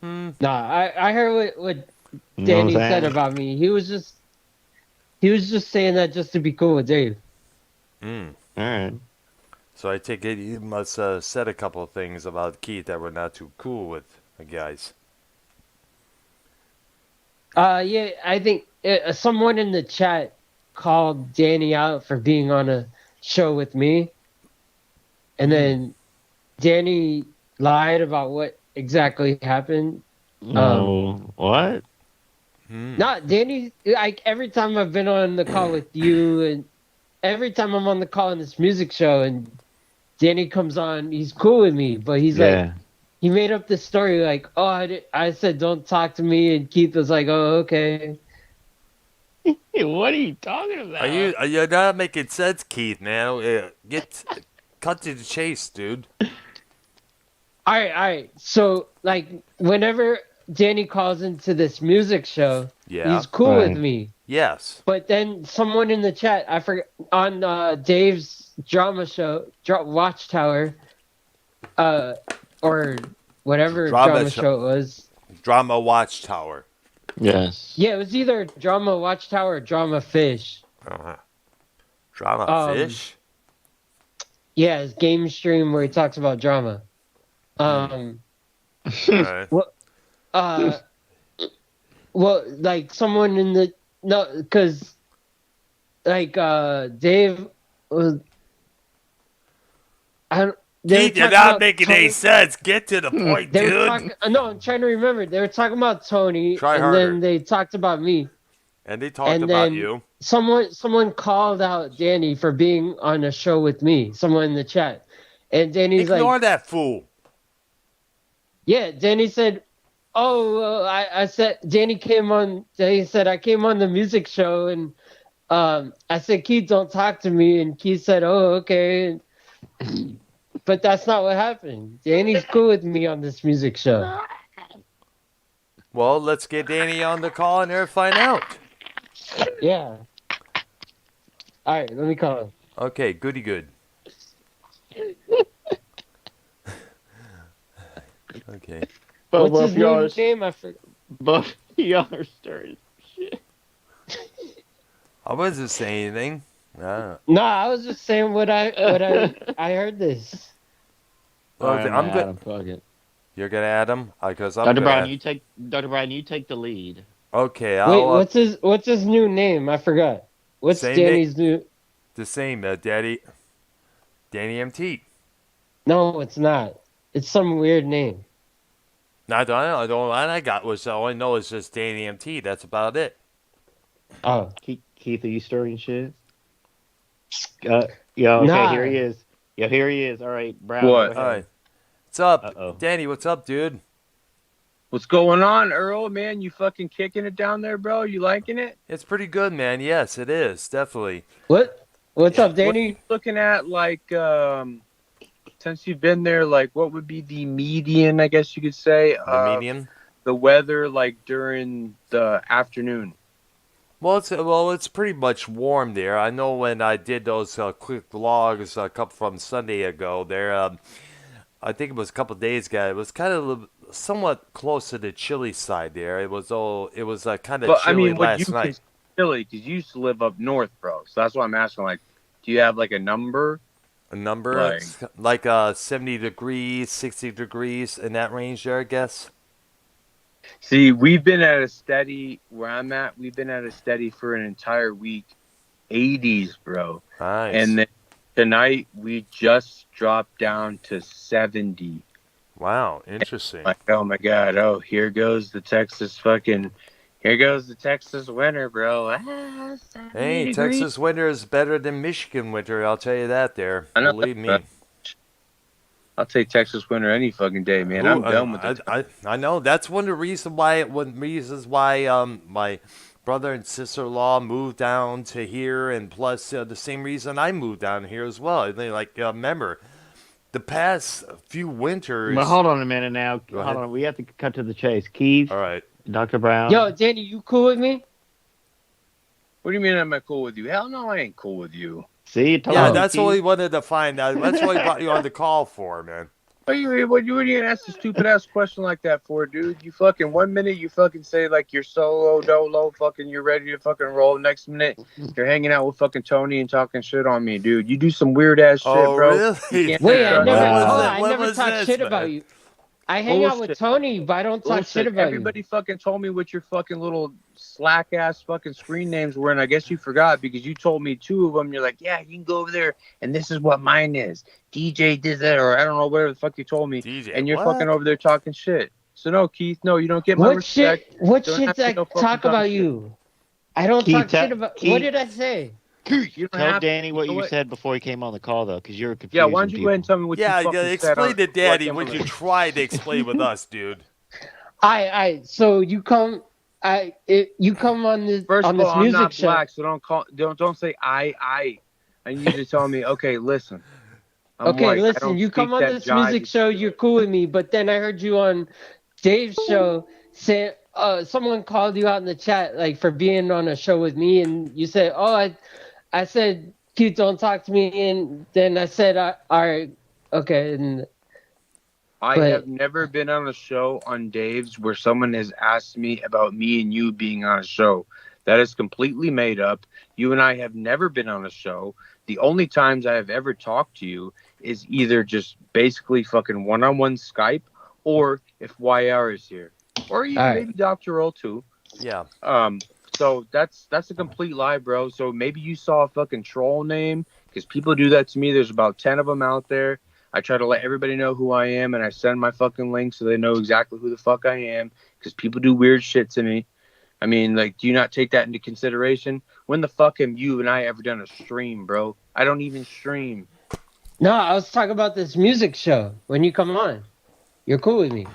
Nah, I heard what Danny said about me. He was just saying that just to be cool with Dave. All right. So I take it you must said a couple of things about Keith that were not too cool with the guys. Yeah, I think someone in the chat called Danny out for being on a show with me, and then Danny lied about what exactly happened. No, what? Not Danny. Like every time I've been on the call with you, and every time I'm on the call in this music show, and Danny comes on, he's cool with me, but he's like, Yeah. he made up this story like, oh, I said don't talk to me, and Keith was like, oh, okay. What are you talking about? You're not making sense, Keith, man. Cut to the chase, dude. All right. So like, whenever Danny calls into this music show, Yeah. he's cool with Right. me. Yes. But then someone in the chat, I forget, on Dave's drama show, Watchtower, or whatever drama show it was. Drama Watchtower. Yes. Yeah, it was either Drama Watchtower or Drama Fish. Drama Fish? Yeah, his game stream where he talks about drama. Alright. Well, like someone in the because like Dave was. Keith, you're not making any sense. Get to the point, dude. No, I'm trying to remember. They were talking about Tony, Try and harder. then they talked about me. And they talked And about then you. Someone called out Danny for being on a show with me. Someone in the chat, and Danny's Ignore like, that fool. yeah. Danny said, "Oh, I said Danny came on." Danny said I came on the music show, and I said, "Keith, don't talk to me." And Keith said, "Oh, okay." But that's not what happened. Danny's cool with me on this music show. Well, let's get Danny on the call and find out. Yeah. All right, let me call him. Okay, goody good. Okay. But What's his name? I forgot. But y'all are stirring shit. I wasn't saying anything. No, I was just saying what I heard this. Well, All right, I'm good. Adam, fuck it. You're gonna add him? Because I'm Dr. gonna... Brian, you take the lead. Okay, Wait, what's his new name? I forgot. What's Danny's new? The same, Danny MT. No, it's not. It's some weird name. No, I don't know. What I got was all I know is just Danny MT. That's about it. Oh, Keith, are you stirring shit? Yeah, okay, Nah. here he is. Yeah, here he is. All right, Brown. What? Go All ahead. right. What's up? Uh-oh. Danny, what's up, dude? What's going on, Earl? Man, you fucking kicking it down there, bro? You liking it? It's pretty good, man. Yes, it is. Definitely. what's up, Danny? What looking at, like, since you've been there, like, what would be the median, I guess you could say, The median? the weather, like, during the afternoon? Well, it's pretty much warm there. I know when I did those quick vlogs a couple from Sunday ago there, I think it was a couple days ago. It was kind of somewhat close to the chilly side there. It was kind of But, chilly I mean, what last you night. consider chilly, because you used to live up north, bro. So that's why I'm asking, like, do you have, like, a number? A number Like- like 70 degrees, 60 degrees in that range there, I guess. See, we've been at a steady, where I'm at, we've been at a steady for an entire week, 80s, bro. Nice. And then tonight, we just dropped down to 70. Wow, interesting. Like, oh my God, here goes the Texas winter, bro. Ah, 70 Hey, degrees. Texas winter is better than Michigan winter. I'll tell you that there. I know, Believe me. but I'll take Texas winter any fucking day, man. Ooh, I'm done with it. I know. That's one of the reasons why my brother and sister-in-law moved down to here, and plus the same reason I moved down here as well. They remember the past few winters. Well, hold on a minute now. Go Hold ahead. on. We have to cut to the chase. Keith, All right. Dr. Brown. Yo, Danny, you cool with me? What do you mean am I cool with you? Hell no, I ain't cool with you. See, you told Yeah, me, that's Keith. what we wanted to find out. That's what we brought you on the call for, man. What are you gonna ask a stupid ass question like that for, dude? You fucking 1 minute you fucking say like you're solo dolo, fucking you're ready to fucking roll. Next minute you're hanging out with fucking Tony and talking shit on me, dude. You do some weird ass shit, Oh, bro. really? You can't- Wait, I never, Wow. hold on, What I never was talked this, shit man? about you. I hang out with Bullshit. Tony, but I don't talk shit Bullshit. about Everybody fucking told me what your fucking little slack ass fucking screen names were, and I guess you forgot because you told me 2 of them. You're like, yeah, you can go over there, and this is what mine is. DJ did that, or I don't know whatever the fuck you told me, DJ, and you're what? fucking over there talking shit. So no, Keith, no, you don't get you. my What respect. shit? What Don't shit ask did me I no fucking talk dumb about shit. you? I don't Keith, talk shit about. What Keith, did I say? You don't tell have Danny to. what You know you said before he came on the call, though, because you're Yeah, why confusing don't you go ahead and people. tell me what Yeah, you fucking said? explain to Daddy came what on you the- tried to explain with us, dude. So you come. You come on this First of all, I'm music not show. black, so don't say I. I need you to tell me, okay, listen. I'm Okay, white. I listen, don't you come speak on that this jive. music show, you're cool with me, but then I heard you on Dave's show say someone called you out in the chat like for being on a show with me, and you said, "Oh, I said, Keith, don't talk to me," and then I said, "All right, okay," I but have never been on a show on Dave's where someone has asked me about me and you being on a show. That is completely made up. You and I have never been on a show. The only times I have ever talked to you is either just basically fucking one-on-one Skype, or if YR is here, or even all right. maybe Dr. Earl too. Yeah. So that's a complete lie, bro. So maybe you saw a fucking troll name, because people do that to me. There's about 10 of them out there. I try to let everybody know who I am, and I send my fucking link so they know exactly who the fuck I am, because people do weird shit to me. I mean, like, do you not take that into consideration? When the fuck have you and I ever done a stream, bro? I don't even stream. No, I was talking about this music show. When you come on, you're cool with me.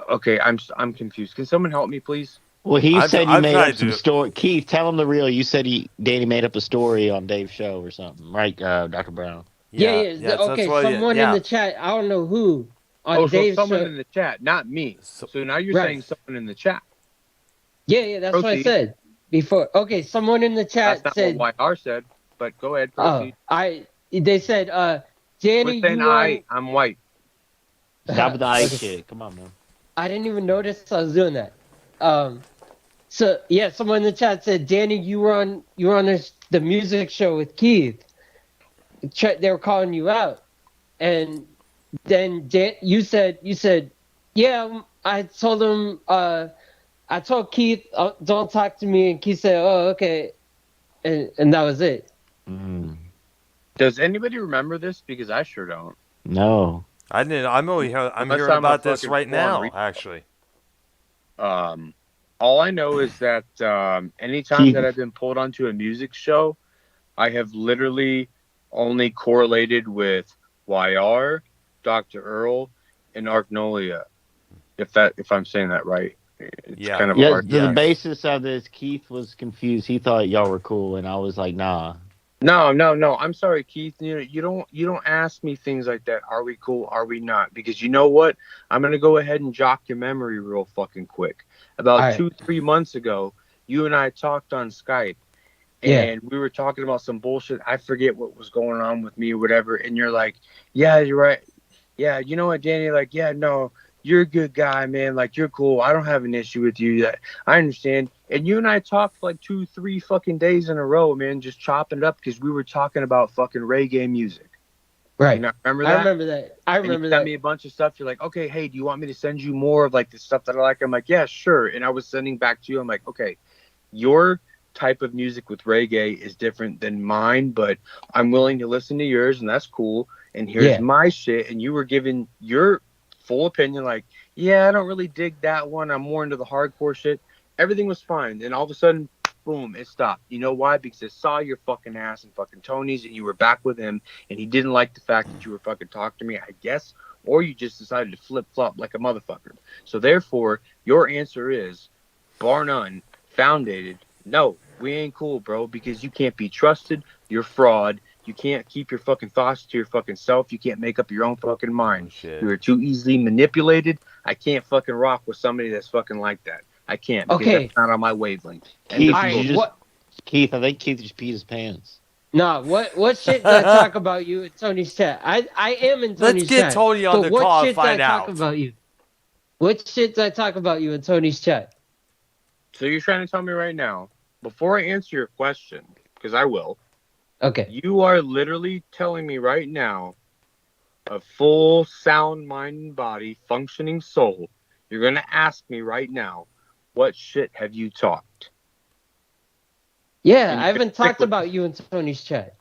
Okay, I'm confused. Can someone help me, please? Well, he said you I'm made trying up to some do- story. Keith, tell him the real. You said Danny made up a story on Dave's show or something, right, Dr. Brown? Yeah. So that's Okay, why. someone in Yeah. the chat, I don't know who, on Oh, so Dave's someone show. in the chat, not me. So- So now you're Right. saying someone in the chat. Yeah, that's what I Proceed. said before. Okay, someone in the That's chat not said, what YR said, but go ahead, "Oh, proceed. They said, Danny, We're saying you on." I'm white. Stop with the ice Okay. shit. Come on, man. I didn't even notice I was doing that. So yeah, someone in the chat said, Danny, you were on the music show with Keith. They were calling you out, and then you said, yeah, I told him, I told Keith, don't talk to me, and Keith said, oh, okay, and that was it. Mm, Does anybody remember this? Because I sure don't. no. I didn't. I'm Unless hearing I'm a about this fucking right full-on now. retard. Actually. All I know is that anytime Keith- that I've been pulled onto a music show, I have literally only correlated with YR, Dr. Earl, and Argnolia. If I'm saying that right. It's Yeah. kind of Yeah, hard. the Yes. basis of this, Keith was confused. He thought y'all were cool, and I was like, nah. No. I'm sorry, Keith. You don't ask me things like that. Are we cool? Are we not? Because you know what? I'm gonna go ahead and jock your memory real fucking quick. About All right. 2-3 months ago, you and I talked on Skype, Yeah. and we were talking about some bullshit. I forget what was going on with me or whatever. And you're like, "Yeah, you're right. Yeah, you know what, Danny? Like, yeah, no, you're a good guy, man. Like, you're cool. I don't have an issue with you. I understand." And you and I talked like 2-3 fucking days in a row, man, just chopping it up because we were talking about fucking reggae music. Right. You know, remember I that? remember that. I And you remember sent that. me a bunch of stuff. You're like, okay, hey, do you want me to send you more of like the stuff that I like? I'm like, yeah, sure. And I was sending back to you. I'm like, okay, your type of music with reggae is different than mine, but I'm willing to listen to yours, and that's cool. And here's Yeah. my shit. And you were giving your full opinion, like, yeah, I don't really dig that one. I'm more into the hardcore shit. Everything was fine. And all of a sudden, boom, it stopped. You know why? Because I saw your fucking ass in fucking Tony's, and you were back with him, and he didn't like the fact that you were fucking talking to me, I guess, or you just decided to flip flop like a motherfucker. So therefore, your answer is, bar none, founded. No, we ain't cool, bro, because you can't be trusted. You're fraud. You can't keep your fucking thoughts to your fucking self. You can't make up your own fucking mind. Oh, shit. You're too easily manipulated. I can't fucking rock with somebody that's fucking like that. I can't, because Okay. that's not on my wavelength. Keith, All right, did you just, what? Keith, I think Keith just peed his pants. Nah, what shit did I talk about you in Tony's chat? I am in Tony's Let's get chat. Tony on but the what call shit and find did I talk out. about you? What shit did I talk about you in Tony's chat? So you're trying to tell me right now, before I answer your question, because I will, Okay. you are literally telling me right now a full sound mind and body functioning soul, you're gonna ask me right now, what shit have you talked? Yeah, And I you're gonna haven't stick talked with about you in Tony's chat.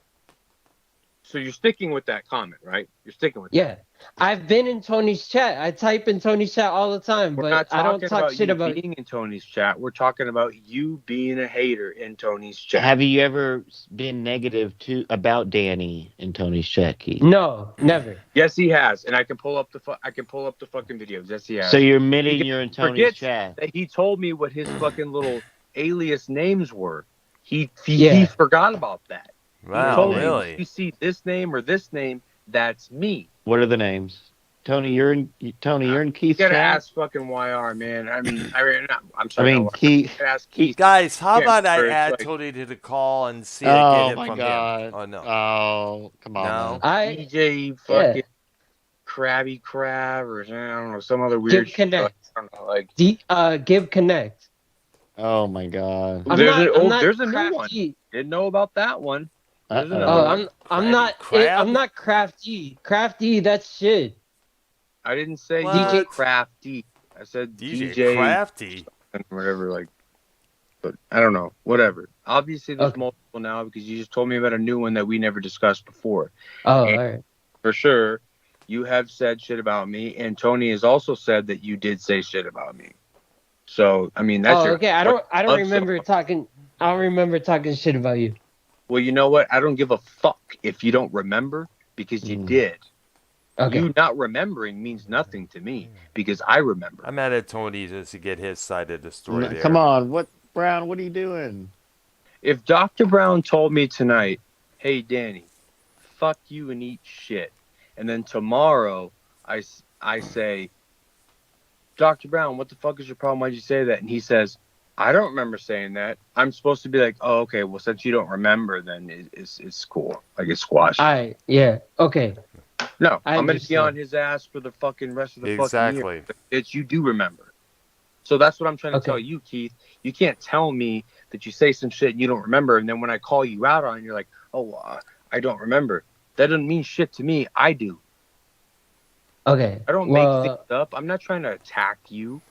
So you're sticking with that comment, right? You're sticking with that. Yeah, I've been in Tony's chat. I type in Tony's chat all the time, We're but not I don't talking talk about shit you about. being in Tony's chat. We're talking about you being a hater in Tony's chat. Have you ever been negative about Danny and Tony's chat, Keith? No, never. Yes, he has, and I can pull up the fucking videos. Yes, he has. So you're admitting Because you're in he Tony's forgets chat. that he told me what his fucking little alias names were. He Yeah. forgot about that. Wow, He told me, really? if you see this name or this name, that's me. What are the names? Tony, you're in Keith's You gotta chat. ask fucking YR, man. I'm sorry. I mean, Keith. Ask Keith. Guys, how Yeah, about I it's add like- Tony to the call and see Oh get it my from God. him? Oh no. Oh, come on. No? Man. DJ fucking Krabby Crab or I don't know, some other weird Give Connect. shit. I don't know, like Give Connect. Oh my God. there's I'm a new one. crafty. Didn't know about that one. There's another Oh, one. I'm not Crab? I'm not crafty. Crafty, that's shit. I didn't say you What? were crafty. I said DJ DJ Crafty. and whatever, like, but I don't know. Whatever. Obviously, there's Okay. multiple now because you just told me about a new one that we never discussed before. Oh, And- all right. For sure, you have said shit about me, and Tony has also said that you did say shit about me. So, I mean, that's Oh, your. okay. I don't love remember song. talking. I don't remember talking shit about you. Well, you know what? I don't give a fuck if you don't remember because you did. Okay. You not remembering means nothing to me because I remember. I'm mad at Tony just to get his side of the story there. Come on, Brown? What are you doing? If Dr. Brown told me tonight, hey, Danny, fuck you and eat shit. And then tomorrow I say, Dr. Brown, what the fuck is your problem? Why'd you say that? And he says, I don't remember saying that. I'm supposed to be like, oh, okay, well, since you don't remember, then it's cool. Like, it's squashed. Yeah. Okay. No, I I'm going to be understand. on his ass for the fucking rest of the fucking Exactly. year. It's you do remember. So that's what I'm trying to Okay. tell you, Keith. You can't tell me that you say some shit and you don't remember, and then when I call you out on it, you're like, oh, I don't remember. That doesn't mean shit to me. I do. Okay. I don't make things up. I'm not trying to attack you.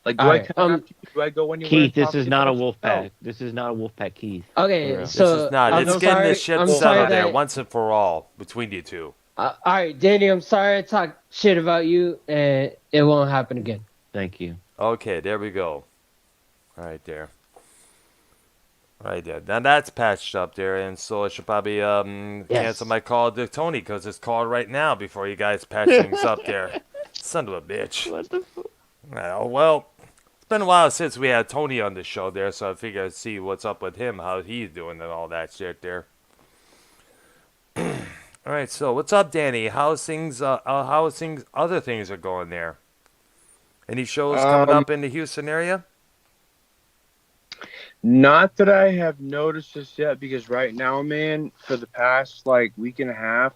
Like, do I Alright, come after you? Do I go anywhere? Keith, and this talk is shit not a about wolf you? No. pack. This is not a wolf pack, Keith. Okay. This So This is not. I'm It's getting sorry. this shit I'm settled sorry there that, once and for all between you two. all right, Danny. I'm sorry I talked shit about you, and it won't happen again. Thank you. Okay, there we go. Right there. Right there. Now that's patched up there, and so I should probably cancel my call to Tony because it's called right now before you guys patch things up there. Son of a bitch. What the fuck? Well, it's been a while since we had Tony on the show there, so I figured I'd see what's up with him, how he's doing, and all that shit there. All right, so what's up, Danny? How's things? Other things are going there? Any shows coming up in the Houston area? Not that I have noticed this yet, because right now, man, for the past like week and a half,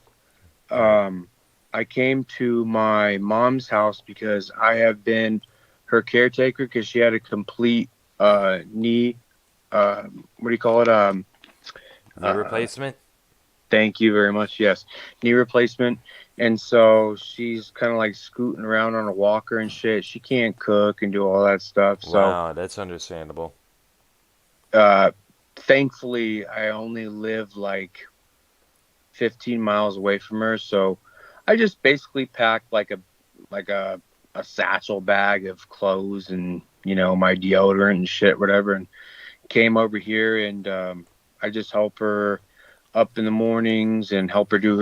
I came to my mom's house because I have been her caretaker because she had a complete knee. What do you call it? Knee replacement? Thank you very much. Yes, knee replacement. And so she's kind of like scooting around on a walker and shit. She can't cook and do all that stuff. So Wow, that's understandable. thankfully, I only live like 15 miles away from her. So I just basically packed like a satchel bag of clothes and, you know, my deodorant and shit, whatever, and came over here and I just help her up in the mornings and help her do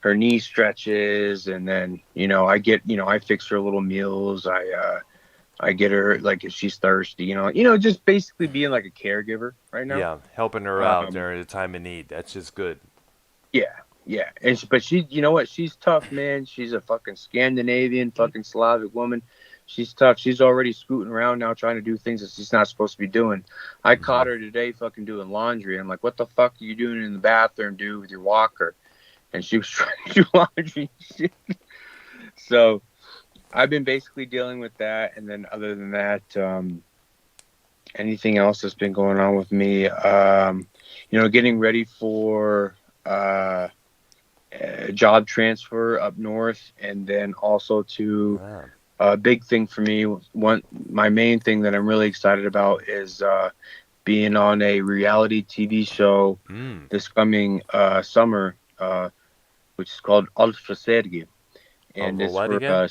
her knee stretches, and then, you know, I fix her little meals. I get her, like, if she's thirsty, you know, just basically being like a caregiver right now. Yeah, helping her out during the time of need. That's just good. Yeah. But she, you know what? She's tough, man. She's a fucking Scandinavian, fucking Slavic woman. She's tough. She's already scooting around now trying to do things that she's not supposed to be doing. I caught her today fucking doing laundry. I'm like, what the fuck are you doing in the bathroom, dude, with your walker? And she was trying to do laundry and shit. So I've been basically dealing with that. And then other than that, anything else that's been going on with me, you know, getting ready for job transfer up north, and then also to Ah. a big thing for me. My main thing that I'm really excited about is being on a reality TV show Mm. this coming summer, which is called Alt for Sergi, and Over it's what for again?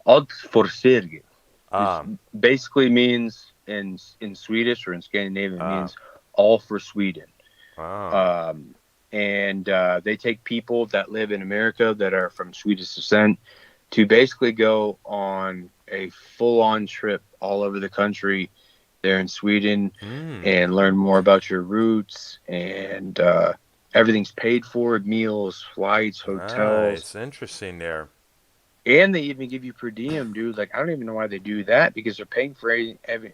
Alt for Sergi. This Um. basically means in Swedish or in Scandinavian Ah. means all for Sweden. Ah. Um, and they take people that live in America that are from Swedish descent to basically go on a full-on trip all over the country there in Sweden Mm. and learn more about your roots. And everything's paid for: meals, flights, hotels, Nice. Interesting there. and they even give you per diem, dude. Like, I don't even know why they do that, because they're paying for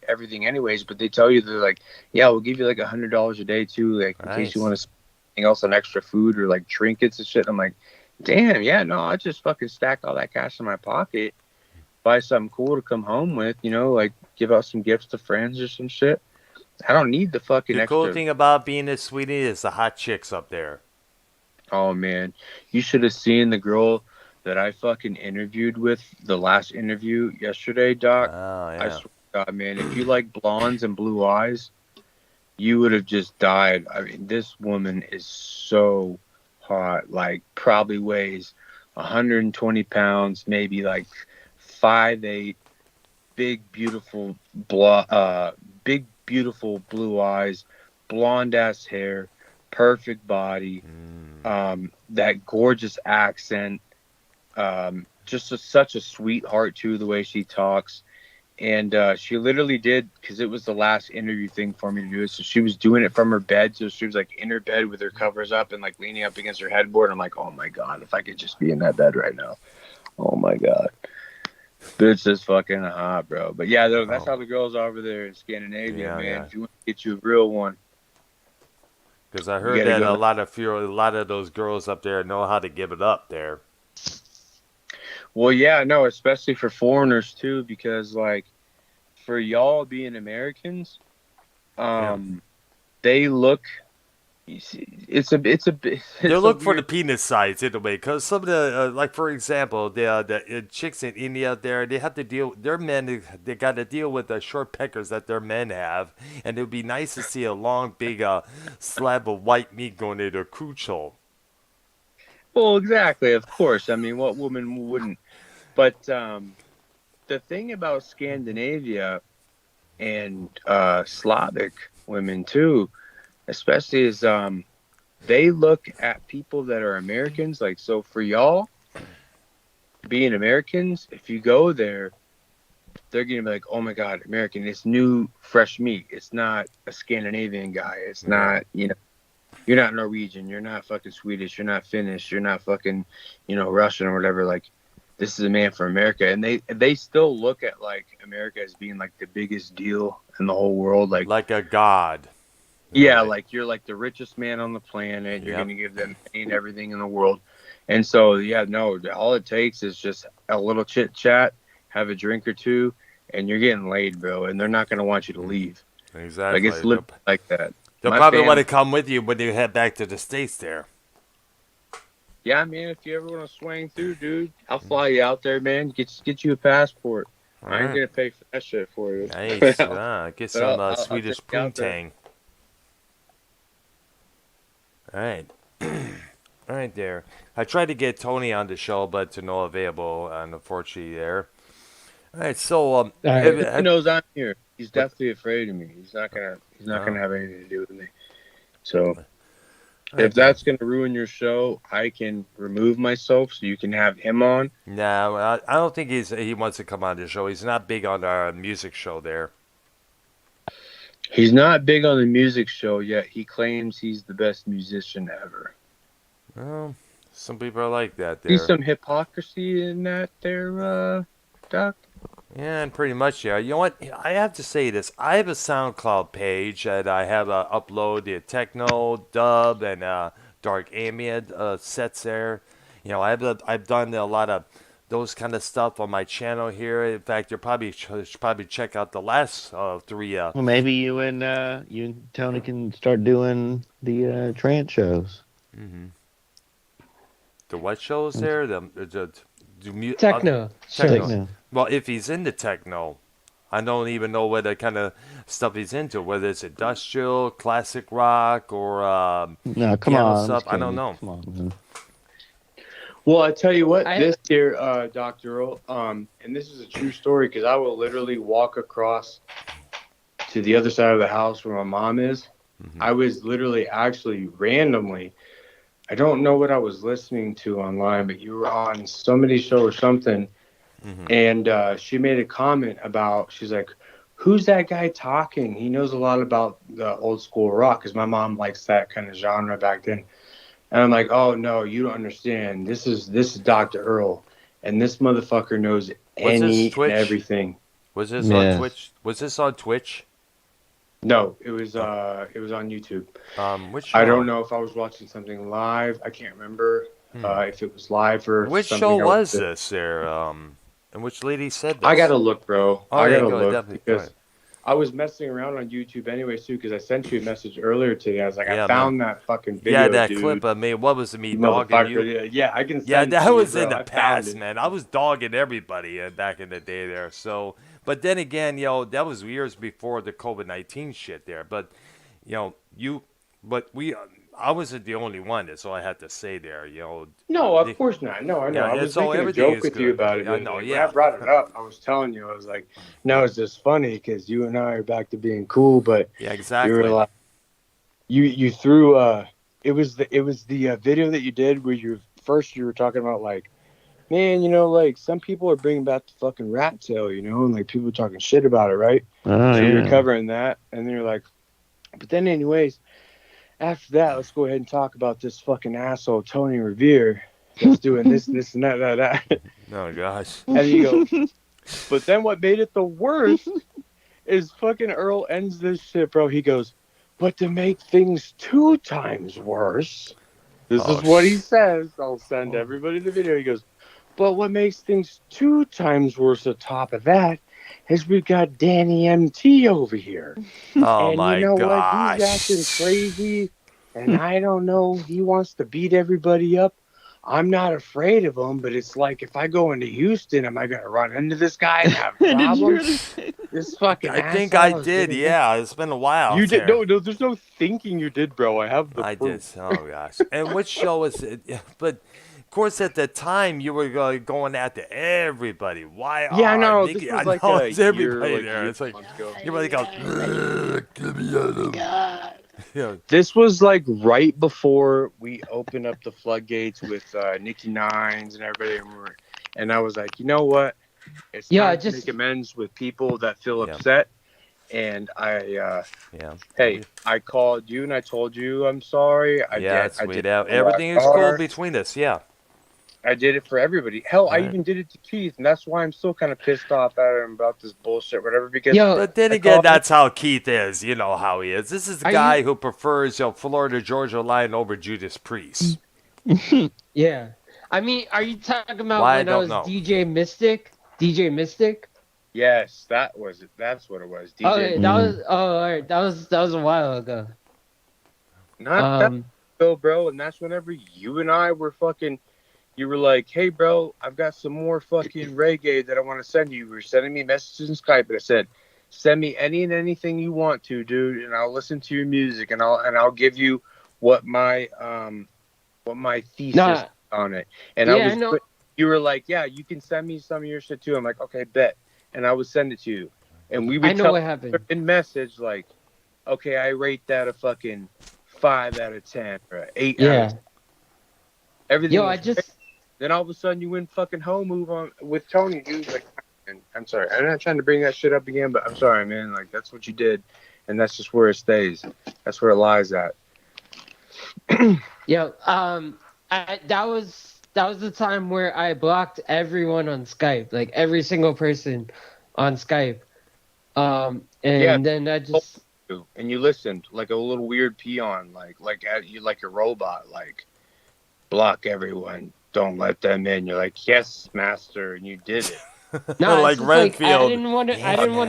everything anyways. But they tell you, they're like, yeah, we'll give you like $100 a day too, like in case you Nice. want to spend anything else on extra food or like trinkets and shit. I'm like, damn, yeah, no, I just fucking stack all that cash in my pocket, buy something cool to come home with, like give out some gifts to friends or some shit. I don't need the fucking The cool extra. thing about being in Sweden is the hot chicks up there. Oh man, you should have seen the girl that I fucking interviewed with the last interview yesterday, Doc. Oh I yeah. swear to God, man, if you like blondes and blue eyes, you would have just died. I mean, this woman is so hot. Like, probably weighs 120 pounds, maybe like 5'8", big big beautiful blue eyes, blonde ass hair, perfect body, Mm. that gorgeous accent, just such a sweetheart too, the way she talks. And she literally did, because it was the last interview thing for me to do. So she was doing it from her bed. So she was like in her bed with her covers up and like leaning up against her headboard. I'm like, oh my God, if I could just be in that bed right now. Oh my God. Bitch is fucking hot, bro. But yeah, though, that's Oh how the girls are over there in Scandinavia, yeah, man. yeah. If you want to get you a real one, Because I you heard got to that go. a lot of those girls up there know how to give it up there. Well, yeah, no, especially for foreigners too, because like for y'all being Americans, Yeah. um, they look. You see, They it's a look for the weird. penis size in a way, because some of the like for example, the chicks in India there, they have to deal. Their men, they got to deal with the short peckers that their men have, and it would be nice to see a long, big slab of white meat going into their cooch hole. Well, exactly, of course. I mean, what woman wouldn't? But the thing about Scandinavia and Slavic women too, especially, is they look at people that are Americans. Like, so for y'all being Americans, if you go there, they're gonna be like, "Oh my God, American! It's new, fresh meat. It's not a Scandinavian guy. It's Yeah. not, you're not Norwegian. You're not fucking Swedish. You're not Finnish. You're not fucking, Russian or whatever. Like, this is a man from America." And they still look at like America as being like the biggest deal in the whole world. Like, Like a god in a yeah, way. like you're like the richest man on the planet. You're Yep. gonna give them any and everything in the world. And so, yeah, no, all it takes is just a little chit chat, have a drink or two, and you're getting laid, bro. And they're not gonna want you to leave. Like, it's Exactly. literally like that. They'll My probably want family, to come with you when you head back to the states there. yeah, man. If you ever want to swing through, dude, I'll fly you out there, man. Get you a passport. All I ain't right. gonna pay for that shit for you, Nice. Get but some I'll take Swedish you out there. poontang. All right. All right, there. I tried to get Tony on the show, but to no available, unfortunately, there. All right, so All right. He knows I'm here. He's what? definitely afraid of me. He's not Oh, gonna have anything to do with me. So all if right, there. that's gonna ruin your show, I can remove myself so you can have him on. No, I don't think he wants to come on the show. He's not big on our music show there. He's not big on the music show yet. He claims he's the best musician ever. Well, some people are like that See there. some hypocrisy in that there, Doc? Yeah, and pretty much, yeah. You know what? I have to say this. I have a SoundCloud page that I have upload the techno, dub, and dark ambient sets there. I've done a lot of those kind of stuff on my channel here. In fact, should probably check out the last three. Well, maybe you and Tony can start doing the trance shows. Mhm. The what shows there? Techno. Sure. Techno. Well, if he's into techno, I don't even know what kind of stuff he's into. Whether it's industrial, classic rock, or No, come piano on. I'm stuff. just I don't kidding. know. Come on, man. Well, I tell you what, I- this here, Dr. Earl, and this is a true story because I will literally walk across to the other side of the house where my mom is. Mhm. I was literally actually randomly, I don't know what I was listening to online, but you were on somebody's show or something, Mhm. and she made a comment about, she's like, who's that guy talking? He knows a lot about the old school rock because my mom likes that kind of genre back then. And I'm like, oh no, you don't understand. This is Dr. Earl, and this motherfucker knows Was this any and Twitch? everything. Was this on Yes. Twitch? Was this on Twitch? No, it was on YouTube. Which I show? don't know if I was watching something live. I can't remember if it was live or Which something show else. was this there? And which lady said this? I gotta look, bro. Oh, I yeah, gotta go, look definitely, go because ahead. I was messing around on YouTube anyways too. Because I sent you a message earlier today. I was like, Yeah, I found that fucking video, Yeah, that dude. clip of me. What was it, me You dogging you? motherfucker. Yeah, I can send Yeah, it that to you, was bro. in the I found past, it. man. I was dogging everybody back in the day there. So, but then again, that was years before the COVID-19 shit there. But, I wasn't the only one. That's all I had to say there. No, of The- course not. No, I know. Yeah, I was so making a everything joke is with you good. about it. I And, know, like, yeah. when I brought it up, I was telling you, I was like, no, it's just funny because you and I are back to being cool. But Yeah, you exactly. were like, you threw it was the video that you did where you were talking about like, man, like some people are bringing back the fucking rat tail, and like people talking shit about it, right? Oh, So yeah. you're covering that, and then you're like, but then anyways, after that, let's go ahead and talk about this fucking asshole Tony Revere that's doing this, this, and that. Oh, gosh. And you go, but then what made it the worst is fucking Earl ends this shit, bro. He goes, but to make things 2 times worse, this Oh, is what he says. I'll send everybody the video. He goes, but what makes things 2 times worse on top of that is we got Danny MT over here. Oh, And my you know gosh. what? He's acting crazy. And I don't know. He wants to beat everybody up. I'm not afraid of him, but it's like if I go into Houston, am I going to run into this guy and have Did you really problems? say that? This fucking I think asshole I is did, gonna yeah. It's been a while. You did there. no. There's no thinking you did, bro. I have the I did. proof. Oh, gosh. And which show is it? Yeah, but, of course, at the time, you were going after everybody. Why? Yeah, I know. Nikki, This was I like know a it's everybody year, there. It's like, months ago. everybody goes, give me a This was like right before we opened up the floodgates with Nikki Nines and everybody, and I was like, you know what? It's time to make amends with people that feel upset. And hey, I called you and I told you I'm sorry. I did everything is cool between us. Yeah. I did it for everybody. Hell, I even did it to Keith, and that's why I'm still kind of pissed off at him about this bullshit, whatever. Because but then again, that's how Keith is. You know how he is. This is the guy who prefers Florida Georgia Line over Judas Priest. Yeah, I mean, are you talking about Why, when I was DJ Mystic? DJ Mystic? Yes, that was it. That's what it was. DJ. Okay, that was all right. That was a while ago. Not that ago, bro. And that's whenever you and I were fucking. You were like, hey, bro, I've got some more fucking reggae that I want to send you. You were sending me messages in Skype, and I said, send me any and anything you want to, dude, and I'll listen to your music, and I'll give you what my thesis on it. And you were like, yeah, you can send me some of your shit too. I'm like, okay, bet, and I would send it to you, and we would know what happened in message like, okay, I rate that a fucking 5 out of 10 or 8 out of 10. Everything. Then all of a sudden you win fucking home move on with Tony, dude. Like, and I'm sorry, I'm not trying to bring that shit up again, but I'm sorry, man. Like that's what you did, and that's just where it stays. That's where it lies at. Yeah. That was the time where I blocked everyone on Skype, like every single person on Skype. Then I just and you listened like a little weird peon, like a robot, like block everyone. Don't let them in. You're like, yes, master, and you did it. No, like Redfield. I didn't want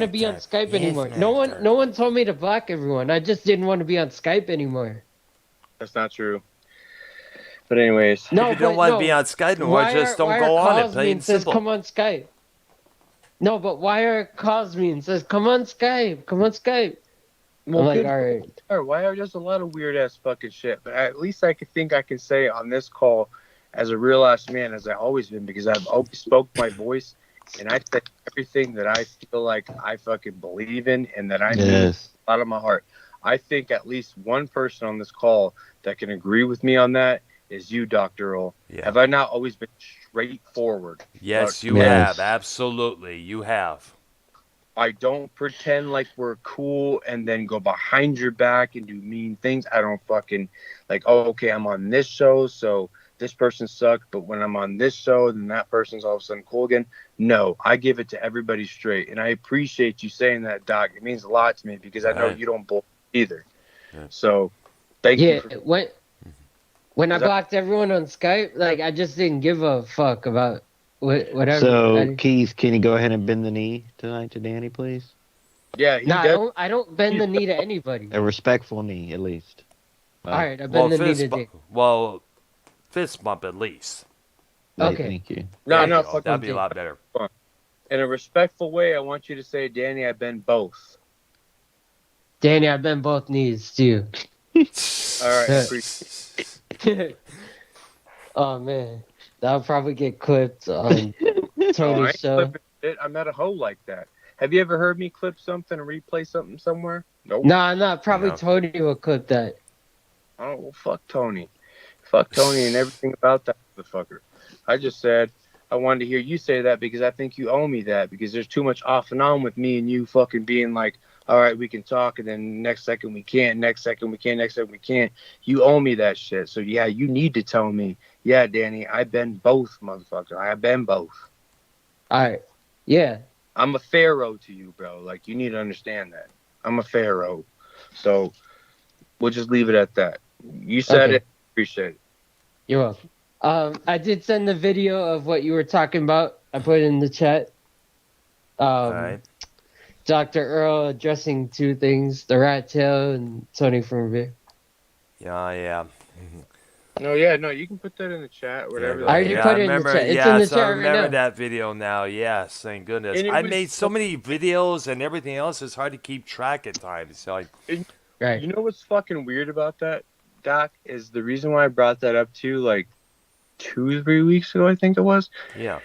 to be on Skype anymore. No one told me to block everyone. I just didn't want to be on Skype anymore. That's not true. But anyways, No, If you don't but want to no. be on Skype anymore, just don't go on it. calls me Plain and says, simple. come on Skype. No, but Wire calls me and says, come on Skype. Come on Skype. well, I'm like, good. all right. Why does a lot of weird ass fucking shit? But at least I can think I can say on this call, as a real ass man, as I've always been, because I've always spoke my voice, and I say everything that I feel like I fucking believe in, and that I mean Yes. out of my heart. I think at least one person on this call that can agree with me on that is you, Dr. Earl. Yeah. Have I not always been straightforward? Yes, you Yes. have. Absolutely, you have. I don't pretend like we're cool and then go behind your back and do mean things. I don't fucking like, oh, okay, I'm on this show, so this person sucked, but when I'm on this show, then that person's all of a sudden cool again. No, I give it to everybody straight. And I appreciate you saying that, Doc. It means a lot to me because I know Right. you don't bull either. Yeah. So thank Yeah, you for when I Is that- blocked everyone on Skype, like I just didn't give a fuck about whatever. So, Keith, can you go ahead and bend the knee tonight to Danny, please? yeah, he No, does. I don't bend the knee to anybody. A respectful knee, at least. All right, I Well, bend the knee to Dick. fist bump at least. Right, Okay. Thank you. No, There no, you go. fuck That'd be a Dick. lot better. in a respectful way, I want you to say, Danny, I bend both. Danny, I bend both knees too. All right, Yeah. appreciate Oh man, that'll probably get clipped on I Tony's ain't show. clipping it. I'm not a hoe like that. Have you ever heard me clip something or replay something somewhere? Nope. Nah, probably No. Tony will clip that. Oh, well, fuck Tony. Fuck Tony and everything about that motherfucker. I just said I wanted to hear you say that because I think you owe me that because there's too much off and on with me and you fucking being like, all right, we can talk, and then next second we can't, next second we can't, next second we can't. You owe me that shit. So, yeah, you need to tell me, yeah, Danny, I bend both, motherfucker. I bend both. All right, yeah. I'm a pharaoh to you, bro. Like, you need to understand that. I'm a pharaoh. So, we'll just leave it at that. You said Okay. it. Appreciate it. You're welcome. I did send the video of what you were talking about. I put it in the chat. All right. Dr. Earl addressing two things, the rat tail and Tony from Vic. Yeah. No, you can put that in the chat, whatever. I already put it in the remember, chat. It's in the yes, chat I right remember now. that video now. Yes, thank goodness. And it I was made so many videos and everything else. It's hard to keep track at times. So Right. You know what's fucking weird about that, Doc, is the reason why I brought that up to you like 2-3 weeks ago, I think it was. yeah.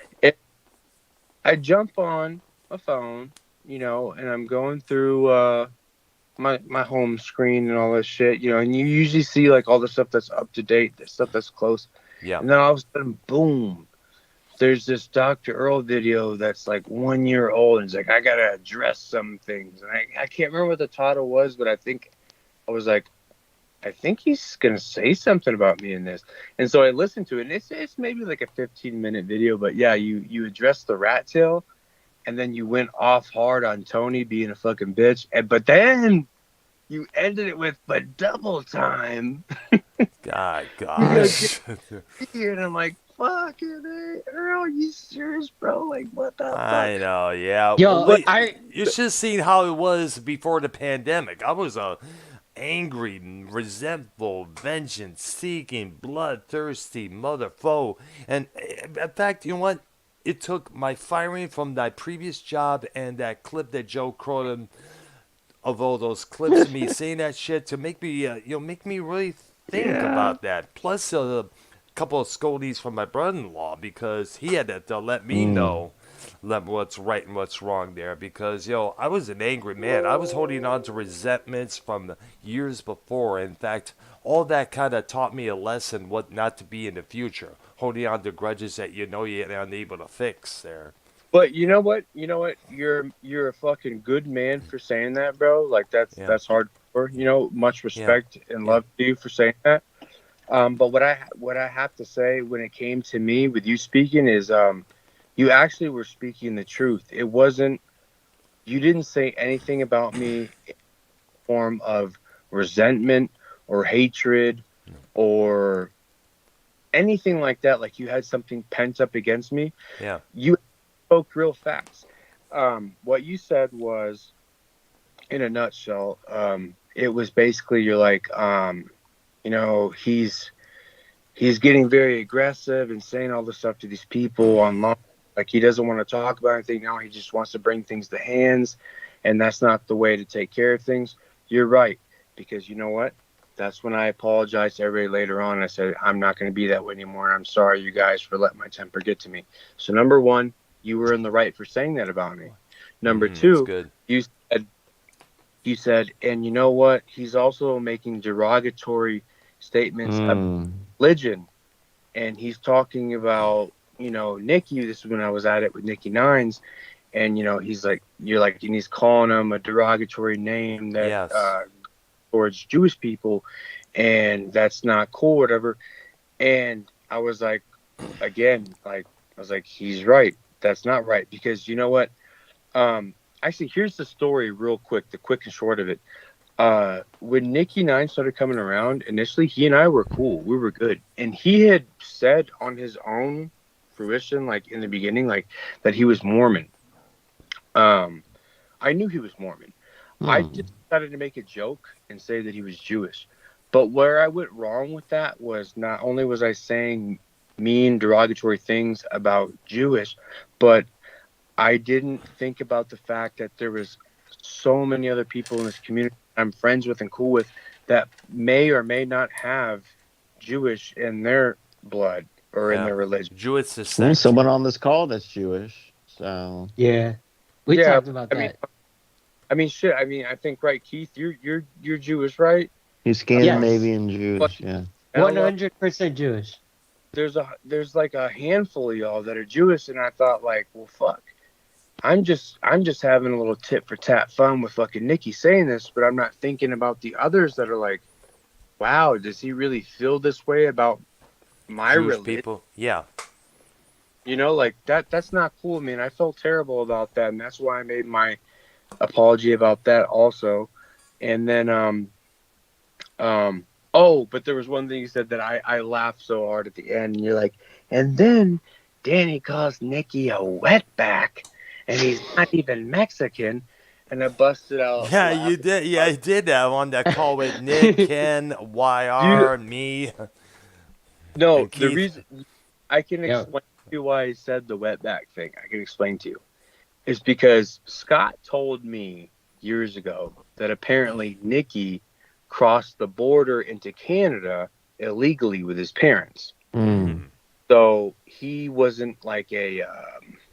I jump on my phone, and I'm going through my home screen and all this shit, and you usually see like all the stuff that's up to date, the stuff that's close. Yeah. And then all of a sudden, boom, there's this Dr. Earl video that's like 1 year old, and it's like, I gotta address some things. And I can't remember what the title was, but I was like, I think he's gonna say something about me in this. And so I listened to it, and it's maybe like a 15-minute video, but yeah, you addressed the rat tail, and then you went off hard on Tony being a fucking bitch, but then you ended it with but double time. Gosh. And I'm like, fucking hey, Earl, you serious, bro? Like, what the fuck? I know, yeah. Yo, Well, I you should have seen how it was before the pandemic. I was a angry, resentful, vengeance-seeking, bloodthirsty mother foe. And in fact, you know what? It took my firing from that previous job and that clip that Joe Cronin of all those clips of me saying that shit to make me, make me really think about that. Plus a couple of scoldies from my brother-in-law because he had to let me know what's right and what's wrong there because, I was an angry man. I was holding on to resentments from the years before. In fact, all that kind of taught me a lesson what not to be in the future. Holding on to grudges that you're unable to fix there. But you know what? You're a fucking good man for saying that, bro. Like that's hardcore. Much respect and love to you for saying that. But what I have to say when it came to me with you speaking is you actually were speaking the truth. It wasn't you didn't say anything about me in the form of resentment or hatred or anything like that. Like you had something pent up against me. Yeah. You spoke real fast. What you said was, in a nutshell, it was basically you're like, he's getting very aggressive and saying all this stuff to these people online. Like he doesn't want to talk about anything now. He just wants to bring things to hands, and that's not the way to take care of things. You're right, because you know what? That's when I apologized to everybody later on. I said, I'm not going to be that way anymore. And I'm sorry, you guys, for letting my temper get to me. So, number one, you were in the right for saying that about me. Number That's two, good. you said, and you know what? He's also making derogatory statements about Mm. religion. And he's talking about, Nikki. This is when I was at it with Nikki Nines. And, he's like, and he's calling him a derogatory name that, Yes. towards Jewish people, and that's not cool, whatever. And I was like, again, he's right. That's not right, because you know what? Actually, here's the story, real quick, the quick and short of it. When Nikki Nine started coming around, initially he and I were cool. We were good, and he had said on his own fruition, like in the beginning, like that he was Mormon. I knew he was Mormon. I just decided to make a joke and say that he was Jewish. But where I went wrong with that was, not only was I saying mean, derogatory things about Jewish, but I didn't think about the fact that there was so many other people in this community I'm friends with and cool with that may or may not have Jewish in their blood or in Yeah. their religion. Jewish There's descent. someone on this call that's Jewish, so Yeah. We Yeah, talked about I mean, that. shit. I mean, I think, right, Keith, you're Jewish, right? he's Yes. Scandinavian Jewish. Yeah. And I love 100% Jewish. there's like a handful of y'all that are Jewish, and I thought, like, well, fuck. I'm just having a little tit for tat fun with fucking Nikki saying this, but I'm not thinking about the others that are like, wow, does he really feel this way about my Jewish religion? people. Yeah. Like that's not cool, man. I felt terrible about that, and that's why I made my apology about that also. And then oh, but there was one thing you said that I laughed so hard at the end, and you're like, and then Danny calls Nikki a wetback, and he's not even Mexican, and I busted out Yeah, you laughing. did. Yeah, I did that on that call with Nick, Ken, You YR, me, no, and the Keith. reason I can Yeah. explain to you why I said the wetback thing. I can explain to you. Is because Scott told me years ago that apparently Nikki crossed the border into Canada illegally with his parents. Mm. So he wasn't like a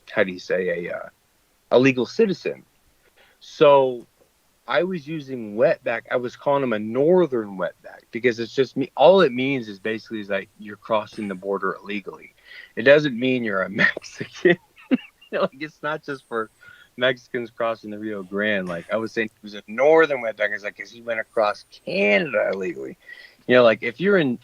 how do you say a legal citizen. So I was using wetback. I was calling him a northern wetback because it's just me. All it means is basically is like you're crossing the border illegally. It doesn't mean you're a Mexican. Like it's not just for Mexicans crossing the Rio Grande. Like I was saying, he was a northern wetback. It's like because he went across Canada illegally. Like if you're a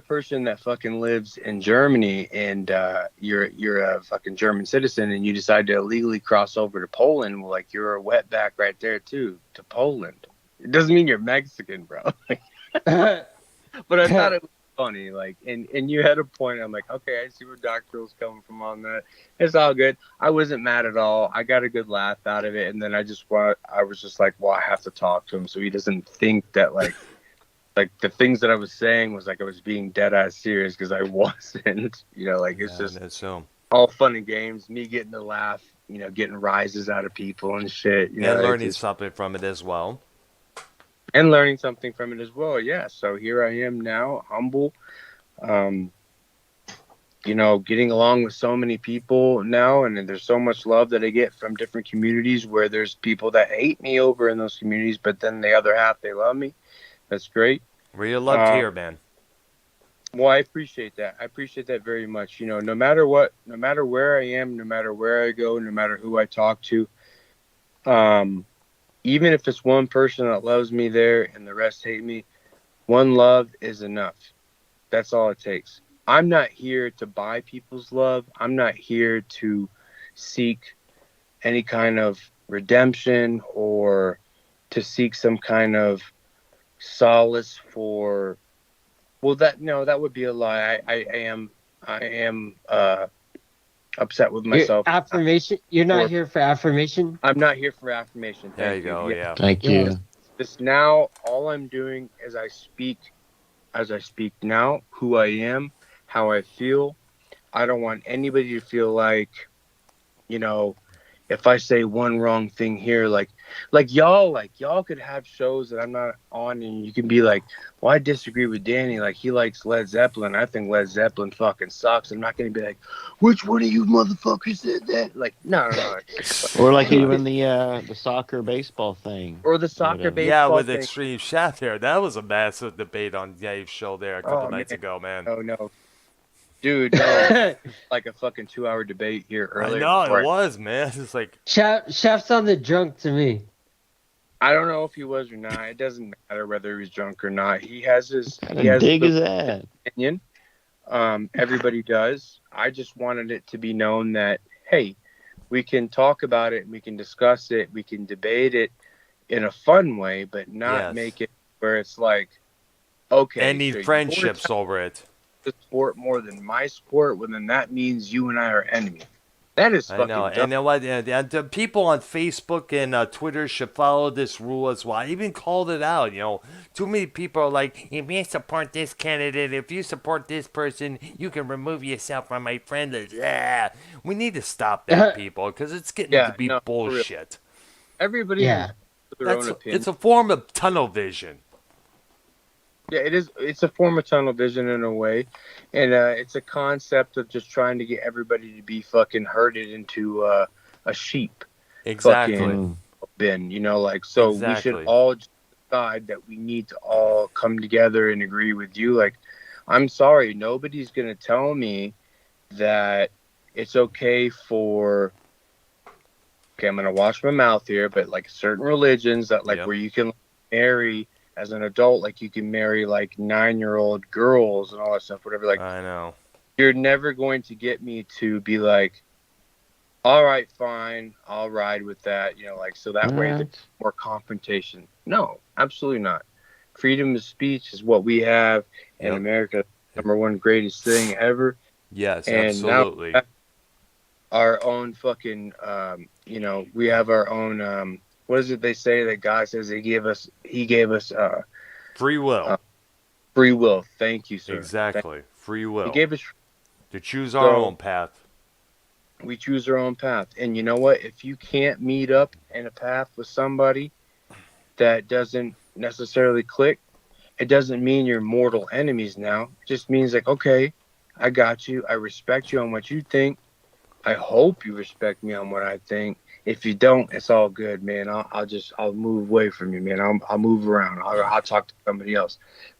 person that fucking lives in Germany and you're a fucking German citizen and you decide to illegally cross over to Poland, well, like you're a wetback right there too to Poland. It doesn't mean you're Mexican, bro. But I thought it was funny, like, and you had a point. I'm like, okay, I see where Dr. Earl's coming from on that. It's all good. I wasn't mad at all. I got a good laugh out of it, and then I was just like, well, I have to talk to him so he doesn't think that like the things that I was saying was like I was being dead ass serious, because I wasn't. Like it's Yeah, just that's so. all fun and games. Me getting to laugh, getting rises out of people and shit. And It's learning just, something from it as well. and learning something from it as well. Yeah. So here I am now, humble. Getting along with so many people now, and there's so much love that I get from different communities where there's people that hate me over in those communities, but then the other half, they love me. That's great. Where you loved here, man. Well, I appreciate that. I appreciate that very much. No matter what, no matter where I am, no matter where I go, no matter who I talk to, even if it's one person that loves me there and the rest hate me, one love is enough. That's all it takes. I'm not here to buy people's love. I'm not here to seek any kind of redemption or to seek some kind of solace for. Well, that would be a lie. I am upset with myself. Affirmation. You're not here for affirmation. I'm not here for affirmation. Thank There you go. you. Yeah. Thank you. This now, all I'm doing is I speak as I speak now, who I am, how I feel. I don't want anybody to feel like, you know, if I say one wrong thing here, like y'all could have shows that I'm not on, and you can be like, well, I disagree with Danny. Like, he likes Led Zeppelin. I think Led Zeppelin fucking sucks. I'm not gonna be like, which one of you motherfuckers said that? Like, no. Or like even the soccer baseball thing Or the or soccer whatever. Yeah, baseball with thing. Extreme Shaft there, that was a massive debate on Dave's show there a couple Oh man, nights ago, man. no, dude, no, like a fucking 2 hour debate here I earlier know it before. was, man. It's like, Chef sounded drunk to me. I don't know if he was or not. It doesn't matter whether he was drunk or not. He has How to he has dig the is that? opinion. Everybody does. I just wanted it to be known that, hey, we can talk about it, we can discuss it, we can debate it in a fun way, but not yes. make it where it's like, okay, Any so you're friendships over it. the sport more than my sport, well then that means you and I are enemies. That is I know. fucking dumb. And then what? The people on Facebook and Twitter should follow this rule as well. I even called it out. Too many people are like, if you support this candidate, if you support this person, you can remove yourself from my friend list. Yeah. We need to stop that, people, because it's getting Yeah, to be no, for real. bullshit. Everybody Yeah. has their own opinion. It's a form of tunnel vision. Yeah, it is. It's a form of tunnel vision in a way, and it's a concept of just trying to get everybody to be fucking herded into a sheep Exactly. fucking bin. Like, so we should Exactly. all just decide that we need to all come together and agree with you. Like, I'm sorry, nobody's gonna tell me that it's okay for. Okay, I'm gonna wash my mouth here, but like certain religions that like Yep. where you can marry as an adult, like you can marry like 9-year-old girls and all that stuff, whatever. Like, I know. you're never going to get me to be like, all right, fine, I'll ride with that. Like, so that way there's more confrontation. No, absolutely not. Freedom of speech is what we have in Yep. America, number one greatest thing ever. Yes, And absolutely. now our own fucking, we have our own. What is it they say that God says He gave us Free will. free will. Thank you, sir. Exactly. Free will. He gave us. To choose our own path. We choose our own path, and you know what? If you can't meet up in a path with somebody that doesn't necessarily click, it doesn't mean you're mortal enemies. Now, it just means like, okay, I got you. I respect you on what you think. I hope you respect me on what I think. If you don't, it's all good, man. I'll move away from you, man. I'll move around. I'll talk to somebody else.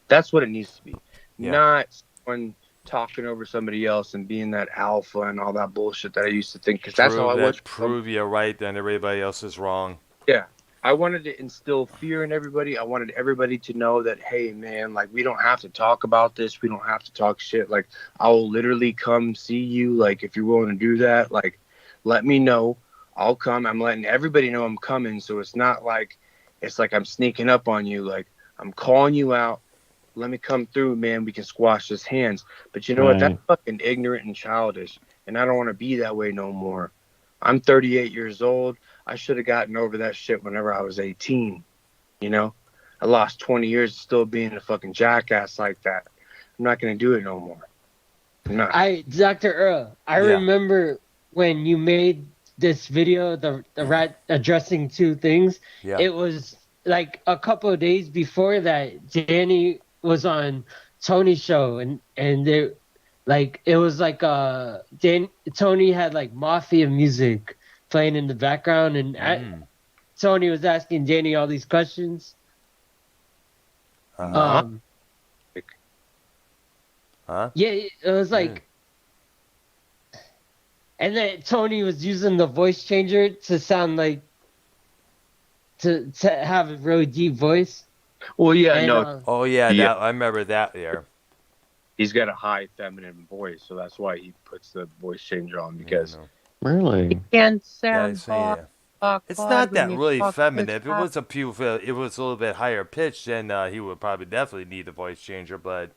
That's what it needs to be. Yeah. Not someone talking over somebody else and being that alpha and all that bullshit that I used to think. Because that's how I was. Prove you're right and everybody else is wrong. Yeah. I wanted to instill fear in everybody. I wanted everybody to know that, hey, man, like, we don't have to talk about this. We don't have to talk shit. Like, I'll literally come see you. Like, if you're willing to do that, like, let me know. I'll come. I'm letting everybody know I'm coming. So it's not like I'm sneaking up on you. Like, I'm calling you out. Let me come through, man. We can squash this hands. But you know what? That's fucking ignorant and childish. And I don't want to be that way no more. I'm 38 years old. I should have gotten over that shit whenever I was 18. I lost 20 years of still being a fucking jackass like that. I'm not going to do it no more. I'm not. Dr. Earl, I remember when you made this video, the rat addressing two things. Yeah. It was like a couple of days before that, Danny was on Tony's show, and it was like Tony had like mafia music playing in the background, and Tony was asking Danny all these questions. Huh? Yeah, it was like, and then Tony was using the voice changer to sound like to have a really deep voice. Well, yeah, And, no. Oh, yeah. I remember that there. He's got a high feminine voice, so that's why he puts the voice changer on, because Really? can't Yeah, it's not that really feminine. If it was it was a little bit higher pitched, then he would probably definitely need a voice changer. But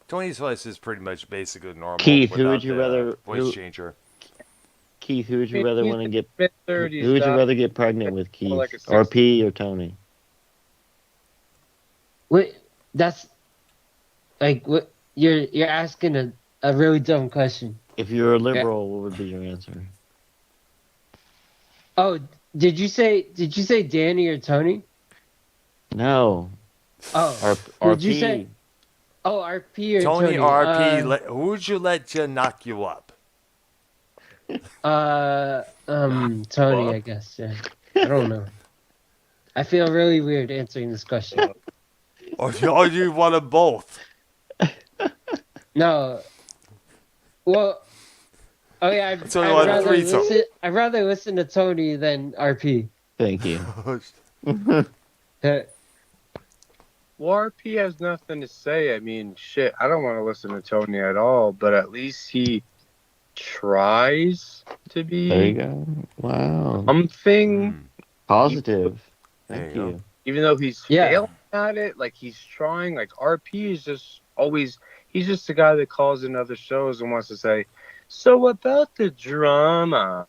Tony's voice is pretty much basically normal. Keith, who without would you the rather voice changer? Keith, who would you rather want to get? Who mid-30s, would you rather get pregnant with, Keith, like a or 60. P or Tony? wait, that's Like what? You're asking a really dumb question. If you're a Yeah. liberal, what would be your answer? Oh, did you say Danny or Tony? No. Oh, who'd you say? RP. Oh, RP or Tony Tony? RP, who would you let you knock you up? Tony, I guess. Yeah. I don't know. I feel really weird answering this question. Or you want them both? No. Well, oh yeah, So you want a threesome? I'd rather listen to Tony than RP. Thank you. Well, RP has nothing to say. I mean, shit, I don't want to listen to Tony at all, but at least he tries to There you be go. Wow. something, Positive. There Thank you go. you. even though he's Yeah. failing at it. Like, he's trying. Like, RP is just always, he's just the guy that calls in other shows and wants to say, so about the drama.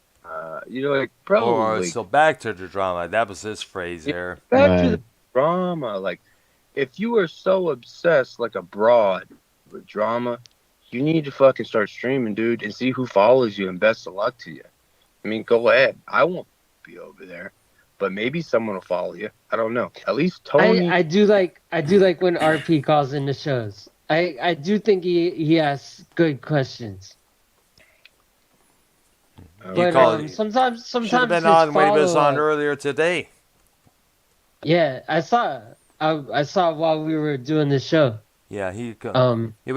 Like, bro, Or like, so back to the drama. That was his phrase there. back to the Right. drama. Like, if you are so obsessed, like a broad, with drama, you need to fucking start streaming, dude, and see who follows you, and best of luck to you. I mean, go ahead. I won't be over there, but maybe someone will follow you. I don't know. At least Tony. I do like when RP calls in the shows. I do think he asks good questions. But called- sometimes Should have been his on when he was on follow-up- earlier today. Yeah, I saw while we were doing the show. Yeah, we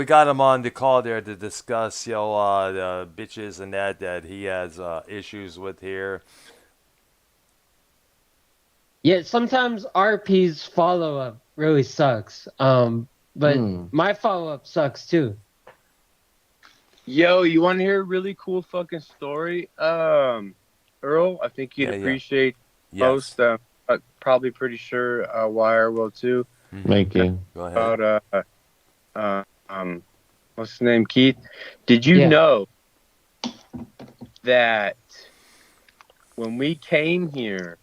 got him on the call there to discuss, the bitches and that he has issues with here. Yeah, sometimes RP's follow-up really sucks. But my follow-up sucks too. Yo, you want to hear a really cool fucking story? Earl, I think you'd appreciate Yes. most. Probably pretty sure Wire will too. Thank you. Go ahead. About what's his name, Keith? Did you know that when we came here,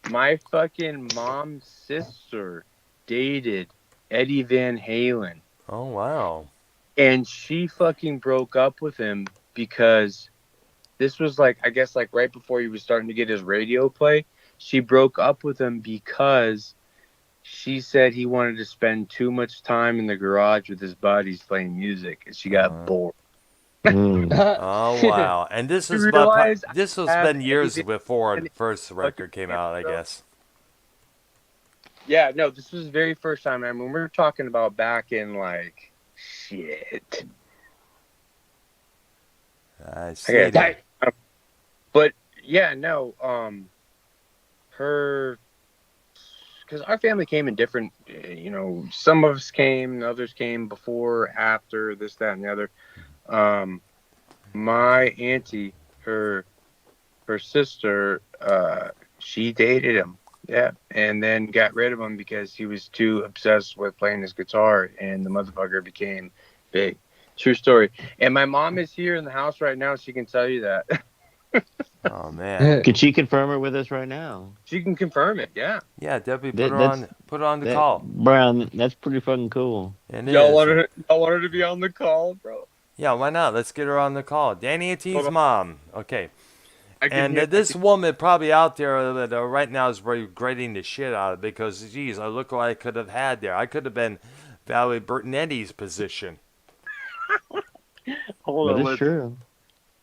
my fucking mom's sister dated Eddie Van Halen? Oh, wow. And she fucking broke up with him because this was like, I guess, like right before he was starting to get his radio play. She broke up with him because she said he wanted to spend too much time in the garage with his buddies playing music, and she got bored. Oh, wow. And this is been years before the first record came out, I guess. Yeah, no, this was the very first time. I mean, we're talking about back in like shit. I see. But yeah, no, because our family came in different, some of us came, others came before, after, this, that, and the other. My auntie, her sister, she dated him. Yeah, and then got rid of him because he was too obsessed with playing his guitar, and the motherfucker became big. True story. And my mom is here in the house right now. She can tell you that. Oh, man. Could she confirm it with us right now? She can confirm it. Yeah. Yeah, Debbie, put her on the call. Brown, that's pretty fucking cool. Y'all want her to be on the call, bro? Yeah, why not? Let's get her on the call. Danny and T's mom. Okay. And this woman probably out there that right now is regretting the shit out of it because, geez, look what I could have had there. I could have been Valerie Bertinetti's position. Hold on. That's true.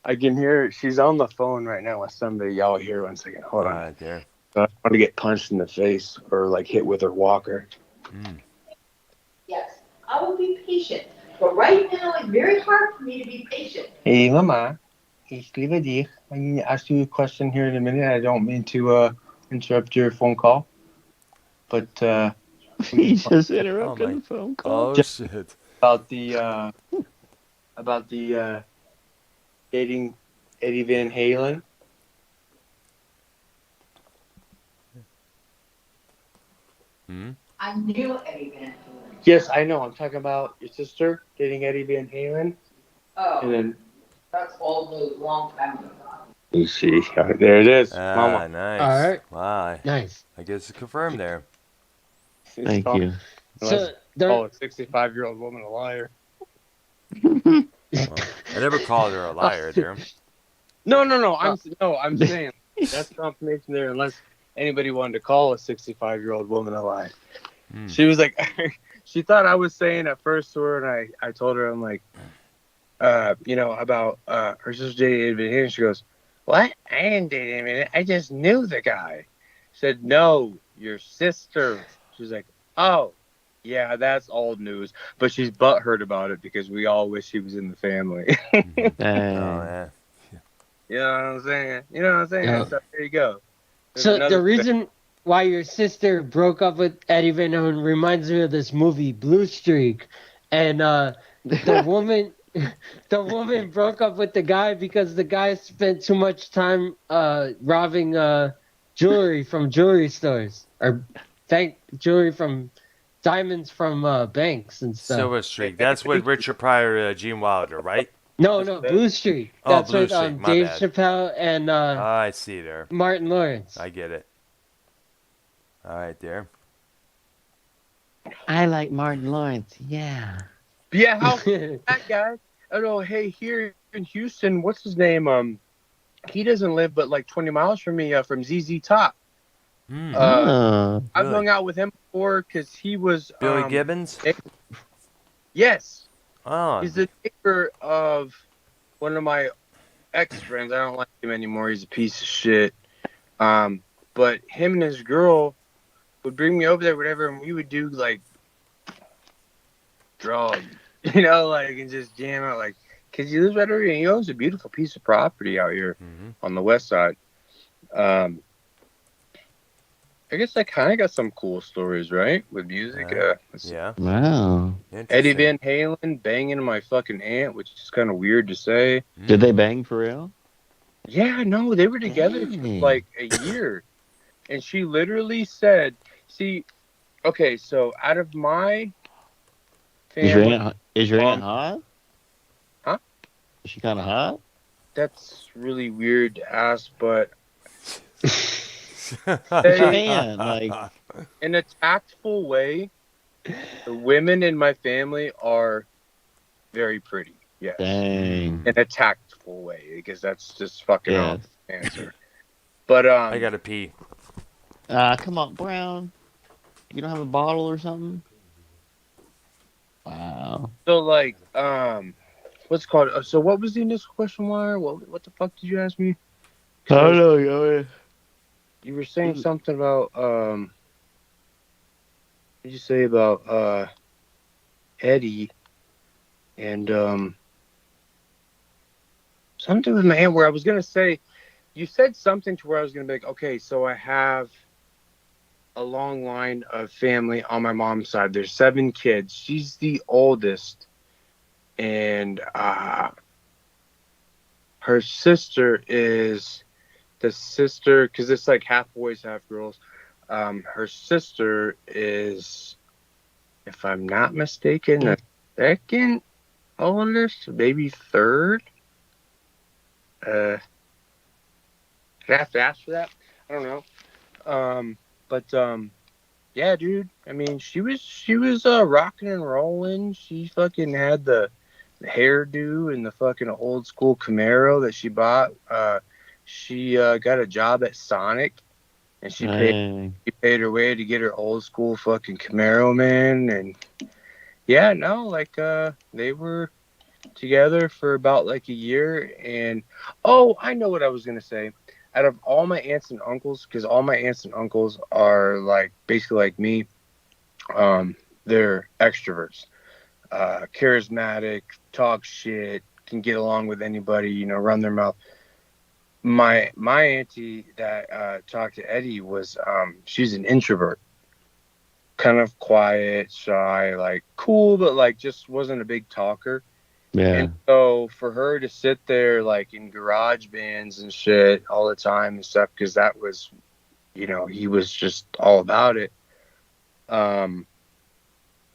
I can hear her. She's on the phone right now with somebody. Y'all hear 1 second. Hold on. Right there. I want to get punched in the face or like hit with her walker. Yes, I will be patient. But right now, it's very hard for me to be patient. Hey, Mama. Hey, Steve. I need to ask you a question here in a minute. I don't mean to interrupt your phone call. But he just interrupted the phone call. Oh, shit. About the dating Eddie Van Halen. I knew Eddie Van Halen. Yes, I know. I'm talking about your sister dating Eddie Van Halen. Oh, And then that's all those long time ago. you see, there it is. Mama. Nice. All right. Wow. Nice. I guess it's confirmed there. Thank you. call a 65-year-old woman a liar. Well, I never called her a liar, there. No. I'm saying that's confirmation there. Unless anybody wanted to call a 65-year-old woman a liar. Hmm. She was like, she thought I was saying at first to her, and I told her, I'm like, about her sister dating David. And she goes, "What? I didn't date him. I just knew the guy." I said, "No, your sister." She's like, "Oh, yeah, that's old news." But she's butthurt about it because we all wish he was in the family. Oh, Dang. yeah. You know what I'm saying? Yeah. So there you go. There's So another the reason why your sister broke up with Eddie Van Halen reminds me of this movie Blue Streak, and the woman, the woman broke up with the guy because the guy spent too much time robbing jewelry from jewelry stores or bank jewelry from diamonds from banks and stuff. Silver Streak. That's with Richard Pryor, Gene Wilder, right? No, Blue Streak. Oh, That's Blue with Streak. My Dave bad. Chappelle and I see there. Martin Lawrence. I get it. All right, there. I like Martin Lawrence. Yeah. Yeah, how that guy? I don't know. Hey, here in Houston, what's his name? He doesn't live but like 20 miles from me. From ZZ Top. Hmm. Oh. I've Really? hung out with him before because he was Billy Gibbons? Yes, Oh, he's the neighbor of one of my ex friends. I don't like him anymore. He's a piece of shit. But him and his girl would bring me over there, whatever, and we would do like drugs, and just jam out, like, because he lives right over here and he owns a beautiful piece of property out here on the west side. I guess I kind of got some cool stories, right, with music. Let's see. yeah. Wow. Eddie Interesting. Van Halen banging my fucking aunt, which is kind of weird to say. Did they bang for real? Yeah, no, they were together for Dang. like a year. And she literally said, see, okay, so out of my family, Is your aunt hot? Huh? Is she kind of hot? that's really weird to ask, but Man, like, in a tactful way, the women in my family are very pretty. Yes. dang. In a tactful way, because that's just fucking Yes. answer. But I gotta pee. Come on, Brown. You don't have a bottle or something? Wow. so like what's it called? So what was the initial question, Wire? What the fuck did you ask me? I don't know, yo. You were saying something about what did you say about Eddie and something with my aunt where I was gonna say you said something to where I was gonna be like, okay, so I have a long line of family on my mom's side. There's 7 kids. She's the oldest, and her sister is the sister because it's like half boys, half girls. Her sister is, if I'm not mistaken, the second oldest, maybe third. I'd have to ask for that. I don't know. But yeah, dude. I mean, she was rocking and rolling. She fucking had the hairdo and the fucking old school Camaro that she bought. She got a job at Sonic, and she paid her way to get her old school fucking Camaro, man. And yeah, no, like they were together for about like a year. And oh, I know what I was gonna say. Out of all my aunts and uncles, because all my aunts and uncles are like basically like me, they're extroverts, charismatic, talk shit, can get along with anybody, run their mouth. My auntie that talked to Eddie was she's an introvert, kind of quiet, shy, like cool, but like just wasn't a big talker. Yeah. And so for her to sit there like in garage bands and shit all the time and stuff, because that was, he was just all about it.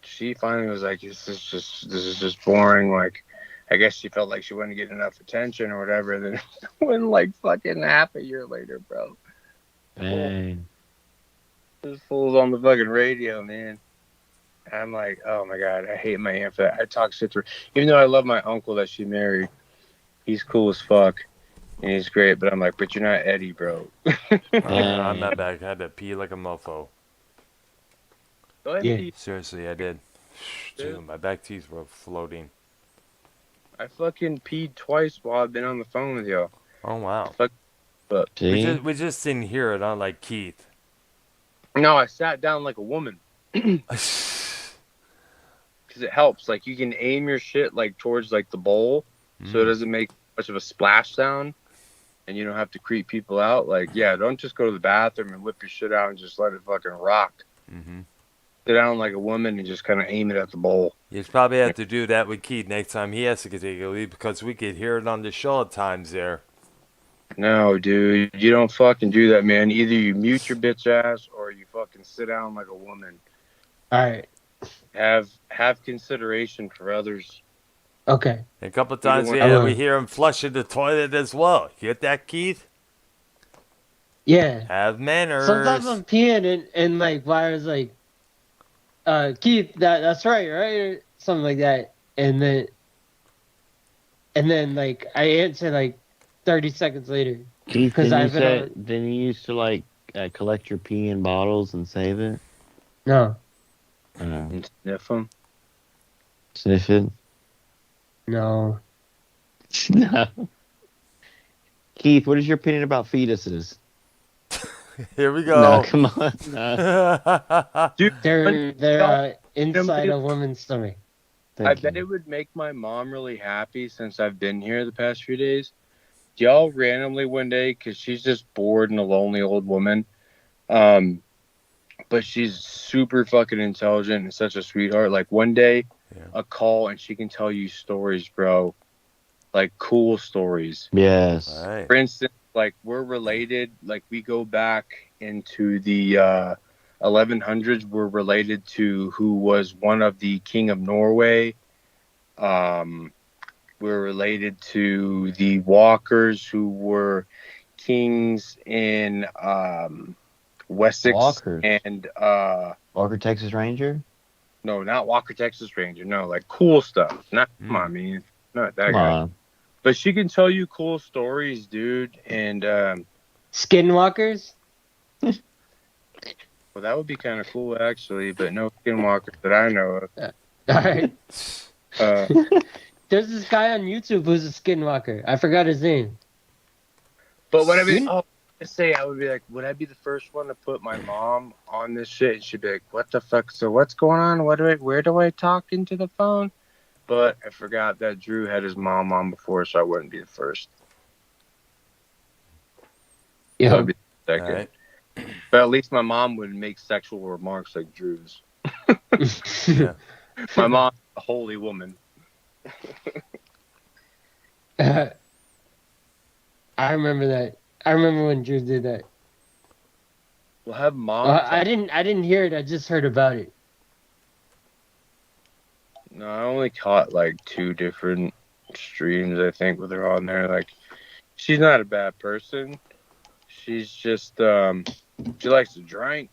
She finally was like, this is just boring. Like, I guess she felt like she wouldn't get enough attention or whatever. Then when like fucking half a year later, bro. Dang. This fool's on the fucking radio, man. I'm like, oh my god, I hate my aunt for that. I talk shit to her, even though I love my uncle that she married. He's cool as fuck and he's great, but I'm like, but you're not Eddie, bro. I'm Dang. not back. I had to pee like a mofo. Go ahead and Yeah. pee, Seriously, I did. dude. Dude, my back teeth were floating. I fucking peed twice while I've been on the phone with y'all. Oh wow. Fuck up. See? We just didn't hear it, unlike Keith. No, I sat down like a woman because it helps. Like you can aim your shit like towards like the bowl, so it doesn't make much of a splash sound, and you don't have to creep people out. Like, yeah, don't just go to the bathroom and whip your shit out and just let it fucking rock. Mm-hmm. Sit down like a woman and just kind of aim it at the bowl. You probably have to do that with Keith next time he has to take a leave because we could hear it on the show at times there. No, dude, you don't fucking do that, man. Either you mute your bitch ass or you fucking sit down like a woman. All right. Have consideration for others. Okay. A couple of You don't times want- we hear him flushing the toilet as well. You get that, Keith? Yeah. Have manners. Sometimes I'm peeing and like Lyra's like, Keith, that's right, right? Or something like that. And then like I answer like 30 seconds later. Keith, 'Cause then you I've been said, on- then you used to like collect your pee in bottles and save it. No. and sniff them. Sniff it. No. No. Keith, what is your opinion about fetuses? Here we No, go. come on. No. Dude, They're inside a woman's stomach. Thank I bet you. it would make my mom really happy since I've been here the past few days. Y'all randomly one day, because she's just bored and a lonely old woman. But she's super fucking intelligent and such a sweetheart. Like one day, a call and she can tell you stories, bro. Like cool stories. Yes. All right. For instance, like we're related. Like we go back into the 1100s. We're related to who was one of the king of Norway. We're related to the Walkers, who were kings in Wessex Walkers. and Walker, Texas Ranger? no, not Walker, Texas Ranger. No, like cool stuff. Not come on, man, not that Come guy. on. But she can tell you cool stories, dude. And Skinwalkers? well, that would be kind of cool actually. But no skinwalkers that I know of. Alright. Uh, There's this guy on YouTube who's a skinwalker. I forgot his name. But what I mean, I would be like, would I be the first one to put my mom on this shit? And she'd be like, what the fuck? So what's going on? Where do I talk into the phone? But I forgot that Drew had his mom on before, so I wouldn't be the first. Yeah. I'd be the All second. right. But at least my mom would make sexual remarks like Drew's. Yeah. My mom's a holy woman. I remember that. I remember when Drew did that. We'll have mom. I didn't hear it. I just heard about it. No, I only caught like 2 different streams, I think, with her on there. Like, she's not a bad person. She's just, she likes to drink.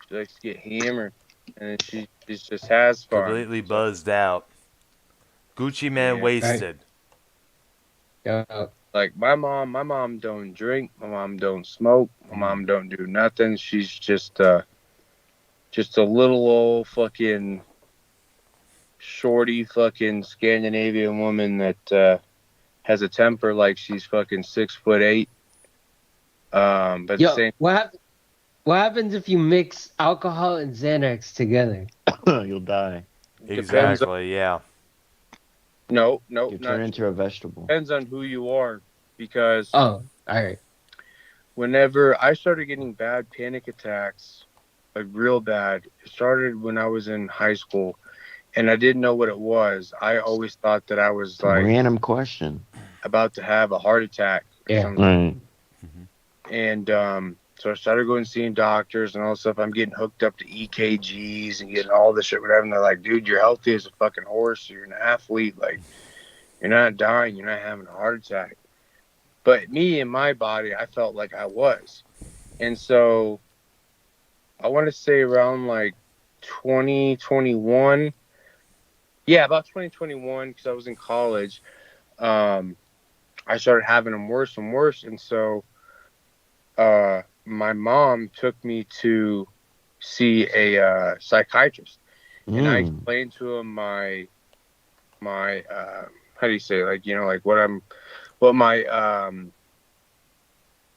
She likes to get hammered. And she just has fun. Completely buzzed out. Gucci man Yeah. wasted. Like, my mom don't drink. My mom don't smoke. My mom don't do nothing. She's just a little old fucking shorty fucking Scandinavian woman that has a temper like she's fucking 6'8". But Yo, same. what happens if you mix alcohol and Xanax together? You'll die. Exactly, yeah. No, You'll turn not into a vegetable. depends on who you are. Because Oh, all right. whenever I started getting bad panic attacks, like real bad, it started when I was in high school, and I didn't know what it was. I always thought that I was like Random question. about to have a heart attack. Or Yeah. something. Right. And so I started going and seeing doctors and all this stuff. I'm getting hooked up to EKGs and getting all this shit, whatever. And they're like, dude, you're healthy as a fucking horse. You're an athlete. Like, you're not dying. You're not having a heart attack. But me and my body, I felt like I was. And so I want to say around like 2021. Yeah, about 2021, because I was in college. I started having them worse and worse, and so my mom took me to see a psychiatrist, and I Mm. explained to him my how do you say, like, like what my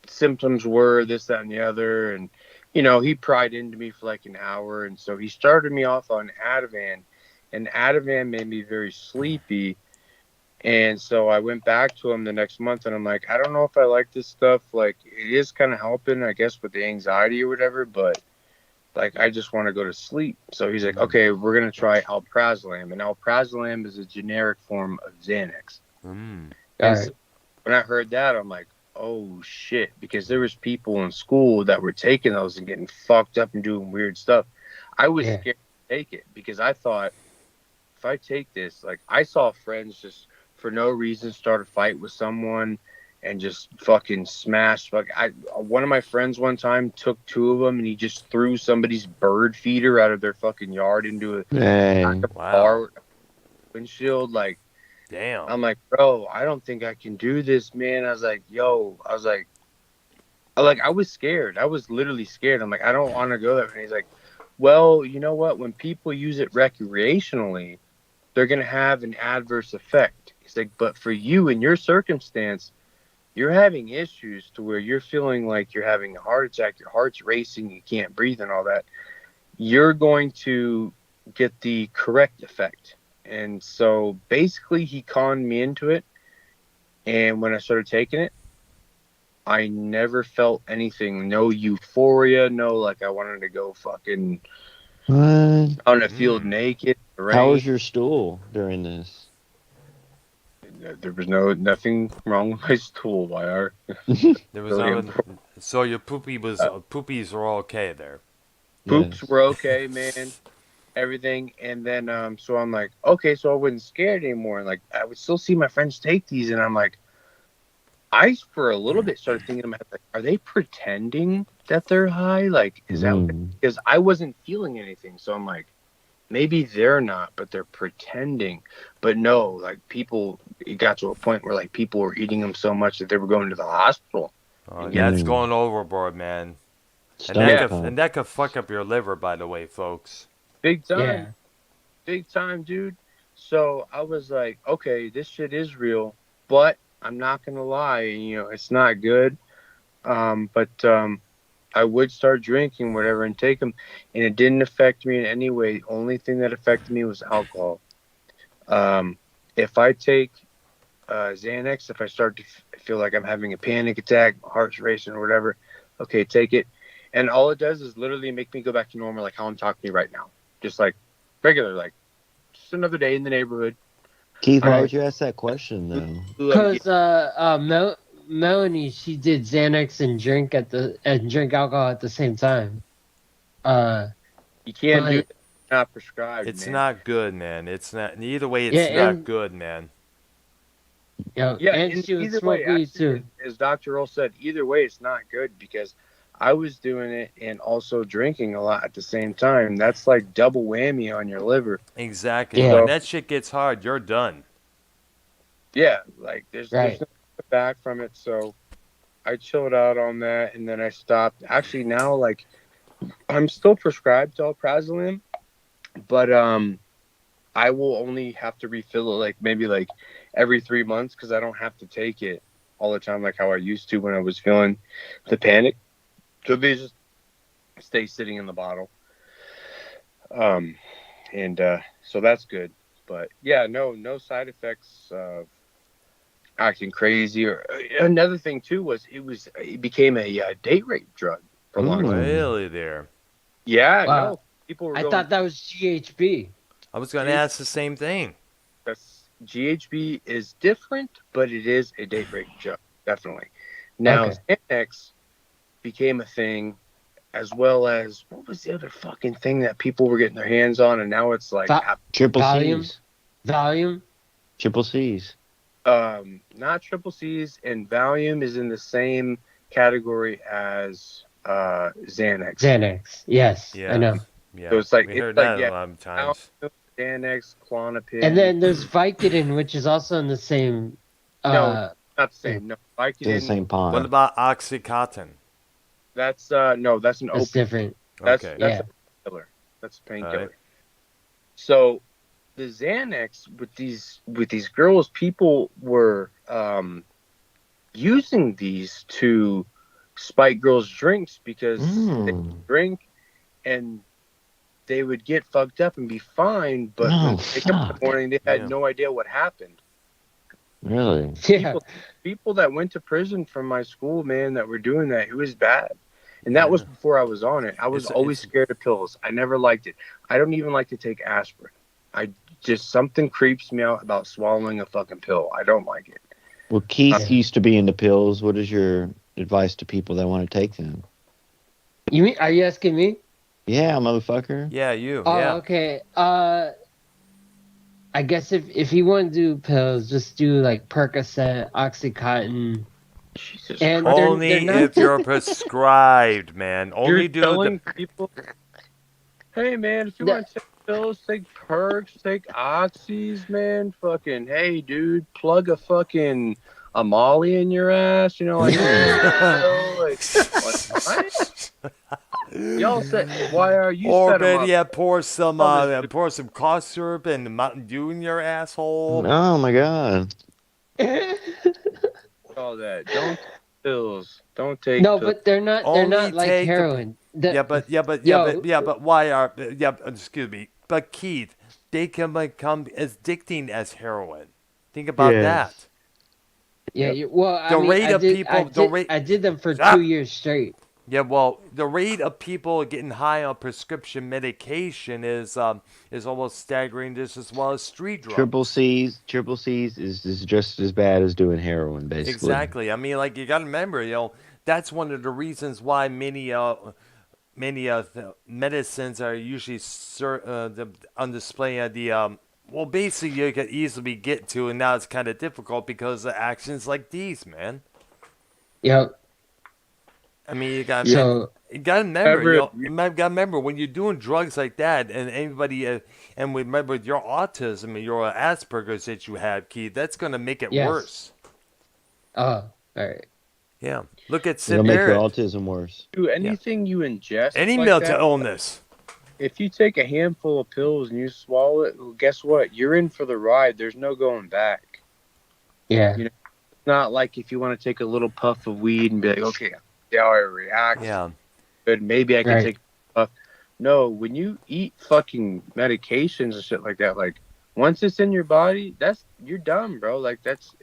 symptoms were, this, that, and the other. And he pried into me for like an hour, and so he started me off on Ativan, and Ativan made me very sleepy. And so I went back to him the next month, and I'm like, I don't know if I like this stuff. Like, it is kind of helping, I guess, with the anxiety or whatever, but like, I just want to go to sleep. So he's like, okay, we're gonna try alprazolam, and alprazolam is a generic form of Xanax. Mm. And All so right. when I heard that, I'm like, oh shit, because there was people in school that were taking those and getting fucked up and doing weird stuff. I was Yeah. scared to take it because I thought, if I take this, like, I saw friends just for no reason start a fight with someone and just fucking smash. One of my friends one time took two of them and he just threw somebody's bird feeder out of their fucking yard into a Hey. Wow. car windshield. Like, Damn. I'm like, bro, I don't think I can do this, man. I was like, yo, I was scared. I was literally scared. I'm like, I don't want to go there. And he's like, well, you know what? When people use it recreationally, they're going to have an adverse effect. He's like, but for you in your circumstance, you're having issues to where you're feeling like you're having a heart attack, your heart's racing, you can't breathe and all that. You're going to get the correct effect. And so basically he conned me into it. And when I started taking it, I never felt anything. No euphoria. No, like, I wanted to go fucking What? on a field Mm. naked, the How rain. was your stool during this? There was nothing wrong with my stool, YR. There was Really nothing. important. So your poopies were okay there. Poops Yes. were okay, man. Everything. And then so I'm like, okay, so I wasn't scared anymore. And like, I would still see my friends take these, and I'm like, I for a little bit started thinking in my head, like, are they pretending that they're high? Like, is that Mm. because I wasn't feeling anything? So I'm like, maybe they're not, but they're pretending. But no, like, it got to a point where like people were eating them so much that they were going to the hospital and getting That's Mm. going overboard, man. Stomach yeah, pump. And that could fuck up your liver, by the way, folks. big time, Yeah. big time, dude. So I was like, okay, this shit is real, but I'm not gonna lie, it's not good. But I would start drinking whatever and take them, and it didn't affect me in any way. The only thing that affected me was alcohol. If I take Xanax, if I start to feel like I'm having a panic attack, heart's racing or whatever, okay, take it. And all it does is literally make me go back to normal, like how I'm talking to you right now. Just like regular, like just another day in the neighborhood. Keith, why I'm would you ask that question though? I'm getting, Because Melanie, she did Xanax and drink alcohol at the same time. Uh, you can't do but it. It's not prescribed, It's man. not good, man. It's not. Either way, yeah, it's not and good, man. Yeah, and and she would either way, smoke weed actually, too. as Dr. Earl said, either way, it's not good because I was doing it and also drinking a lot at the same time. That's like double whammy on your liver. Exactly. When Yeah, So that shit gets hard, you're done. yeah, like there's right. no back from it. So I chilled out on that, and then I stopped. Actually, now like I'm still prescribed to alprazolam, but I will only have to refill it like maybe like every 3 months because I don't have to take it all the time like how I used to when I was feeling the panic. So they just stay sitting in the bottle. Um, and so that's good. But yeah, no side effects of acting crazy. Or another thing too was it became a date rape drug for a long time. Mm. Really, there. Yeah, Wow, no, people were I going. thought that was GHB. I was gonna G- ask the same thing. GHB is different, but it is a date rape drug, definitely. Now Okay. Xanax became a thing, as well as what was the other fucking thing that people were getting their hands on, and now it's like Va- Triple Valium, C's. Valium. Triple C's. not triple C's, and Valium is in the same category as Xanax. Xanax. Yes, I Yeah. know. Yeah, So it's like we heard that a lot of Alpha, times. Xanax, Klonopin. And then there's Vicodin, which is also in the same. No, not the yeah. same. No, It's in the Vicodin. same What pond. about Oxycontin? That's no, that's an That's opiate. different. That's Okay. Yeah. a painkiller. That's a painkiller. Alright. So the Xanax with these girls, people were using these to spike girls' drinks because they drink and they would get fucked up and be fine, but when they wake up in the fuck. morning, they had Yeah. no idea what happened. Really? Yeah. People that went to prison from my school, man, that were doing that, it was bad. And that was Yeah. before I was on it. I was always scared of pills. I never liked it. I don't even like to take aspirin. Something creeps me out about swallowing a fucking pill. I don't like it. Well, Keith used to be into pills. What is your advice to people that want to take them? You mean? Are you asking me? Yeah, motherfucker. Yeah, you. Oh, yeah. okay. I guess if you want to do pills, just do like Percocet, OxyContin. Jesus And Christ. Only they're not- if you're prescribed, man. Only You're do telling the. people, hey, man, if you No. want to take pills, take perks, take oxys, man. Fucking, hey, dude, plug a fucking a Molly in your ass. You know, like, what? Y'all said, why are you Or set 'em better up? yet, pour some cough syrup and Mountain Dew in your asshole. Oh my god. All that. Don't take pills. Don't take No, pills. but they're not. They're Only not like take the- heroin. Yeah, but why are excuse me. But Keith, they can become as addicting as heroin. Think about that. Yeah. Well, The I mean, rate of people- I did them for Stop. 2 years straight. Yeah, well, the rate of people getting high on prescription medication is almost staggering, just as well as street drugs. Triple C's is just as bad as doing heroin, basically. Exactly. I mean, like you got to remember, that's one of the reasons why many medicines are usually on display at the well, basically you could easily get to, and now it's kind of difficult because of actions like these, man. Yep. I mean, you got So to remember when you're doing drugs like that, and anybody, and remember with your autism and your Asperger's that you have, Keith, that's going to make it Yes. worse. all right. Yeah, look at It'll make your Barrett. autism worse. Do anything you ingest. Any like mental that, illness. if you take a handful of pills and you swallow it, well, guess what? You're in for the ride. There's no going back. Yeah. You know, it's not like if you want to take a little puff of weed and be like, okay, see how I react. Yeah. Good, maybe I can Right. take a puff. No, when you eat fucking medications and shit like that, like once it's in your body, you're done, bro. Like that's,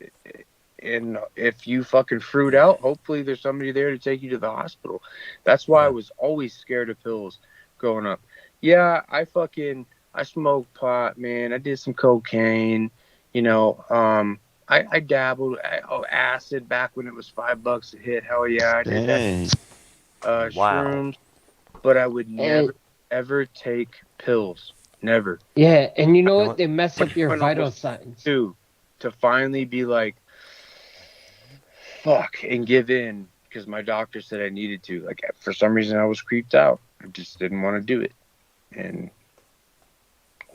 and if you fucking fruit out, hopefully there's somebody there to take you to the hospital. That's why I was always scared of pills growing up. Yeah, I smoked pot, man. I did some cocaine, I dabbled acid back when it was $5 a hit. Hell yeah, I did that. Dang. Wow. Shrooms, but I would never ever take pills. Never. Yeah, and you know what? what? They mess up your When I vital was signs. To finally be like, fuck, and give in because my doctor said I needed to. Like for some reason I was creeped out. I just didn't want to do it, and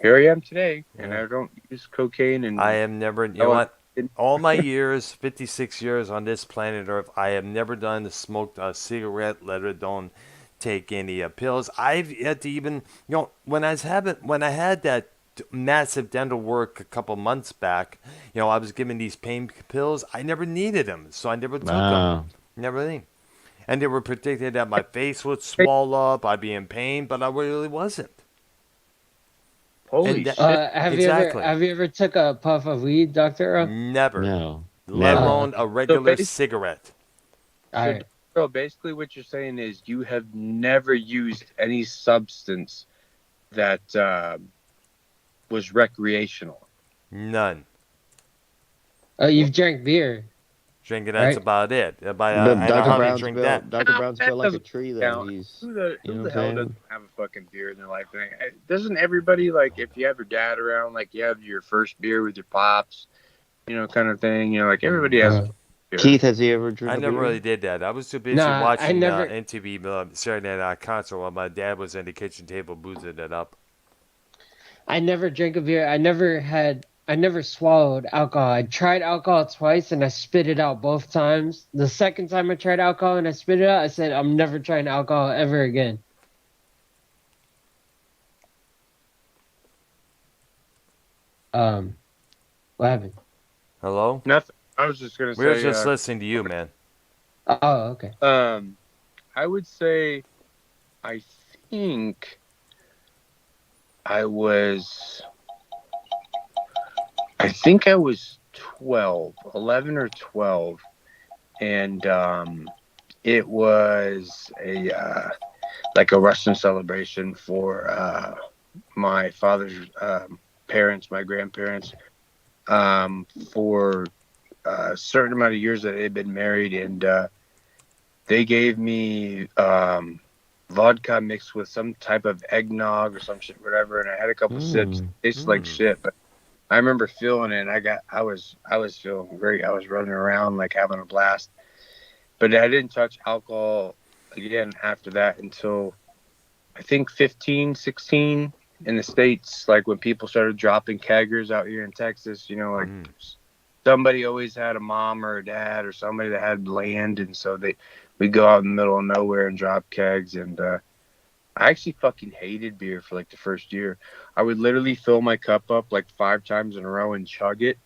here I am today. And I don't use cocaine. And I have never, you know what? All my years, 56 years on this planet Earth, I have never smoked a cigarette, let alone take any pills. I've yet to even, when I had that massive dental work a couple months back, I was given these pain pills. I never needed them, so I never took them. Never did. And they were predicted that my face would swell up, I'd be in pain, but I really wasn't. Holy shit! Have you ever took a puff of weed, Dr. Earl? Never. No. Let Never. alone a regular cigarette. All right. So basically what you're saying is you have never used any substance that was recreational. None. You've drank beer. Drinking, that's Right. about it. I Dr. hardly drink that. Dr. Brown's built like a tree, though. count. He's, Who the you know what hell I'm saying? doesn't have a fucking beer in their life? Doesn't everybody, like, if you have your dad around, like, you have your first beer with your pops, kind of thing, like, everybody has a Keith, has he ever I driven a never beer? really did that. I was too busy Nah, I watching never. NTV Saturday Night Concert while my dad was in the kitchen table boozing it up. I never drank a beer. I never swallowed alcohol. I tried alcohol twice and I spit it out both times. The second time I tried alcohol and I spit it out, I said, I'm never trying alcohol ever again. What happened? Hello? Nothing. I was just gonna We were say. just listening to you, man. Oh, okay. I would say, I think I was. I think I was 12, 11 or 12, and it was like a Russian celebration for my father's parents, my grandparents, for a certain amount of years that they'd been married, and they gave me vodka mixed with some type of eggnog or some shit, whatever, and I had a couple sips. It tasted like shit, but I remember feeling it. And I was feeling great. I was running around like having a blast, but I didn't touch alcohol again after that until I think 15, 16 in the States. Like when people started dropping keggers out here in Texas, you know, like somebody always had a mom or a dad or somebody that had land, and so we'd go out in the middle of nowhere and drop kegs. And I actually fucking hated beer for like the first year. I would literally fill my cup up like 5 times in a row and chug it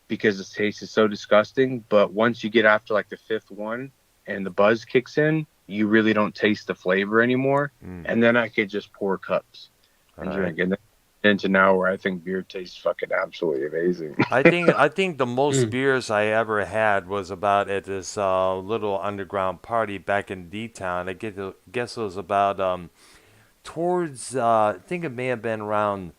because the taste is so disgusting. But once you get after like the 5th one and the buzz kicks in, you really don't taste the flavor anymore. And then I could just pour cups and drink. And then into now where I think beer tastes fucking absolutely amazing. I think the most beers I ever had was about at this little underground party back in D-Town. Guess it was about towards I think it may have been around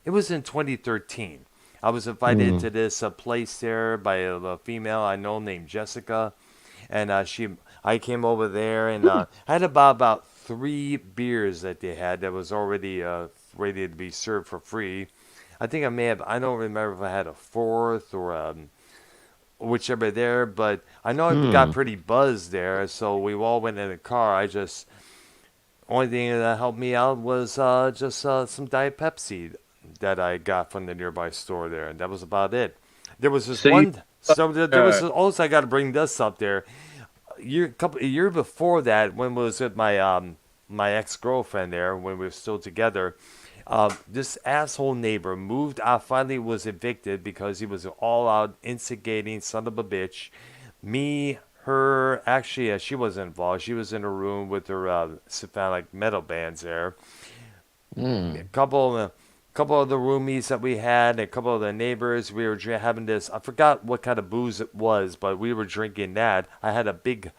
it was in 2013. I was invited to this place there by a female I know named Jessica, and I came over there and I had about 3 beers that they had that was already ready to be served for free. I think I don't remember if I had a 4th or whichever there, but I know I got pretty buzzed there, so we all went in the car. Only thing that helped me out was just some Diet Pepsi that I got from the nearby store there, and that was about it. There was this one. So there was also, I got to bring this up there. A year before that, when I was with my ex-girlfriend there, when we were still together, this asshole neighbor moved out. Finally, was evicted because he was an all-out instigating son of a bitch. Me, her, actually, she wasn't involved. She was in a room with her symphonic metal bands there. A couple of the roomies that we had, a couple of the neighbors, we were having this. I forgot what kind of booze it was, but we were drinking that. I had a big,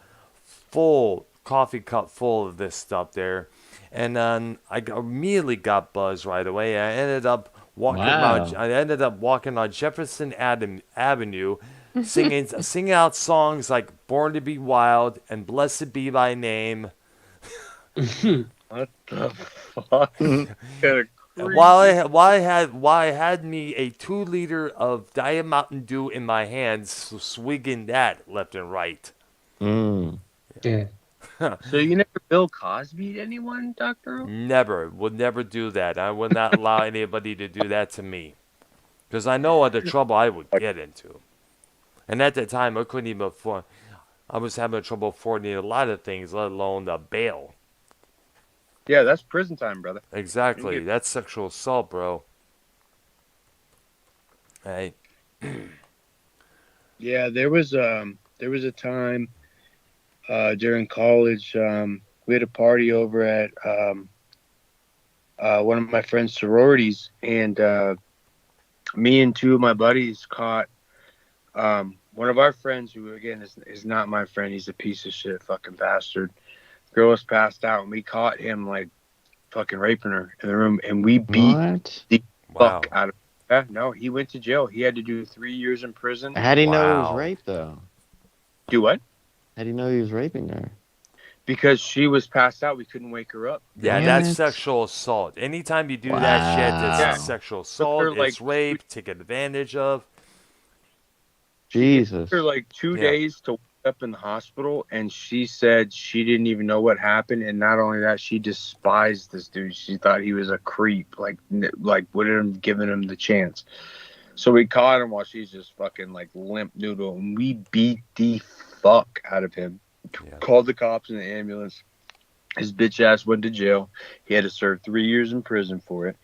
full coffee cup full of this stuff there, and then immediately got buzzed right away. I ended up walking around. I ended up walking on Jefferson Avenue, singing out songs like "Born to Be Wild" and "Blessed Be Thy Name." What the fuck? While I had me a 2 liter of Diet Mountain Dew in my hands, swigging that left and right. Yeah. So you never Bill Cosby'd anyone, Dr. Earl? Never. Would never do that. I would not allow anybody to do that to me. Because I know the trouble I would get into. And at the time, I couldn't even afford. I was having trouble affording a lot of things, let alone the bail. Yeah, that's prison time, brother. Exactly. That's sexual assault, bro. Hey. Yeah, there was a time during college. We had a party over at one of my friend's sororities, and me and 2 of my buddies caught one of our friends, who again is not my friend. He's a piece of shit, fucking bastard. Girl was passed out, and we caught him like fucking raping her in the room, and we beat the fuck out of her. No, he went to jail. He had to do 3 years in prison. How do you know it was rape, though? Do what? How do you know he was raping her? Because she was passed out, we couldn't wake her up. Yeah, that's sexual assault. Anytime you do that shit, it's sexual assault. It's rape, taken advantage of. Jesus. For like 2 Yeah. days to wake up in the hospital, and she said she didn't even know what happened, and not only that, she despised this dude. She thought he was a creep, like wouldn't have given him the chance. So we caught him while she's just fucking like limp noodle, and we beat the fuck out of him. Yeah. Called the cops and the ambulance. His bitch ass went to jail. He had to serve 3 years in prison for it.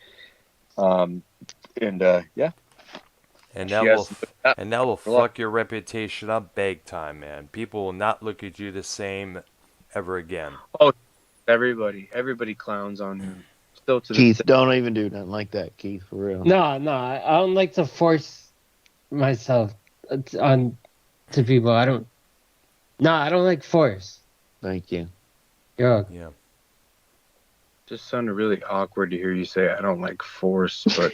Yeah. And She that has will for life. fuck your reputation up big time, man. People will not look at you the same ever again. Everybody clowns on him. Still to Keith, this day. don't even do nothing like that, Keith, for real. No, I don't like to force myself on to people. I don't like force. Thank you. Yeah. Yeah. Just sounded really awkward to hear you say I don't like force, but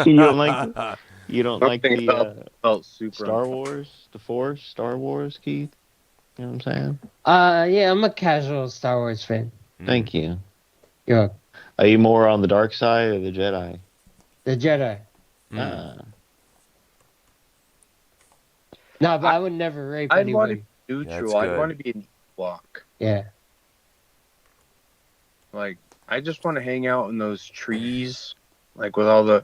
You don't like you don't like something the felt super Star Wars, the Force, Star Wars, Keith? You know what I'm saying? Yeah, I'm a casual Star Wars fan. Thank you. Yeah. Are you more on the dark side or the Jedi? The Jedi. No, but I would never rape I'd want to anybody. be neutral. That's I'd good. want to be an Ewok. Yeah. Like, I just want to hang out in those trees, like with all the,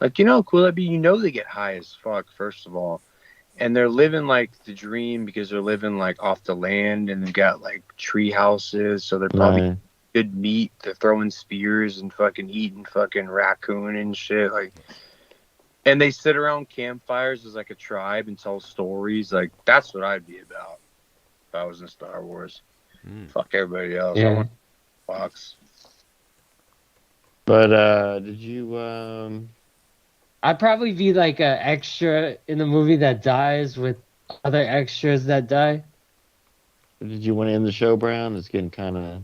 like, you know, how cool that'd be. You know, they get high as fuck, first of all, and they're living like the dream because they're living like off the land, and they've got like tree houses, so they're probably Right. good meat. They're throwing spears and fucking eating fucking raccoon and shit, like. And they sit around campfires as like a tribe and tell stories. Like, that's what I'd be about if I was in Star Wars. Fuck everybody else. I Yeah. want box. But did you I'd probably be like an extra in the movie that dies with other extras that die. want to end the show, Brown? It's getting kind of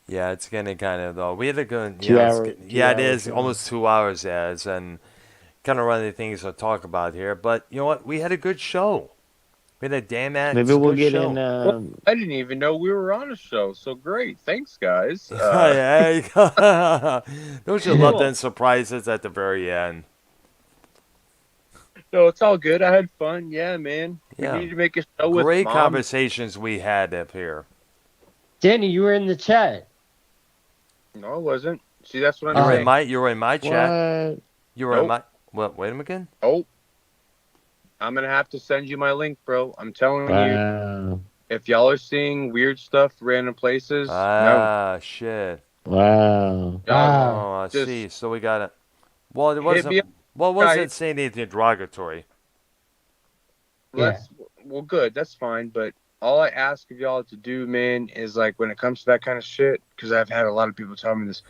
Yeah, it's getting kind of though. We had a good, Two hour- two yeah, it hours is long. almost 2 hours, as and kind of running things to talk about here. But you know what? We had a good show. We had a damn ass maybe we'll good get show. in. I didn't even know we were on a show. So great. Thanks, guys. Yeah, don't you love Cool. them surprises at the very end? No, it's all good. I had fun. Yeah, man. Yeah. We need to make a show with Great Mom. conversations we had up here. Danny, you were in the chat. No, it wasn't. See, that's what I'm You're saying. in my chat. What? You were in Nope. my. What? Wait a minute again. Oh, I'm gonna have to send you my link, bro. I'm telling you, Wow. if y'all are seeing weird stuff, random places, no. Ah, shit. Wow. Wow. Oh, I just see. So we got it. Well, it hit wasn't. me up, Well, it wasn't guys. saying anything derogatory. Well, good. That's fine. But all I ask of y'all to do, man, is like when it comes to that kind of shit, because I've had a lot of people tell me this.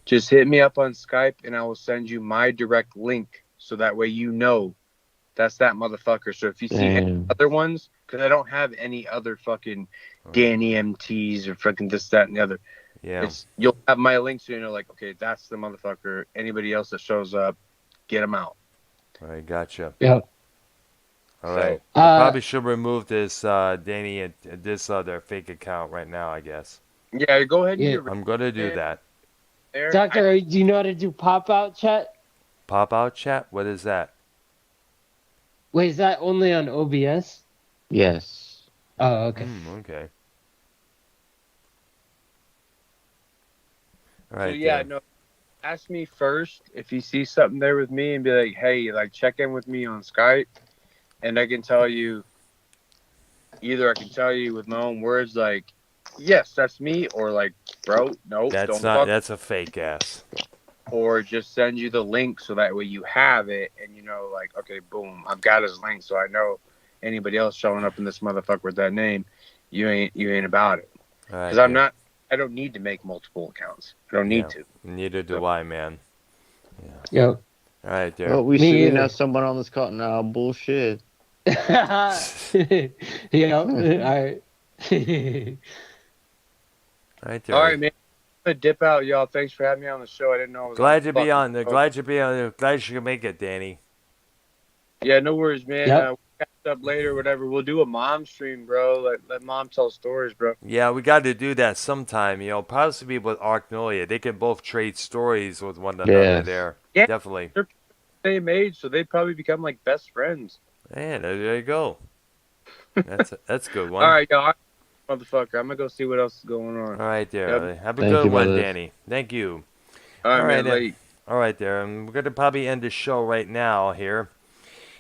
Just hit me up on Skype, and I will send you my direct link, so that way you know that's that motherfucker. So if you see any Damn. other ones, because I don't have any other fucking Danny MTs or fucking this, that, and the other. Yeah. You'll have my link, so you know, like, okay, that's the motherfucker. Anybody else that shows up, get them out. All right, gotcha. Yep. All right. So- I probably should remove this Danny and this other fake account right now, I guess. Yeah, go ahead and Yeah. get I'm gonna do Yeah. that. there. Doctor, do you know how to do pop out chat? Pop out chat. What is that? Wait, is that only on OBS? Yes. Oh, okay. Okay. All So right. yeah, then. no. Ask me first if you see something there with me, and be like, hey, like check in with me on Skype, and I can tell you. Either I can tell you with my own words, like, yes, that's me, or like, bro, no, That's don't not. fuck. That's a fake ass. Or just send you the link so that way you have it, and you know, like, okay, boom, I've got his link, so I know anybody else showing up in this motherfucker with that name, you ain't about it. All right. Because I don't need to make multiple accounts. I don't need to. Neither do I, man. Yep. All right, there. Well, we Me should either. know someone on this call. No bullshit. Yeah. All right. All right, there. All right, man. I'm gonna dip out, y'all. Thanks for having me on the show. I didn't know. I was Glad to be fucking on. show. Glad to be on. Glad you could make it, Danny. Yeah, no worries, man. Yep. We'll catch up later, whatever. We'll do a mom stream, bro. Let mom tell stories, bro. Yeah, we got to do that sometime. You know, possibly with Arcnolia. They can both trade stories with one another Yes. there. Yeah. Definitely. same age, so they'd probably become like best friends. Yeah, there you go. That's a good one. All right, y'all. Motherfucker, I'm gonna go see what else is going on. All right, there. Yep. Have a Thank good you, one, brothers. Danny. Thank you. All right, All right, man. Late. all right, there. And we're gonna probably end the show right now here.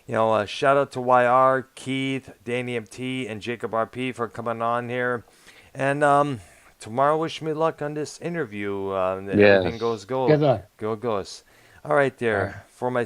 Shout out to YR, Keith, Danny MT, and Jacob RP for coming on here. And tomorrow, wish me luck on this interview. That Yes. everything goes Good luck. goes. All right, there. All right. For my